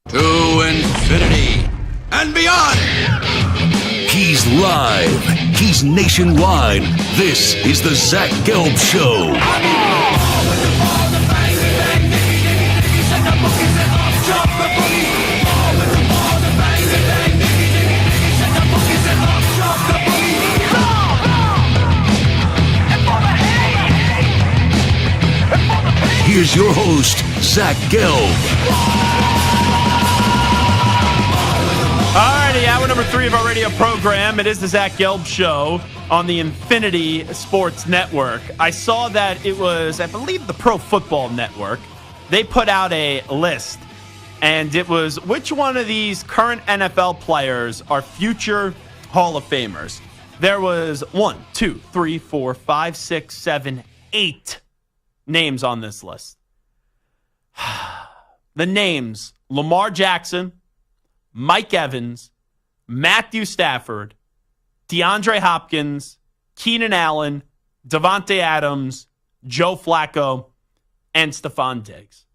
To infinity and beyond. He's live. He's nationwide. This is the Zach Gelb Show. here's your host, Zach Gelb. Alrighty, hour number 3 of our radio program. It is the Zach Gelb Show on the Infinity Sports Network. I saw that it was, I believe, the Pro Football Network. They put out a list, and it was which one of these current NFL players are future Hall of Famers. There was 1, 2, 3, 4, 5, 6, 7, 8 names on this list. The names: Lamar Jackson, Mike Evans, Matthew Stafford, DeAndre Hopkins, Keenan Allen, Davante Adams, Joe Flacco, and Stephon Diggs.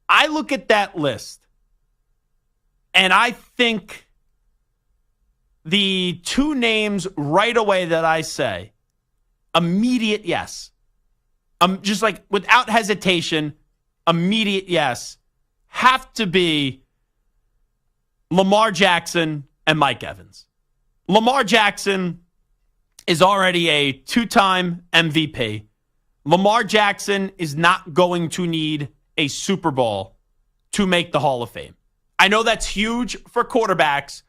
I look at that list, and I think the 2 names right away that I say, immediate yes. Just like without hesitation, immediate yes, have to be Lamar Jackson and Mike Evans. Lamar Jackson is already a 2-time MVP. Lamar Jackson is not going to need a Super Bowl to make the Hall of Fame. I know that's huge for quarterbacks,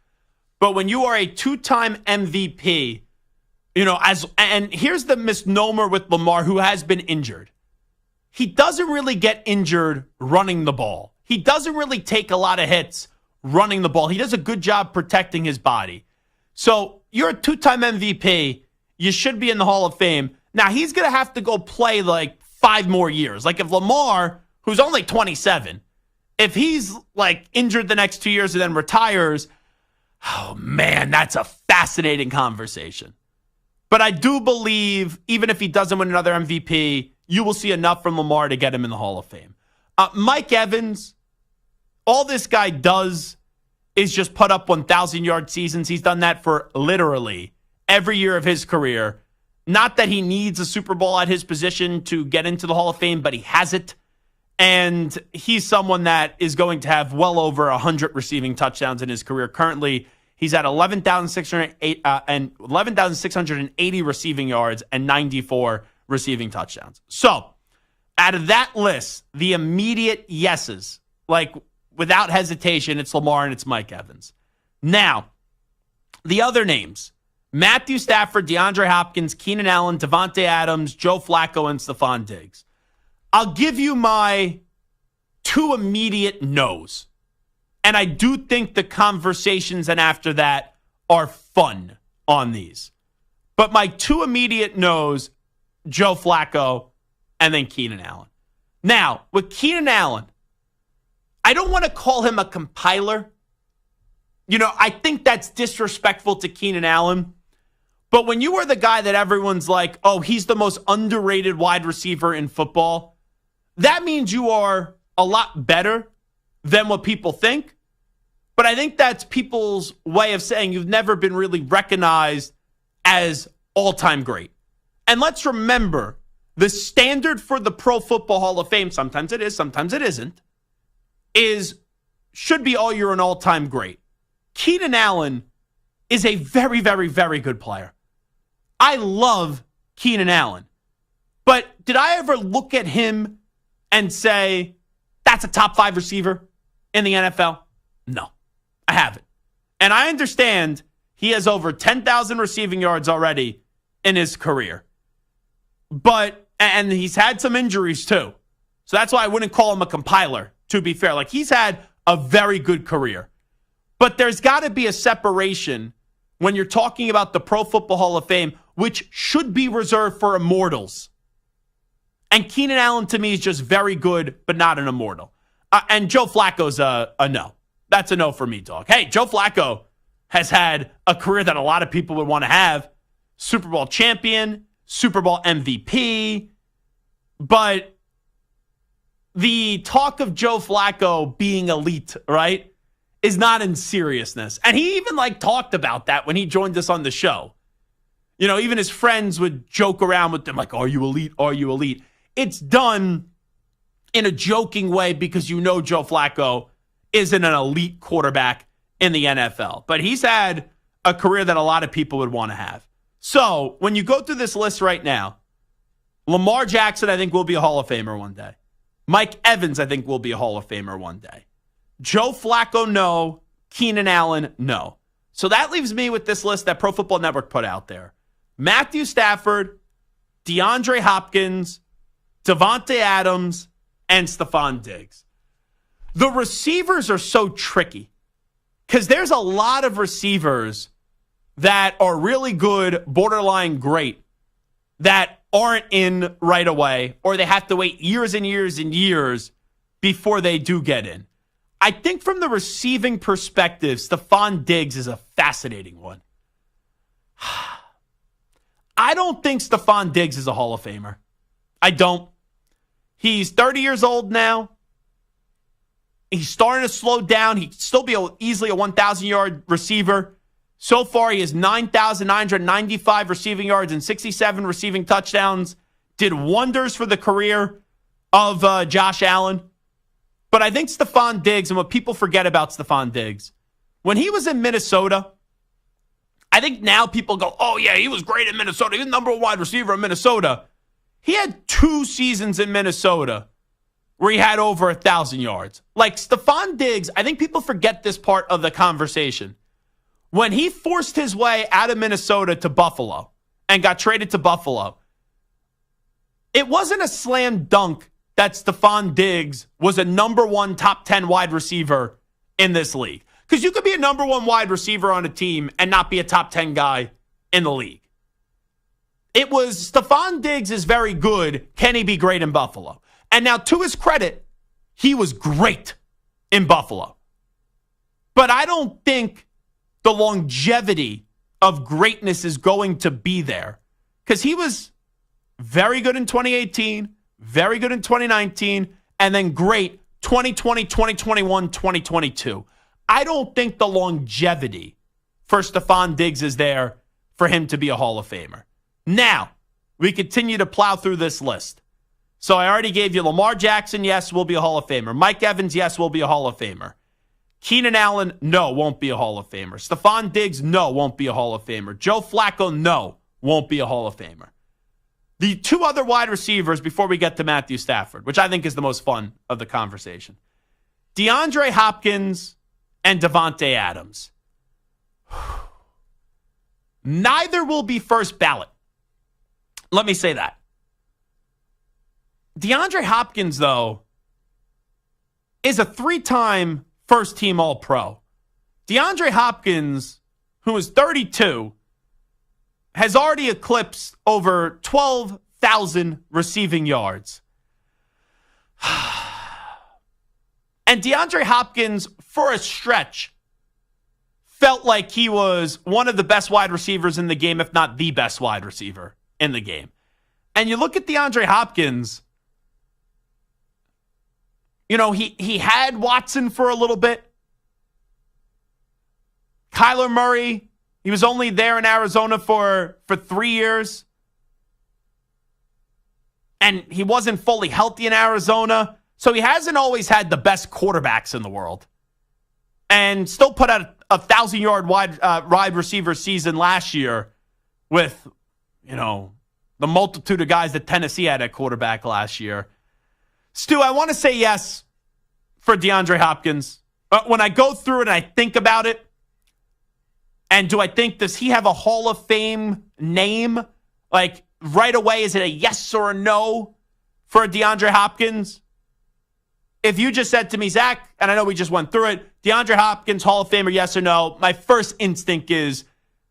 but when you are a 2-time MVP, and here's the misnomer with Lamar, who has been injured. He doesn't really get injured running the ball. He doesn't really take a lot of hits running the ball. He does a good job protecting his body. So you're a 2-time MVP. You should be in the Hall of Fame. Now, he's going to have to go play like 5 more years. Like if Lamar, who's only 27, if he's like injured the next 2 years and then retires, oh man, that's a fascinating conversation. But I do believe even if he doesn't win another MVP, you will see enough from Lamar to get him in the Hall of Fame. Mike Evans, all this guy does is just put up 1,000-yard seasons. He's done that for literally every year of his career. Not that he needs a Super Bowl at his position to get into the Hall of Fame, but he has it. And he's someone that is going to have well over 100 receiving touchdowns in his career. Currently, he's at 11,680 receiving yards and 94 receiving touchdowns. So, out of that list, the immediate yeses, like without hesitation, it's Lamar and it's Mike Evans. Now, the other names: Matthew Stafford, DeAndre Hopkins, Keenan Allen, Davante Adams, Joe Flacco, and Stephon Diggs. I'll give you my 2 immediate no's. And I do think the conversations and after that are fun on these. But my 2 immediate no's, Joe Flacco and then Keenan Allen. Now, with Keenan Allen, I don't want to call him a compiler. I think that's disrespectful to Keenan Allen. But when you are the guy that everyone's like, oh, he's the most underrated wide receiver in football, that means you are a lot better than what people think. But I think that's people's way of saying you've never been really recognized as all-time great. And let's remember, the standard for the Pro Football Hall of Fame, sometimes it is, sometimes it isn't, should be, oh, you're an all-time great. Keenan Allen is a very, very, very good player. I love Keenan Allen. But did I ever look at him and say, that's a top 5 receiver in the NFL? No, I haven't. And I understand he has over 10,000 receiving yards already in his career. And he's had some injuries too. So that's why I wouldn't call him a compiler, to be fair. Like, he's had a very good career. But there's got to be a separation when you're talking about the Pro Football Hall of Fame, which should be reserved for immortals. And Keenan Allen, to me, is just very good, but not an immortal. And Joe Flacco's a no. That's a no for me, dog. Hey, Joe Flacco has had a career that a lot of people would want to have. Super Bowl champion, Super Bowl MVP. But the talk of Joe Flacco being elite, right, is not in seriousness. And he even talked about that when he joined us on the show. Even his friends would joke around with him like, are you elite? Are you elite? It's done in a joking way because Joe Flacco isn't an elite quarterback in the NFL. But he's had a career that a lot of people would want to have. So when you go through this list right now, Lamar Jackson, I think, will be a Hall of Famer one day. Mike Evans, I think, will be a Hall of Famer one day. Joe Flacco, no. Keenan Allen, no. So that leaves me with this list that Pro Football Network put out there. Matthew Stafford, DeAndre Hopkins, Davante Adams, and Stephon Diggs. The receivers are so tricky because there's a lot of receivers that are really good, borderline great, that aren't in right away, or they have to wait years and years and years before they do get in. I think from the receiving perspective, Stephon Diggs is a fascinating one. I don't think Stephon Diggs is a Hall of Famer. I don't. He's 30 years old now. He's starting to slow down. He could still be easily a 1,000-yard receiver. So far, he has 9,995 receiving yards and 67 receiving touchdowns. Did wonders for the career of Josh Allen. But I think Stephon Diggs, and what people forget about Stephon Diggs, when he was in Minnesota, I think now people go, oh, yeah, he was great in Minnesota. He was the number one wide receiver in Minnesota. He had 2 seasons in Minnesota where he had over 1,000 yards. Like Stephon Diggs, I think people forget this part of the conversation. When he forced his way out of Minnesota to Buffalo and got traded to Buffalo, it wasn't a slam dunk that Stephon Diggs was a number 1 top 10 wide receiver in this league. Because you could be a number 1 wide receiver on a team and not be a top 10 guy in the league. It was Stephon Diggs is very good. Can he be great in Buffalo? And now, to his credit, he was great in Buffalo. But I don't think the longevity of greatness is going to be there. Because he was very good in 2018, very good in 2019, and then great 2020, 2021, 2022. I don't think the longevity for Stephon Diggs is there for him to be a Hall of Famer. Now, we continue to plow through this list. So I already gave you Lamar Jackson, yes, will be a Hall of Famer. Mike Evans, yes, will be a Hall of Famer. Keenan Allen, no, won't be a Hall of Famer. Stephon Diggs, no, won't be a Hall of Famer. Joe Flacco, no, won't be a Hall of Famer. The 2 other wide receivers before we get to Matthew Stafford, which I think is the most fun of the conversation. DeAndre Hopkins and Davante Adams. Neither will be first ballot. Let me say that. DeAndre Hopkins, though, is a 3-time first-team All-Pro. DeAndre Hopkins, who is 32, has already eclipsed over 12,000 receiving yards. And DeAndre Hopkins, for a stretch, felt like he was one of the best wide receivers in the game, if not the best wide receiver in the game. And you look at DeAndre Hopkins, you know, he had Watson for a little bit. Kyler Murray, he was only there in Arizona for 3 years. And he wasn't fully healthy in Arizona. So he hasn't always had the best quarterbacks in the world. And still put out a 1,000-yard wide receiver season last year with, you know, the multitude of guys that Tennessee had at quarterback last year. Stu, I want to say yes for DeAndre Hopkins. But when I go through it and I think about it, and do I think, does he have a Hall of Fame name? Like, right away, is it a yes or a no for DeAndre Hopkins? If you just said to me, Zach, and I know we just went through it, DeAndre Hopkins, Hall of Famer, yes or no, my first instinct is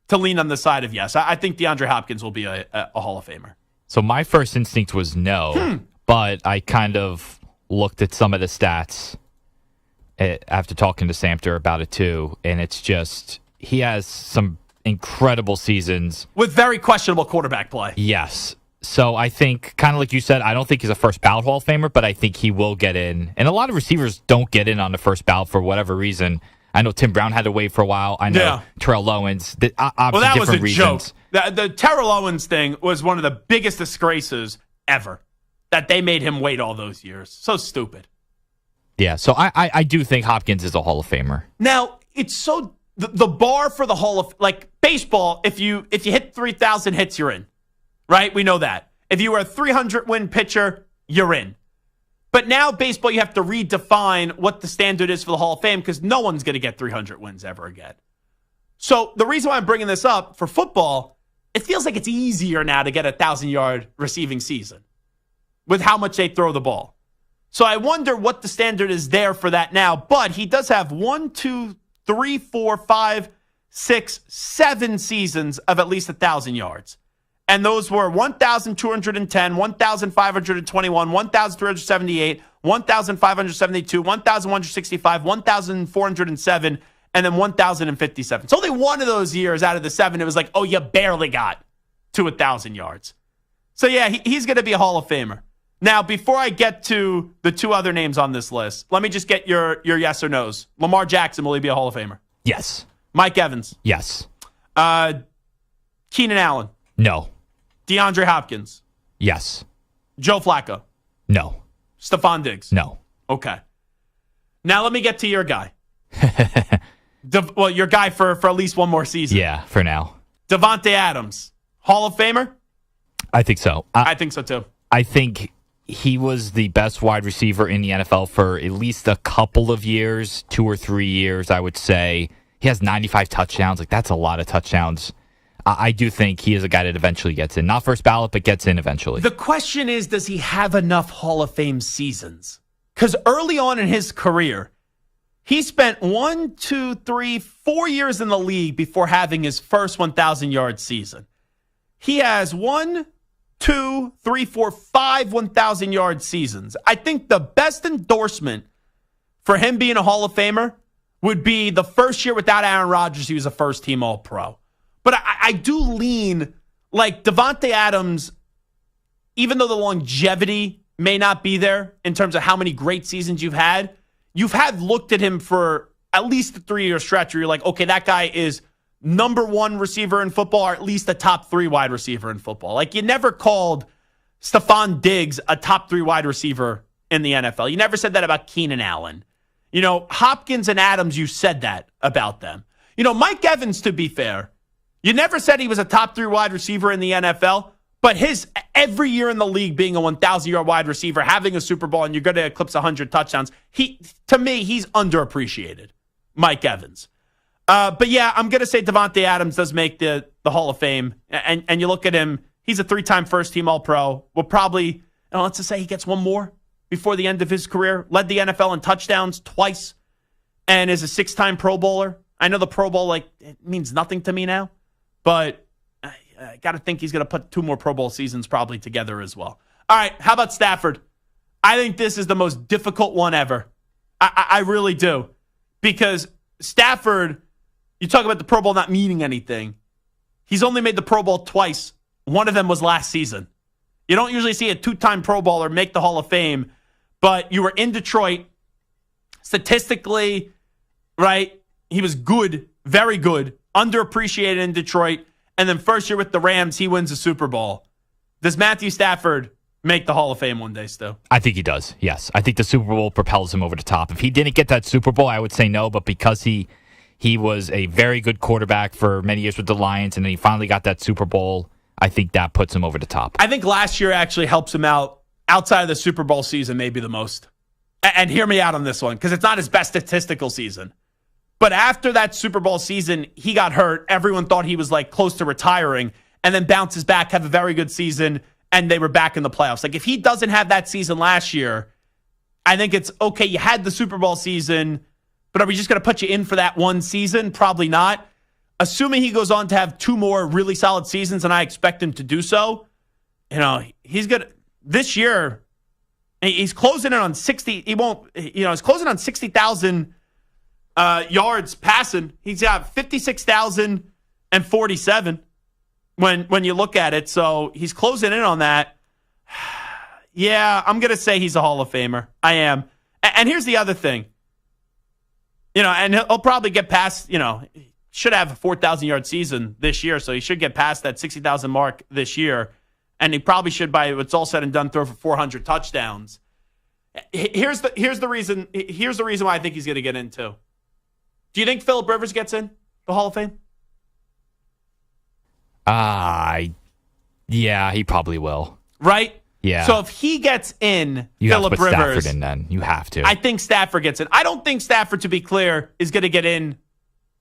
to lean on the side of yes. I think DeAndre Hopkins will be a Hall of Famer. So my first instinct was no, but I kind of looked at some of the stats after talking to Samter about it too, and it's just he has some incredible seasons. With very questionable quarterback play. Yes. So I think, kind of like you said, I don't think he's a first ballot Hall of Famer, but I think he will get in. And a lot of receivers don't get in on the first ballot for whatever reason. I know Tim Brown had to wait for a while. I know Terrell Owens. Well, that was a reasons. joke. The Terrell Owens thing was one of the biggest disgraces ever, that they made him wait all those years. So stupid. Yeah, so I do think Hopkins is a Hall of Famer. Now, it's so... The bar for the Hall of... Like, baseball, if you hit 3,000 hits, you're in. Right? We know that. If you were a 300-win pitcher, you're in. But now baseball, you have to redefine what the standard is for the Hall of Fame because no one's going to get 300 wins ever again. So the reason why I'm bringing this up for football, it feels like it's easier now to get a 1,000-yard receiving season with how much they throw the ball. So I wonder what the standard is there for that now. But he does have 1, 2, 3, 4, 5, 6, 7 seasons of at least 1,000 yards. And those were 1,210, 1,521, 1,378, 1,572, 1,165, 1,407, and then 1,057. It's only one of those years out of the 7 it was like, oh, you barely got to 1,000 yards. So, yeah, he's going to be a Hall of Famer. Now, before I get to the 2 other names on this list, let me just get your yes or no's. Lamar Jackson, will he be a Hall of Famer? Yes. Mike Evans? Yes. Keenan Allen? No. DeAndre Hopkins? Yes. Joe Flacco? No. Stephon Diggs? No. Okay. Now let me get to your guy. Your guy for at least one more season. Yeah, for now. Davante Adams, Hall of Famer? I think so. I think so too. I think he was the best wide receiver in the NFL for at least a couple of years, 2 or 3 years, I would say. He has 95 touchdowns. Like, that's a lot of touchdowns. I do think he is a guy that eventually gets in. Not first ballot, but gets in eventually. The question is, does he have enough Hall of Fame seasons? Because early on in his career, he spent 1, 2, 3, 4 years in the league before having his first 1,000-yard season. He has 1, 2, 3, 4, 5 1,000-yard seasons. I think the best endorsement for him being a Hall of Famer would be the first year without Aaron Rodgers, he was a first-team All-Pro. But I do lean like Davante Adams, even though the longevity may not be there in terms of how many great seasons you've had looked at him for at least a 3-year stretch where you're like, okay, that guy is number 1 receiver in football or at least a top 3 wide receiver in football. Like, you never called Stephon Diggs a top 3 wide receiver in the NFL. You never said that about Keenan Allen. You know, Hopkins and Adams, you said that about them. You know, Mike Evans, to be fair, you never said he was a top 3 wide receiver in the NFL, but his every year in the league being a 1,000-yard wide receiver, having a Super Bowl, and you're going to eclipse 100 touchdowns, to me, he's underappreciated, Mike Evans. But yeah, I'm going to say Davante Adams does make the Hall of Fame. And you look at him, he's a 3-time first-team All-Pro. We'll probably, let's just say he gets one more before the end of his career. Led the NFL in touchdowns twice and is a 6-time Pro Bowler. I know the Pro Bowl, it means nothing to me now. But I got to think he's going to put 2 more Pro Bowl seasons probably together as well. All right, how about Stafford? I think this is the most difficult one ever. I really do. Because Stafford, you talk about the Pro Bowl not meaning anything. He's only made the Pro Bowl twice. One of them was last season. You don't usually see a 2-time Pro Bowler make the Hall of Fame, but you were in Detroit. Statistically, right, he was good, very good. Underappreciated in Detroit, and then first year with the Rams, he wins the Super Bowl. Does Matthew Stafford make the Hall of Fame one day still? I think he does, yes. I think the Super Bowl propels him over the top. If he didn't get that Super Bowl, I would say no, but because he was a very good quarterback for many years with the Lions, and then he finally got that Super Bowl, I think that puts him over the top. I think last year actually helps him out outside of the Super Bowl season maybe the most. And hear me out on this one, because it's not his best statistical season. But after that Super Bowl season, he got hurt. Everyone thought he was close to retiring and then bounces back, have a very good season, and they were back in the playoffs. If he doesn't have that season last year, I think it's okay. You had the Super Bowl season, but are we just going to put you in for that one season? Probably not. Assuming he goes on to have 2 more really solid seasons, and I expect him to do so, he's going to, this year, he's closing in on 60. He's closing on 60,000 yards passing. He's got 56,047 when you look at it. So he's closing in on that. Yeah, I'm going to say he's a Hall of Famer. I am. And here's the other thing. And he'll probably get past, should have a 4,000-yard season this year, so he should get past that 60,000 mark this year. And he probably should, by what's all said and done, throw for 400 touchdowns. Here's the reason why I think he's going to get into. Do you think Phillip Rivers gets in the Hall of Fame? Yeah, he probably will. Right? Yeah. So if he gets in, You Phillip have to put Rivers, Stafford in then. You have to. I think Stafford gets in. I don't think Stafford, to be clear, is going to get in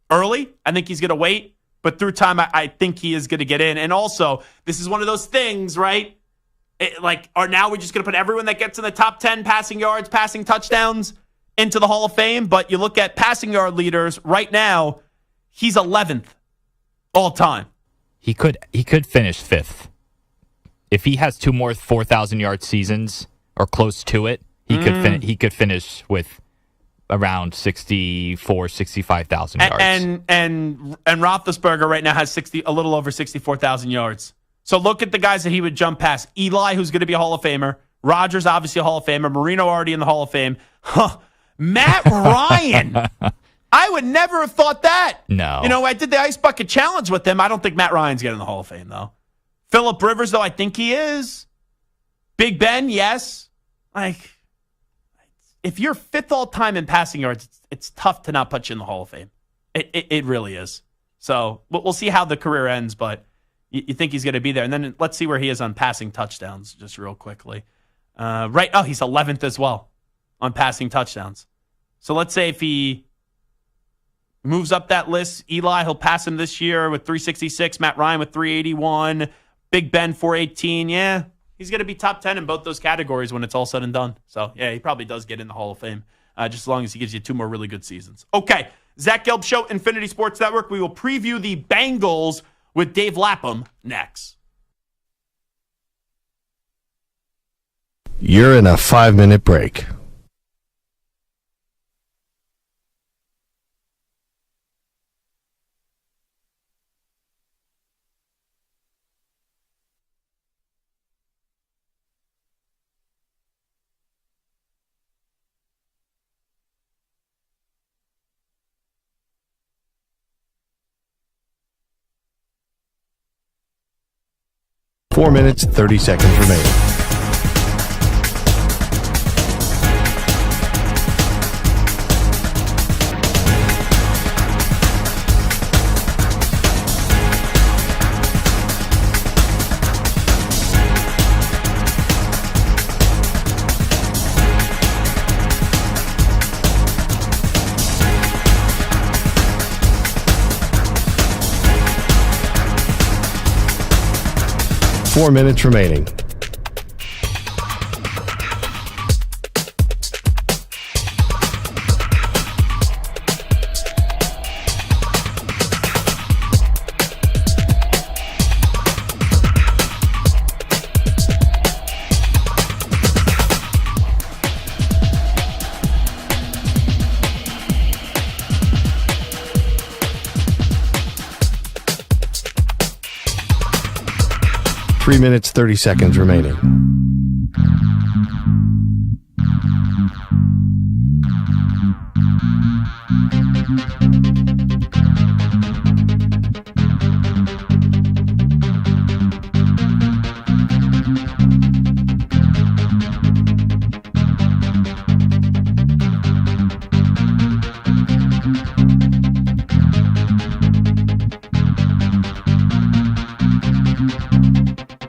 early. I think he's going to wait. But through time, I think he is going to get in. And also, this is one of those things, right? Are now we just going to put everyone that gets in the top 10 passing yards, passing touchdowns into the Hall of Fame? But you look at passing yard leaders right now, he's 11th all time. He could finish 5th. If he has 2 more 4,000-yard seasons or close to it, he could finish with around 65,000 yards. And Roethlisberger right now has a little over 64,000 yards. So look at the guys that he would jump past. Eli, who's going to be a Hall of Famer. Rodgers, obviously a Hall of Famer. Marino already in the Hall of Fame. Matt Ryan. I would never have thought that. No. I did the Ice Bucket Challenge with him. I don't think Matt Ryan's getting in the Hall of Fame, though. Phillip Rivers, though, I think he is. Big Ben, yes. If you're 5th all-time in passing yards, it's tough to not put you in the Hall of Fame. It really is. So we'll see how the career ends, but you think he's going to be there. And then let's see where he is on passing touchdowns, just real quickly. He's 11th as well on passing touchdowns. So let's say if he moves up that list, Eli, he'll pass him this year with 366, Matt Ryan with 381, Big Ben 418. Yeah, he's going to be top 10 in both those categories when it's all said and done. So, yeah, he probably does get in the Hall of Fame, just as long as he gives you 2 more really good seasons. Okay, Zach Gelb Show, Infinity Sports Network. We will preview the Bengals with Dave Lapham next. You're in a 5-minute break. Four minutes, 30 seconds remaining. Four minutes remaining. Three minutes, 30 seconds remaining.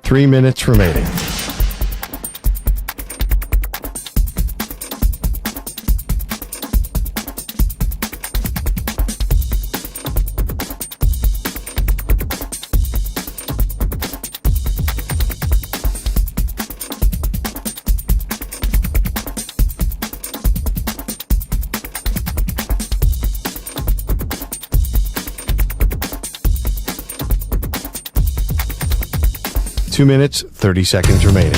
Three minutes remaining. Two minutes, 30 seconds remaining.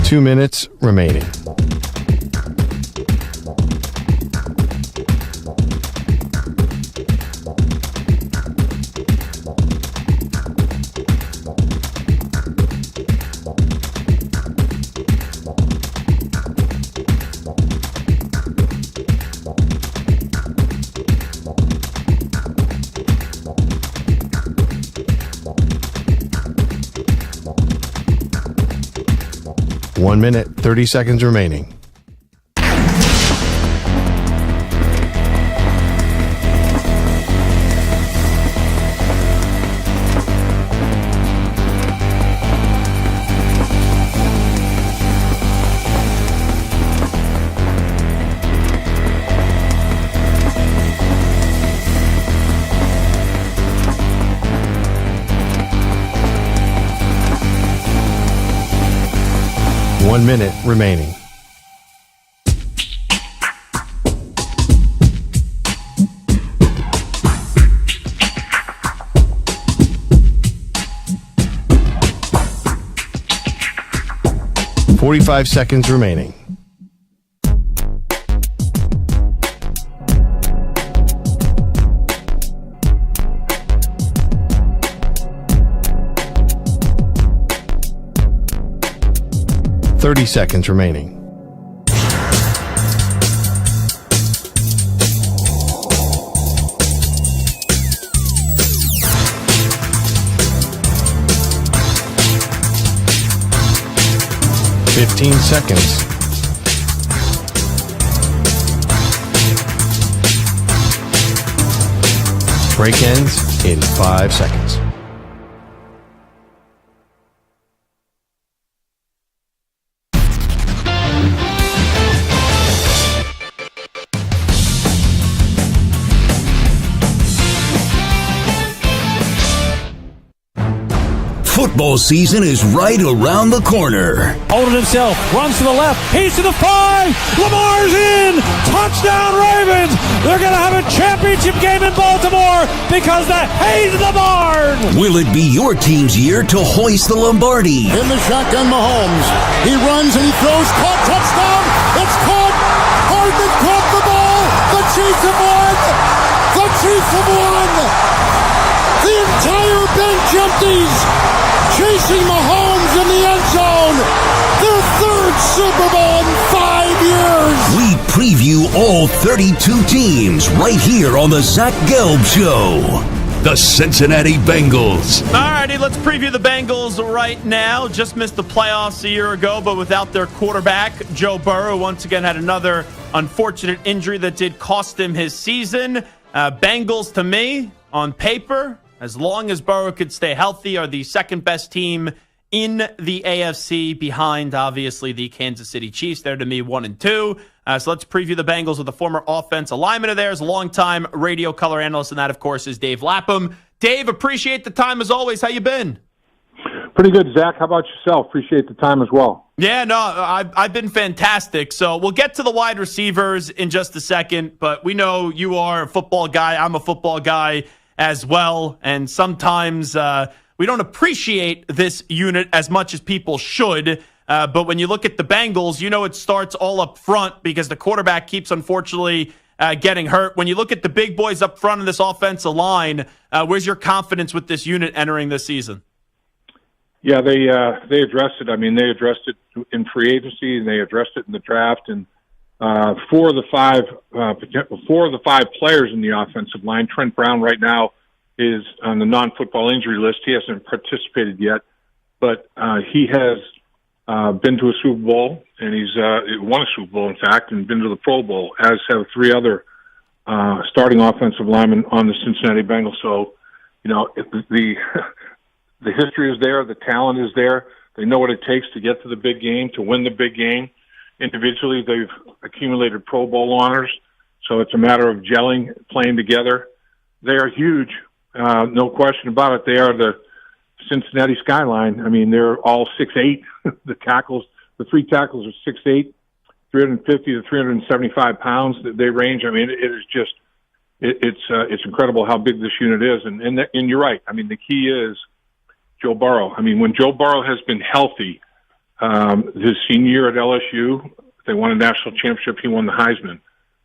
Two minutes remaining. 1 minute, 30 seconds remaining. One minute remaining. Forty-five seconds remaining. Seconds remaining. Fifteen seconds. Break ends in 5 seconds. Football season is right around the corner. Holding himself, runs to the left, he's to the 5, Lamar's in, touchdown Ravens! They're going to have a championship game in Baltimore because the hay's in the barn! Will it be your team's year to hoist the Lombardi? In the shotgun, Mahomes. He runs and he throws, caught, touchdown! It's caught! Hardman caught the ball! The Chiefs have won! The Chiefs have won! The entire bench empties! Chasing Mahomes in the end zone. Their third Super Bowl in 5 years. We preview all 32 teams right here on the Zach Gelb Show. The Cincinnati Bengals. All righty, let's preview the Bengals right now. Just missed the playoffs a year ago, but without their quarterback, Joe Burrow, once again had another unfortunate injury that did cost him his season. Bengals, to me, on paper, as long as Burrow could stay healthy, are the second best team in the AFC behind, obviously, the Kansas City Chiefs. They're, to me, 1 and 2. So let's preview the Bengals with a former offensive lineman of theirs, a longtime radio color analyst, and that, of course, is Dave Lapham. Dave, appreciate the time as always. How you been? Pretty good, Zach. How about yourself? Appreciate the time as well. Yeah, no, I've been fantastic. So we'll get to the wide receivers in just a second, but we know you are a football guy. I'm a football guy as well, and sometimes we don't appreciate this unit as much as people should, but when you look at the Bengals, you know it starts all up front because the quarterback keeps, unfortunately, getting hurt. When you look at the big boys up front of this offensive line, where's your confidence with this unit entering this season? Yeah, they addressed it. I mean, they addressed it in free agency, and they addressed it in the draft, and four of the five players in the offensive line. Trent Brown right now is on the non-football injury list. He hasn't participated yet, but he has been to a Super Bowl, and he's won a Super Bowl, in fact, and been to the Pro Bowl, as have 3 other starting offensive linemen on the Cincinnati Bengals. So, you know, the history is there, the talent is there. They know what it takes to get to the big game, to win the big game. Individually, they've accumulated Pro Bowl honors, so it's a matter of gelling, playing together. They are huge, no question about it. They are the Cincinnati skyline. I mean, they're all 6'8". The 3 tackles are 6'8", 350 to 375 pounds. They range. I mean, it is just, it's incredible how big this unit is. And you're right. I mean, the key is Joe Burrow. I mean, when Joe Burrow has been healthy, his senior year at LSU, they won a national championship. He won the Heisman.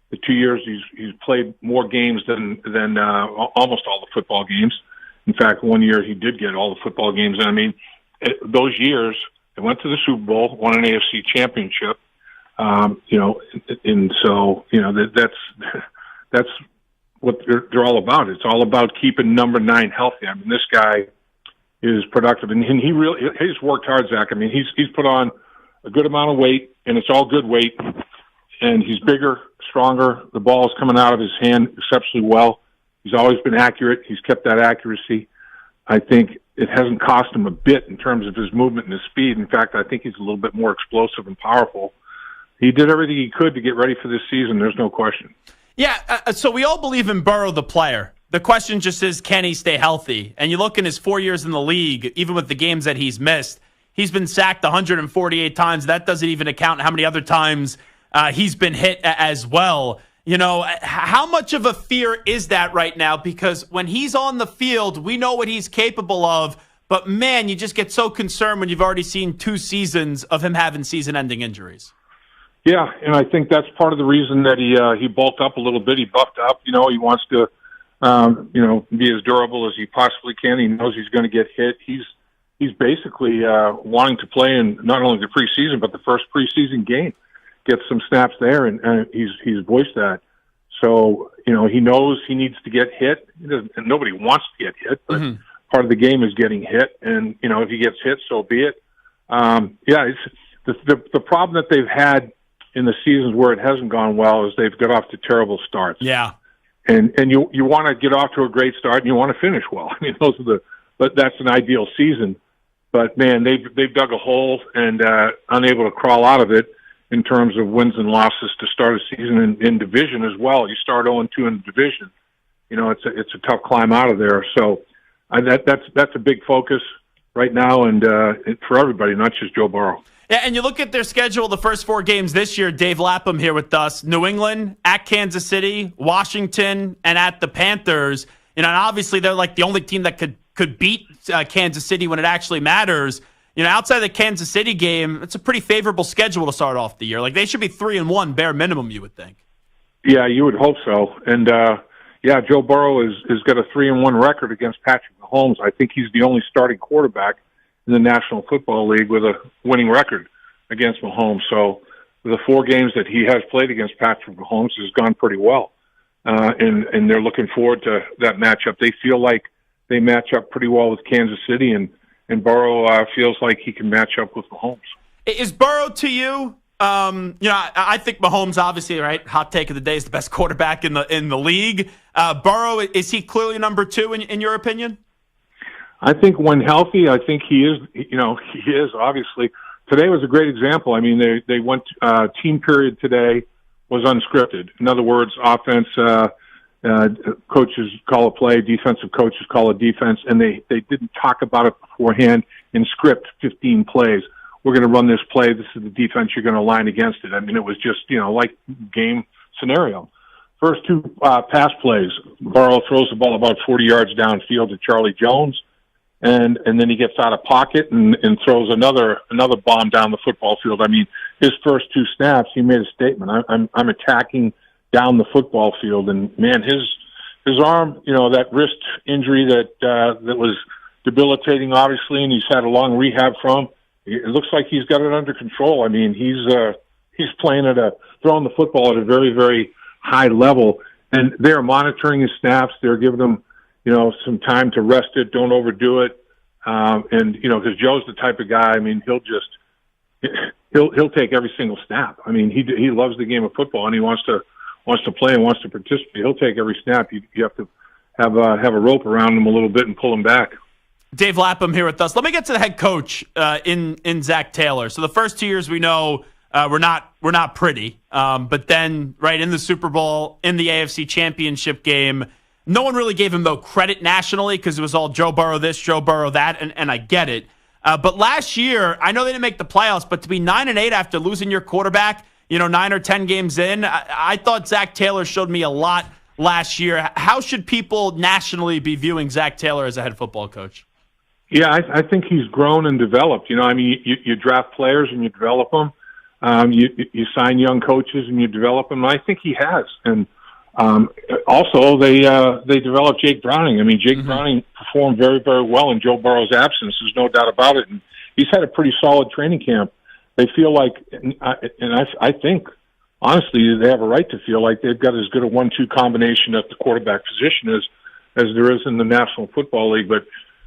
The 2 years he's played more games than almost all the football games. In fact, 1 year he did get all the football games. And I mean, those years they went to the Super Bowl, won an AFC championship. You know, and so you know that's what they're all about. It's all about keeping number 9 healthy. I mean, this guy is productive, and he's worked hard, Zach. I mean, he's put on a good amount of weight, and it's all good weight. And he's bigger, stronger. The ball is coming out of his hand exceptionally well. He's always been accurate. He's kept that accuracy. I think it hasn't cost him a bit in terms of his movement and his speed. In fact, I think he's a little bit more explosive and powerful. He did everything he could to get ready for this season. There's no question. Yeah, so we all believe in Burrow, the player. The question just is, can he stay healthy? And you look in his 4 years in the league, even with the games that he's missed, he's been sacked 148 times. That doesn't even account how many other times he's been hit as well. You know, how much of a fear is that right now? Because when he's on the field, we know what he's capable of. But, man, you just get so concerned when you've already seen 2 seasons of him having season-ending injuries. Yeah, and I think that's part of the reason that he bulked up a little bit. He buffed up. You know, he wants to, be as durable as he possibly can. He knows he's going to get hit. He's basically wanting to play in not only the preseason, but the first preseason game. Get some snaps there, and he's voiced that. So, you know, he knows he needs to get hit. And nobody wants to get hit, but part of the game is getting hit. And, you know, if he gets hit, so be it. It's the problem that they've had in the seasons where it hasn't gone well is they've got off to terrible starts. Yeah. And you want to get off to a great start and you want to finish well. I mean, but that's an ideal season. But man, they've dug a hole and unable to crawl out of it in terms of wins and losses to start a season in division as well. You start 0-2 in the division. You know, it's a tough climb out of there. So that's a big focus right now and for everybody, not just Joe Burrow. Yeah, and you look at their schedule, the first 4 games this year, Dave Lapham here with us, New England, at Kansas City, Washington, and at the Panthers. You know, and obviously they're like the only team that could beat Kansas City when it actually matters. You know, outside of the Kansas City game, it's a pretty favorable schedule to start off the year. Like, they should be 3-1, bare minimum, you would think. Yeah, you would hope so. And, Joe Burrow has got a 3-1 record against Patrick Mahomes. I think he's the only starting quarterback in the National Football League with a winning record against Mahomes. So the 4 games that he has played against Patrick Mahomes has gone pretty well. And they're looking forward to that matchup. They feel like they match up pretty well with Kansas City, and Burrow feels like he can match up with Mahomes. Is Burrow to you? I think Mahomes, obviously, right? Hot take of the day, is the best quarterback in the league. Burrow, is he clearly number 2 in your opinion? I think when healthy, I think he is. You know, he is obviously. Today was a great example. I mean, they went team period today was unscripted. In other words, offense coaches call a play, defensive coaches call a defense, and they didn't talk about it beforehand and script 15 plays. We're going to run this play. This is the defense you're going to line against it. I mean, it was just like game scenario. First 2 pass plays, Burrow throws the ball about 40 yards downfield to Charlie Jones. And then he gets out of pocket and throws another bomb down the football field. I mean, his first 2 snaps, he made a statement. I'm attacking down the football field, and man, his arm, that wrist injury that was debilitating, obviously, and he's had a long rehab from. It looks like he's got it under control. I mean, he's playing throwing the football at a very, very high level, and they're monitoring his snaps. They're giving him some time to rest it, don't overdo it. Because Joe's the type of guy, I mean, he'll take every single snap. I mean, he loves the game of football and he wants to play and wants to participate. He'll take every snap. You have to have a rope around him a little bit and pull him back. Dave Lapham here with us. Let me get to the head coach in Zach Taylor. So the first 2 years we know we're not pretty, but then right in the Super Bowl, in the AFC Championship game, no one really gave him, though, credit nationally because it was all Joe Burrow this, Joe Burrow that, and I get it. But last year, I know they didn't make the playoffs, but to be 9-8 after losing your quarterback, 9 or 10 games in, I thought Zach Taylor showed me a lot last year. How should people nationally be viewing Zach Taylor as a head football coach? Yeah, I think he's grown and developed. You draft players and you develop them. You sign young coaches and you develop them. I think he has. And also, they developed Jake Browning. I mean, Jake Browning performed very, very well in Joe Burrow's absence. There's no doubt about it. And he's had a pretty solid training camp. They feel like, and I think, honestly, they have a right to feel like they've got as good a 1-2 combination at the quarterback position as there is in the National Football League. But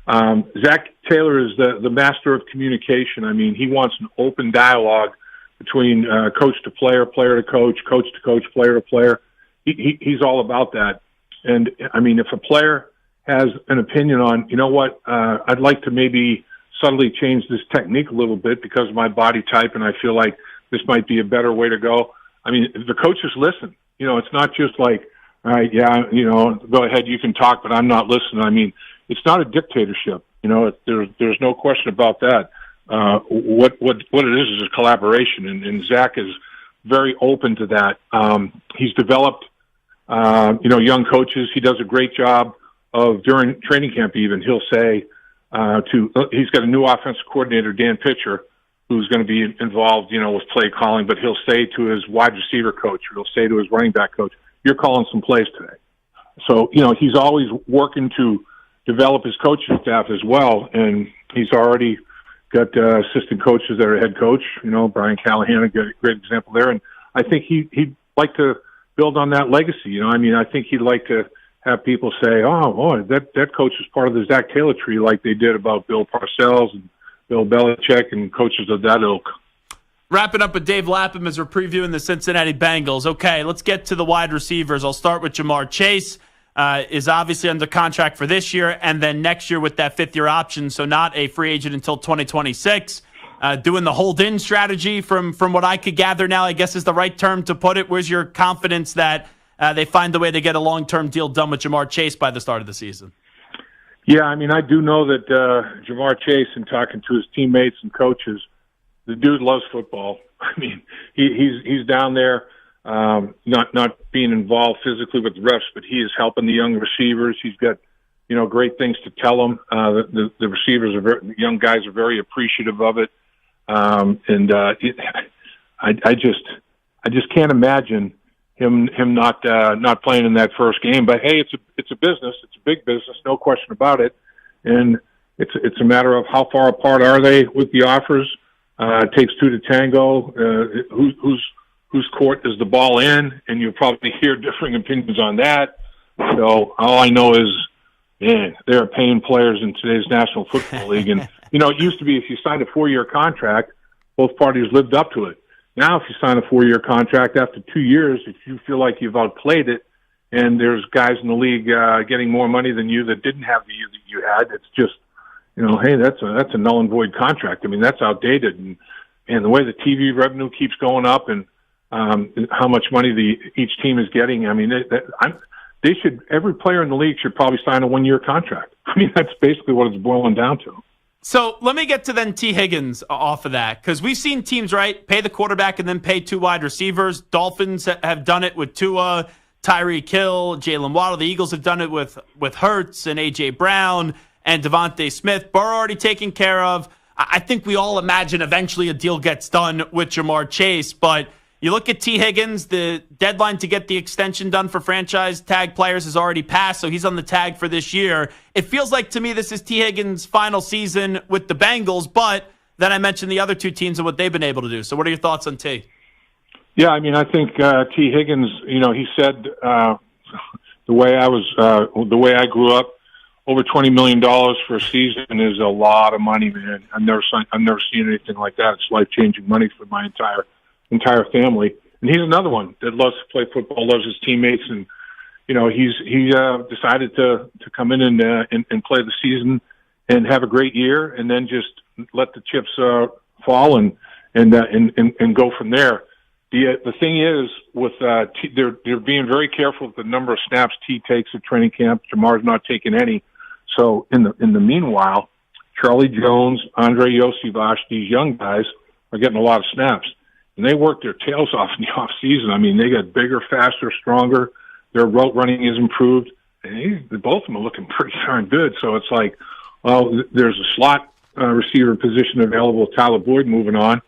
Zach Taylor is the master of communication. I mean, he wants an open dialogue between coach to player, player to coach, coach to coach, player to player. He's all about that. And, I mean, if a player has an opinion on, you know what, I'd like to maybe subtly change this technique a little bit because of my body type and I feel like this might be a better way to go. I mean, the coaches listen. You know, it's not just like, all right, yeah, you know, go ahead, you can talk, but I'm not listening. I mean, it's not a dictatorship. You know, there's no question about that. What it is a collaboration, and Zach is very open to that. He's developed, young coaches. He does a great job of during training camp. Even he'll say he's got a new offensive coordinator, Dan Pitcher, who's going to be involved, with play calling. But he'll say to his wide receiver coach, or he'll say to his running back coach, "You're calling some plays today." So he's always working to develop his coaching staff as well, and he's already got assistant coaches that are head coach. Brian Callahan, a great example there, and I think he'd like to build on that legacy. I think he'd like to have people say, "Oh, boy, that coach is part of the Zach Taylor tree," like they did about Bill Parcells and Bill Belichick and coaches of that ilk. Wrapping up with Dave Lapham as we're previewing the Cincinnati Bengals. Okay, let's get to the wide receivers. I'll start with Jamar Chase. Is obviously under contract for this year and then next year with that fifth-year option, so not a free agent until 2026. Doing the hold-in strategy from what I could gather now, I guess is the right term to put it. Where's your confidence that they find a way to get a long-term deal done with Jamar Chase by the start of the season? Yeah, I do know that Jamar Chase, in talking to his teammates and coaches, the dude loves football. He's down there. Not being involved physically with the refs, but he is helping the young receivers. He's got, great things to tell them. The receivers the young guys are very appreciative of it. I just can't imagine him not playing in that first game. But hey, it's a business. It's a big business, no question about it. And it's a matter of how far apart are they with the offers. It takes two to tango. Whose court is the ball in, and you'll probably hear differing opinions on that. So all I know is, man, there are paying players in today's National Football League. And, it used to be if you signed a 4-year contract, both parties lived up to it. Now if you sign a 4-year contract, after 2 years, if you feel like you've outplayed it and there's guys in the league getting more money than you that didn't have the year that you had, it's just, hey, that's a null and void contract. I mean, that's outdated. And the way the TV revenue keeps going up and how much money each team is getting. They should. Every player in the league should probably sign a 1-year contract. That's basically what it's boiling down to. So let me get to then T. Higgins off of that, because we've seen teams, right, pay the quarterback and then pay 2 wide receivers. Dolphins have done it with Tua, Tyreek Hill, Jalen Waddle. The Eagles have done it with Hurts and A.J. Brown and Devontae Smith. Burrow already taken care of. I think we all imagine eventually a deal gets done with Jamar Chase, but you look at T. Higgins, the deadline to get the extension done for franchise tag players has already passed, so he's on the tag for this year. It feels like to me this is T. Higgins' final season with the Bengals, but then I mentioned the other 2 teams and what they've been able to do. So what are your thoughts on T? Yeah, I think T. Higgins, he said the way I grew up, over $20 million for a season is a lot of money, man. I've never seen anything like that. It's life-changing money for my entire family. And he's another one that loves to play football, loves his teammates, and he decided to come in and play the season and have a great year, and then just let the chips fall and go from there. The thing is, with they're being very careful with the number of snaps T takes at training camp. Jamar's not taking any. So in the meanwhile, Charlie Jones, Andre Yosivach, these young guys are getting a lot of snaps. And they worked their tails off in the off season. They got bigger, faster, stronger. Their route running is improved. And both of them are looking pretty darn good. So it's like, well, there's a slot receiver position available. Tyler Boyd moving on.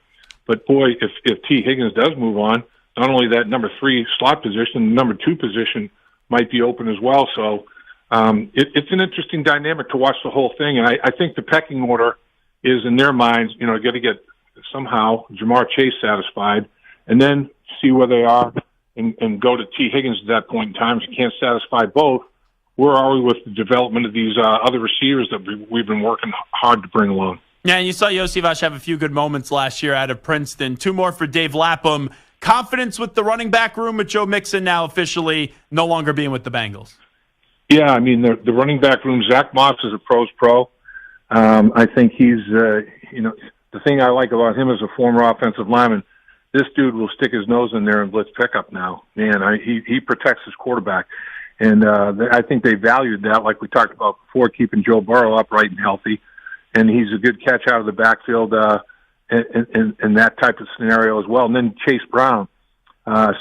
But boy, if T. Higgins does move on, not only that number 3 slot position, the number 2 position might be open as well. So it's an interesting dynamic to watch the whole thing. And I think the pecking order is in their minds, got to get somehow Jamar Chase satisfied, and then see where they are and go to T. Higgins at that point in time. If you can't satisfy both, where are we with the development of these other receivers that we've been working hard to bring along. Yeah, and you saw Iosivas have a few good moments last year out of Princeton. 2 more for Dave Lapham. Confidence with the running back room with Joe Mixon now officially no longer being with the Bengals. Yeah, I mean, the running back room, Zach Moss is a pro's pro. I think he's, the thing I like about him as a former offensive lineman, this dude will stick his nose in there and blitz pickup now. Man, he protects his quarterback. And I think they valued that, like we talked about before, keeping Joe Burrow upright and healthy. And he's a good catch out of the backfield in that type of scenario as well. And then Chase Brown,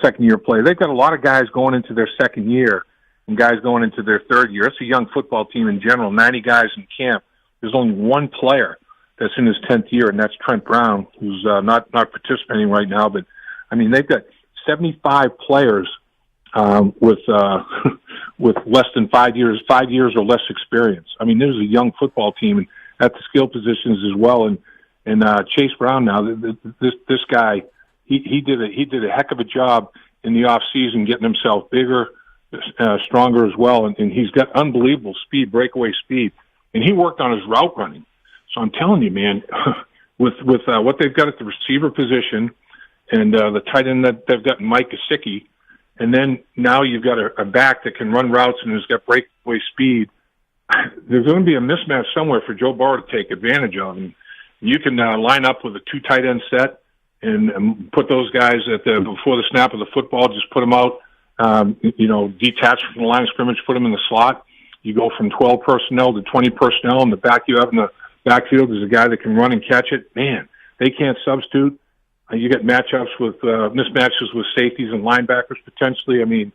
second-year player. They've got a lot of guys going into their second year and guys going into their third year. It's a young football team in general, 90 guys in camp. There's only one player that's in his 10th year, and that's Trent Brown, who's not participating right now. But, I mean, they've got 75 players with less than 5 years or less experience. I mean, there's a young football team and at the skill positions as well. And Chase Brown now, this guy, he did a heck of a job in the off season getting himself bigger, stronger as well. And he's got unbelievable speed, breakaway speed. And he worked on his route running. So I'm telling you, man, with what they've got at the receiver position and the tight end that they've got Mike Gesicki, and then now you've got a back that can run routes and has got breakaway speed. There's going to be a mismatch somewhere for Joe Burrow to take advantage of. And you can line up with a 2 tight end set and put those guys before the snap of the football, just put them out, detach from the line of scrimmage, put them in the slot. You go from 12 personnel to 20 personnel, and the back you have in the backfield is a guy that can run and catch it. Man, they can't substitute. You get matchups with mismatches with safeties and linebackers potentially. I mean,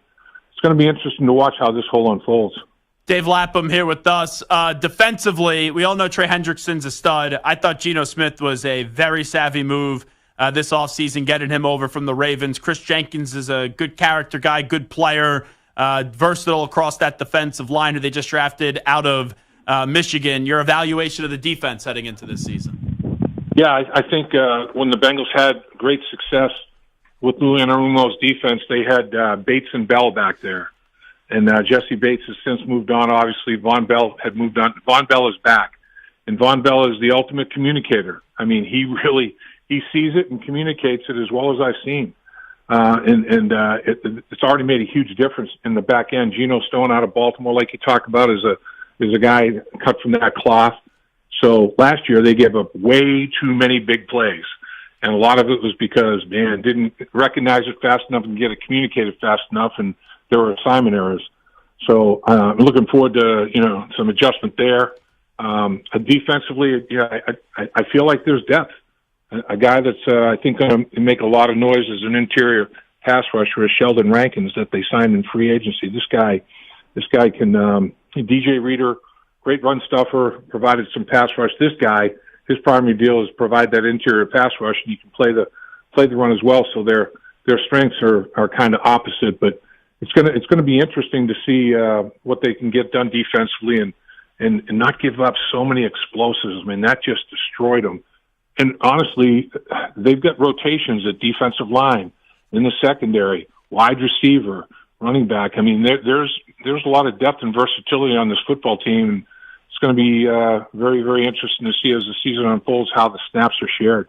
it's going to be interesting to watch how this whole unfolds. Dave Lapham here with us. Defensively, we all know Trey Hendrickson's a stud. I thought Geno Smith was a very savvy move this offseason, getting him over from the Ravens. Chris Jenkins is a good character guy, good player, versatile across that defensive line who they just drafted out of Michigan. Your evaluation of the defense heading into this season? Yeah, I think when the Bengals had great success with Lou Anarumo's defense, they had Bates and Bell back there. And Jesse Bates has since moved on. Obviously, Von Bell had moved on. Von Bell is back. And Von Bell is the ultimate communicator. I mean, he sees it and communicates it as well as I've seen. It's already made a huge difference in the back end. Geno Stone out of Baltimore, like you talked about, is a guy cut from that cloth. So last year they gave up way too many big plays. And a lot of it was because, man, didn't recognize it fast enough and get it communicated fast enough, and there were assignment errors. So I'm looking forward to, some adjustment there. Defensively, I feel like there's depth. A guy that's, I think, going to make a lot of noise as an interior pass rusher is Sheldon Rankins that they signed in free agency. This guy can, DJ Reader, great run stuffer, provided some pass rush. This guy, his primary deal is provide that interior pass rush, and you can play the run as well. So their strengths are kind of opposite, but it's gonna be interesting to see what they can get done defensively and not give up so many explosives. I mean, that just destroyed them. And honestly, they've got rotations at defensive line, in the secondary, wide receiver, running back. I mean, there's a lot of depth and versatility on this football team. And it's going to be very, very interesting to see as the season unfolds how the snaps are shared.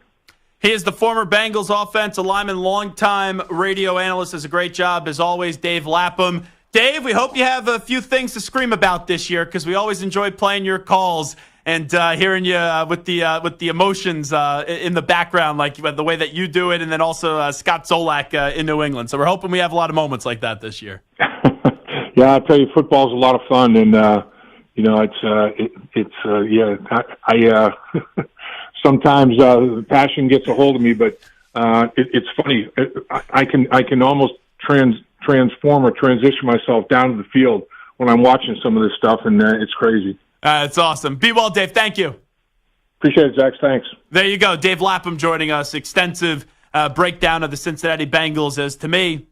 He is the former Bengals offensive lineman, longtime radio analyst. Does a great job, as always, Dave Lapham. Dave, we hope you have a few things to scream about this year, because we always enjoy playing your calls and hearing you with the emotions in the background, like the way that you do it, and then also Scott Zolak in New England. So we're hoping we have a lot of moments like that this year. Yeah, I'll tell you, football's a lot of fun, and sometimes the passion gets a hold of me, but it's funny. I can almost transform or transition myself down to the field when I'm watching some of this stuff, and it's crazy. It's awesome. Be well, Dave. Thank you. Appreciate it, Zach. Thanks. There you go. Dave Lapham joining us. Extensive breakdown of the Cincinnati Bengals. As to me,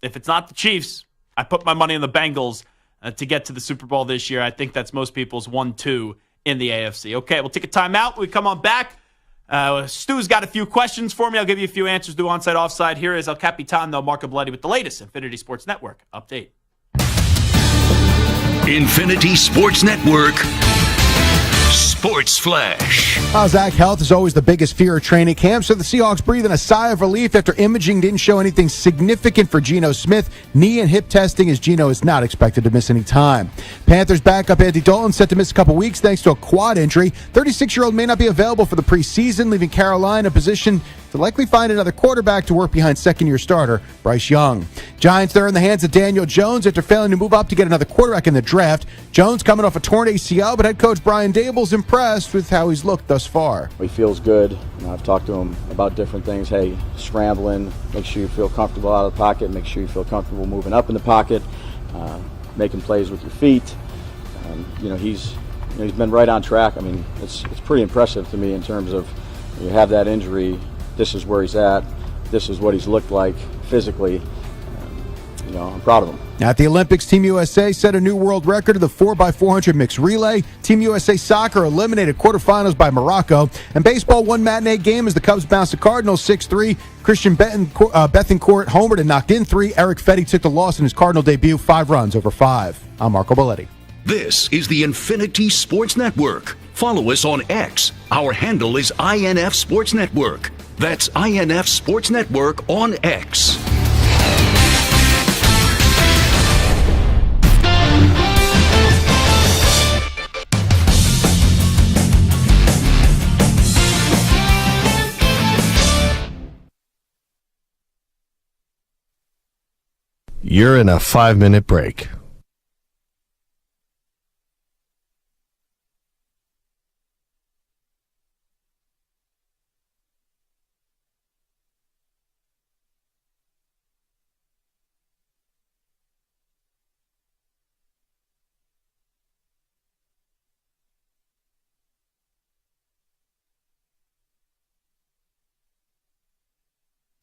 if it's not the Chiefs, I put my money on the Bengals to get to the Super Bowl this year. I think that's most people's 1-2 in the AFC. Okay, we'll take a timeout. We come on back. Stu's got a few questions for me. I'll give you a few answers. Do onside, offside. Here is El Capitano, Marco Belletti, with the latest Infinity Sports Network update. Infinity Sports Network, Sports Flash. Zach, health is always the biggest fear of training camp, so the Seahawks breathing a sigh of relief after imaging didn't show anything significant for Geno Smith. Knee and hip testing, as Geno is not expected to miss any time. Panthers backup Andy Dalton set to miss a couple weeks thanks to a quad injury. 36-year-old may not be available for the preseason, leaving Carolina in position to likely find another quarterback to work behind second-year starter Bryce Young. Giants, they're in the hands of Daniel Jones after failing to move up to get another quarterback in the draft. Jones coming off a torn ACL, but head coach Brian Daboll's impressed with how he's looked thus far. He feels good. I've talked to him about different things. Hey, scrambling, make sure you feel comfortable out of the pocket, make sure you feel comfortable moving up in the pocket, making plays with your feet. He's been right on track. I mean, it's pretty impressive to me in terms of you have that injury. This is where he's at. This is what he's looked like physically. I'm proud of him. At the Olympics, Team USA set a new world record of the 4x400 mixed relay. Team USA Soccer eliminated quarterfinals by Morocco. And baseball won matinee game as the Cubs bounced the Cardinals 6-3. Christian Bethancourt homered and knocked in 3. Eric Fetty took the loss in his Cardinal debut, 5 runs over 5. I'm Marco Belletti. This is the Infinity Sports Network. Follow us on X. Our handle is INF Sports Network. That's INF Sports Network on X. You're in a 5-minute break.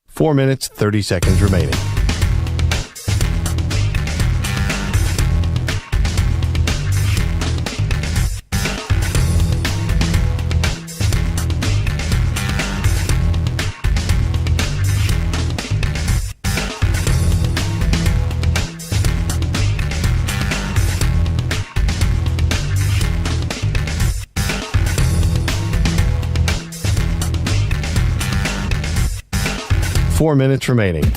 Four minutes, 30 seconds remaining. Four minutes remaining.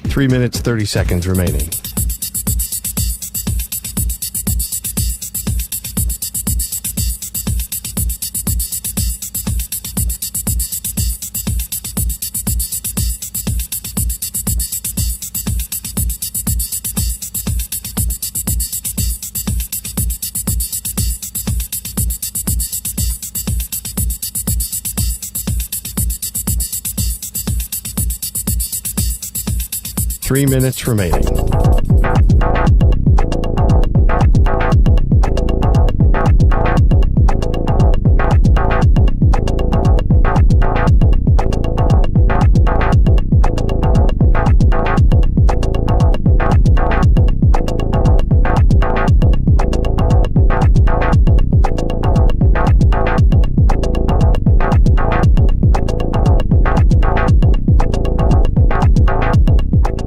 Three minutes, 30 seconds remaining. Three minutes remaining.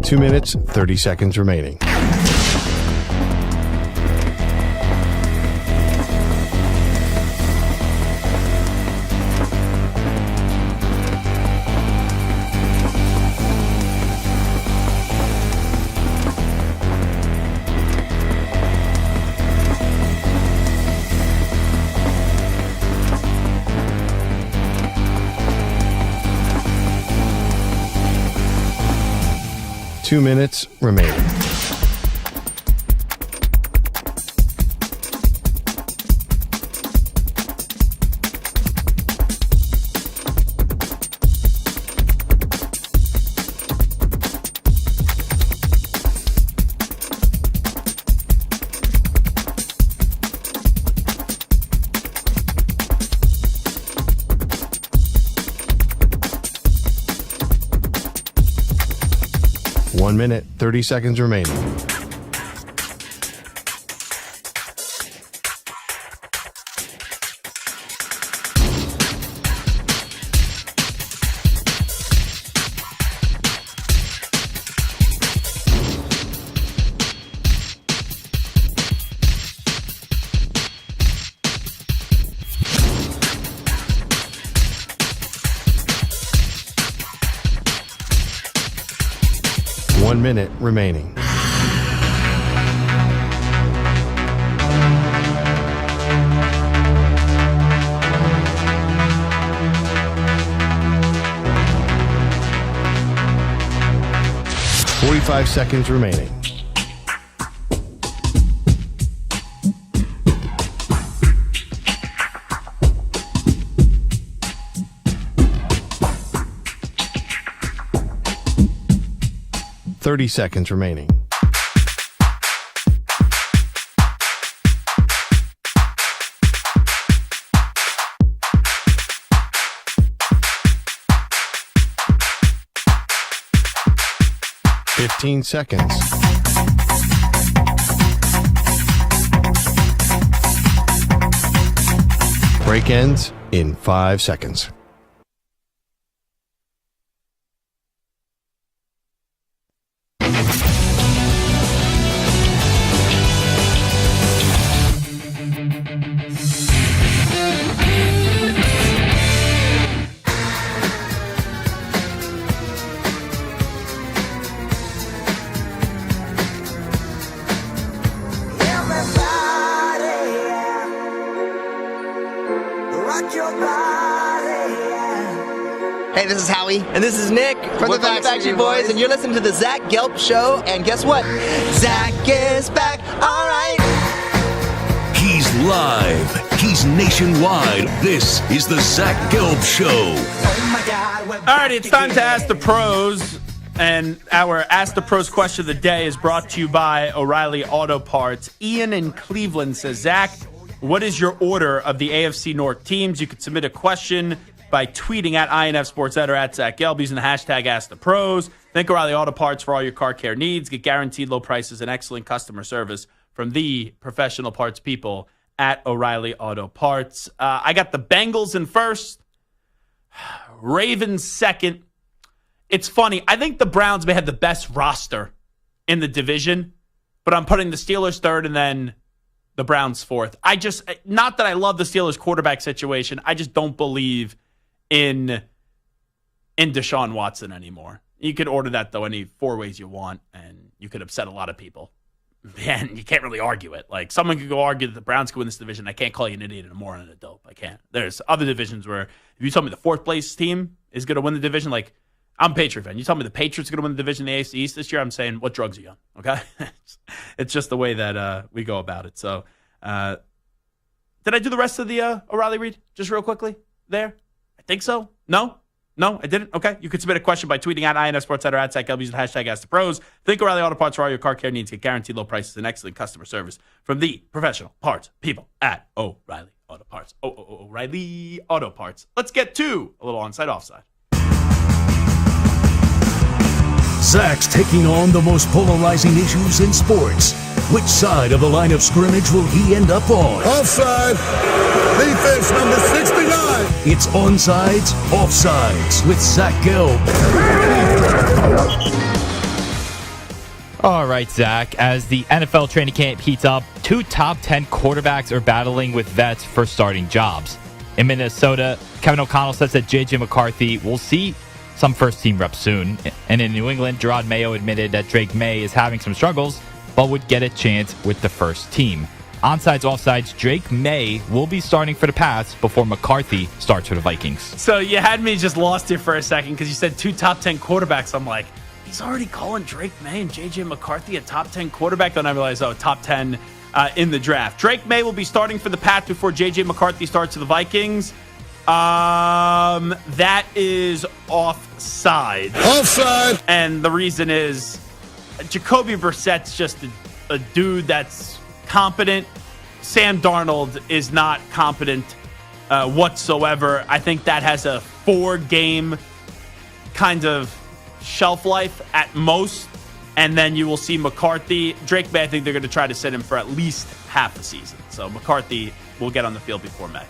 Two minutes, 30 seconds remaining. Two minutes remaining. 1 minute, 30 seconds remaining. One minute remaining. Forty-five seconds remaining. Thirty seconds remaining. Fifteen seconds. Break ends in 5 seconds. Hey, this is Howie. And this is Nick from the Backstreet Boys. And you're listening to the Zach Gelb Show. And guess what? Zach is back. All right. He's live. He's nationwide. This is the Zach Gelb Show. All right, it's time to Ask the Pros. And our Ask the Pros question of the day is brought to you by O'Reilly Auto Parts. Ian in Cleveland says, Zach, what is your order of the AFC North teams? You could submit a question by tweeting at INF Sportsnet or at Zach Gelb using the hashtag #AskThePros. Think O'Reilly Auto Parts for all your car care needs. Get guaranteed low prices and excellent customer service from the professional parts people at O'Reilly Auto Parts. I got the Bengals in first, Ravens second. It's funny. I think the Browns may have the best roster in the division, but I'm putting the Steelers third and then the Browns fourth. Not that I love the Steelers quarterback situation. I just don't believe in Deshaun Watson anymore. You could order that, though, any 4 ways you want, and you could upset a lot of people. Man, you can't really argue it. Like, someone could go argue that the Browns could win this division. I can't call you an idiot and a moron and a dope. I can't. There's other divisions where if you tell me the fourth-place team is going to win the division, like, I'm a Patriot fan. You tell me the Patriots are going to win the division in the AFC East this year, I'm saying, what drugs are you on? Okay? It's just the way that we go about it. So, did I do the rest of the O'Reilly read just real quickly there? I think so. No, I didn't. Okay. You could submit a question by tweeting at INF Sportsnet or at Zach Gelb using the hashtag #AskThePros. Think O'Reilly Auto Parts for all your car care needs. Get guaranteed low prices and excellent customer service from the professional parts people at O'Reilly Auto Parts. O'Reilly Auto Parts. Let's get to a little onside offside. Zach's taking on the most polarizing issues in sports. Which side of the line of scrimmage will he end up on? Offside. Defense number 69. It's Onsides, Offsides with Zach Gelb. All right, Zach. As the NFL training camp heats up, 2 top 10 quarterbacks are battling with vets for starting jobs. In Minnesota, Kevin O'Connell says that J.J. McCarthy will see some first-team reps soon. And in New England, Gerard Mayo admitted that Drake May is having some struggles, but would get a chance with the first team. Onsides, offsides, Drake May will be starting for the Pats before McCarthy starts for the Vikings. So you had me just lost it for a second because you said 2 top 10 quarterbacks. I'm like, he's already calling Drake May and J.J. McCarthy a top 10 quarterback. Then I realized, top 10 in the draft. Drake May will be starting for the Pats before J.J. McCarthy starts for the Vikings. That is offside. Offside. And the reason is Jacoby Brissett's just a dude that's competent. Sam Darnold is not competent whatsoever. I think that has a 4-game kind of shelf life at most And then you will see McCarthy. Drake May, I think they're going to try to sit him for at least half the season. So McCarthy will get on the field before May.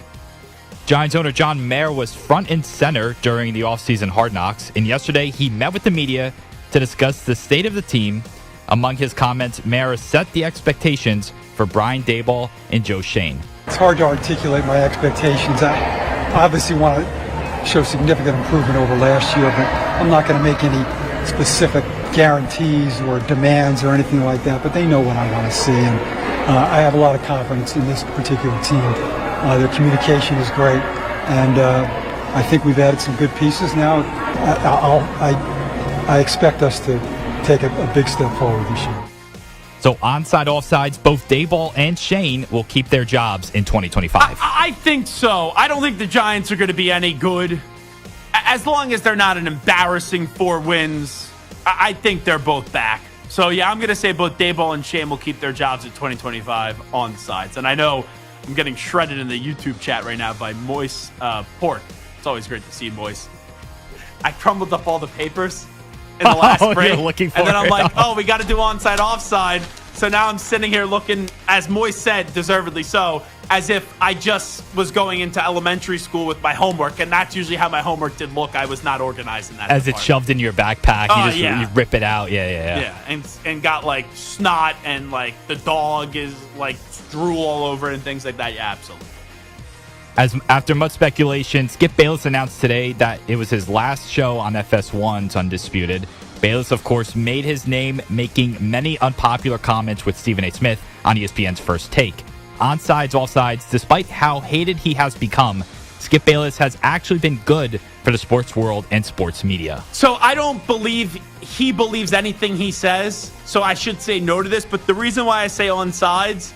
Giants owner John Mayer was front and center during the offseason Hard Knocks, and yesterday he met with the media to discuss the state of the team. Among his comments, Mayer set the expectations for Brian Daboll and Joe Schoen. It's hard to articulate my expectations. I obviously want to show significant improvement over last year, but I'm not going to make any specific guarantees or demands or anything like that, but they know what I want to see, and I have a lot of confidence in this particular team. Their communication is great, and I think we've added some good pieces now. I expect us to take a big step forward this year. So onside, offsides, both Daboll and Schoen will keep their jobs in 2025. I think so. I don't think the Giants are going to be any good. As long as they're not an embarrassing 4 wins, I think they're both back. So, yeah, I'm going to say both Daboll and Schoen will keep their jobs in 2025 on sides. And I know I'm getting shredded in the YouTube chat right now by Moist Pork. It's always great to see Moist. I crumbled up all the papers in the last break. You're looking for and then I'm it. like, we got to do onside, offside. So now I'm sitting here looking, as Moist said, deservedly so, as if I just was going into elementary school with my homework, and that's usually how my homework did look. I was not organized in that As department. it's shoved in your backpack, you rip it out. Yeah. And got like snot and like the dog is like drool all over and things like that. Yeah, absolutely. After much speculation, Skip Bayless announced today that it was his last show on FS1's Undisputed. Bayless, of course, made his name making many unpopular comments with Stephen A. Smith on ESPN's First Take. Onsides, offsides, despite how hated he has become, Skip Bayless has actually been good for the sports world and sports media. So I don't believe he believes anything he says, so I should say no to this. But the reason why I say onsides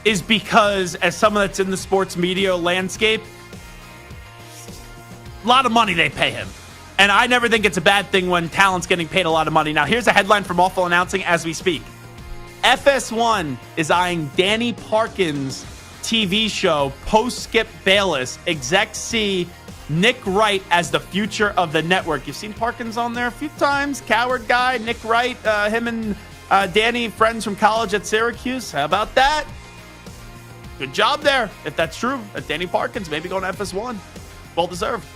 is because as someone that's in the sports media landscape, a lot of money they pay him. And I never think it's a bad thing when talent's getting paid a lot of money. Now, here's a headline from Awful Announcing as we speak. FS1 is eyeing Danny Parkins' TV show post-Skip Bayless. Execs see Nick Wright as the future of the network. You've seen Parkins on there a few times. Coward guy, Nick Wright, him and Danny, friends from college at Syracuse. How about that? Good job there, if that's true. Danny Parkins maybe going to FS1. Well deserved.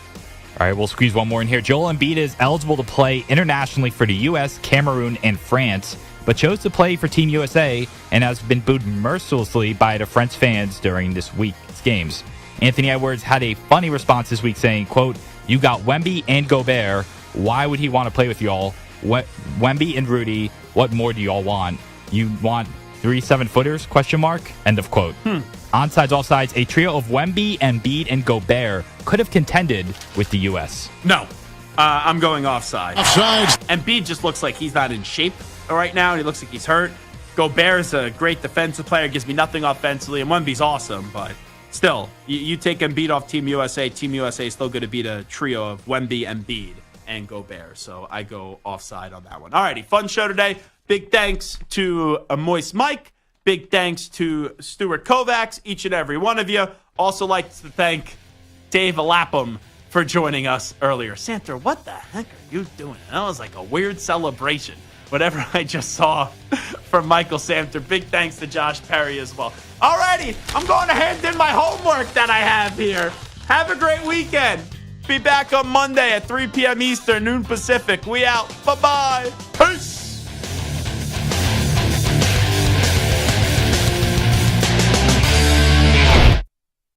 All right, we'll squeeze one more in here. Joel Embiid is eligible to play internationally for the U.S., Cameroon, and France, but chose to play for Team USA and has been booed mercilessly by the French fans during this week's games. Anthony Edwards had a funny response this week saying, quote, "You got Wemby and Gobert. Why would he want to play with y'all? Wemby and Rudy, what more do y'all want? You want 3 7-footers? Question mark. End of quote. Onsides, offsides, a trio of Wemby, Embiid, and Gobert could have contended with the U.S. No, I'm going offside. Offsides. Embiid just looks like he's not in shape right now. He looks like he's hurt. Gobert's a great defensive player, gives me nothing offensively, and Wemby's awesome, but still, you take Embiid off Team USA. Team USA is still going to beat a trio of Wemby, Embiid, and Gobert, so I go offside on that one. All righty, fun show today. Big thanks to Moist Mike. Big thanks to Stuart Kovacs, each and every one of you. Also like to thank Dave Lapham for joining us earlier. Santa, what the heck are you doing? That was like a weird celebration. Whatever I just saw from Michael Samter. Big thanks to Josh Perry as well. All righty, I'm going to hand in my homework that I have here. Have a great weekend. Be back on Monday at 3 p.m. Eastern, noon Pacific. We out. Bye-bye. Peace.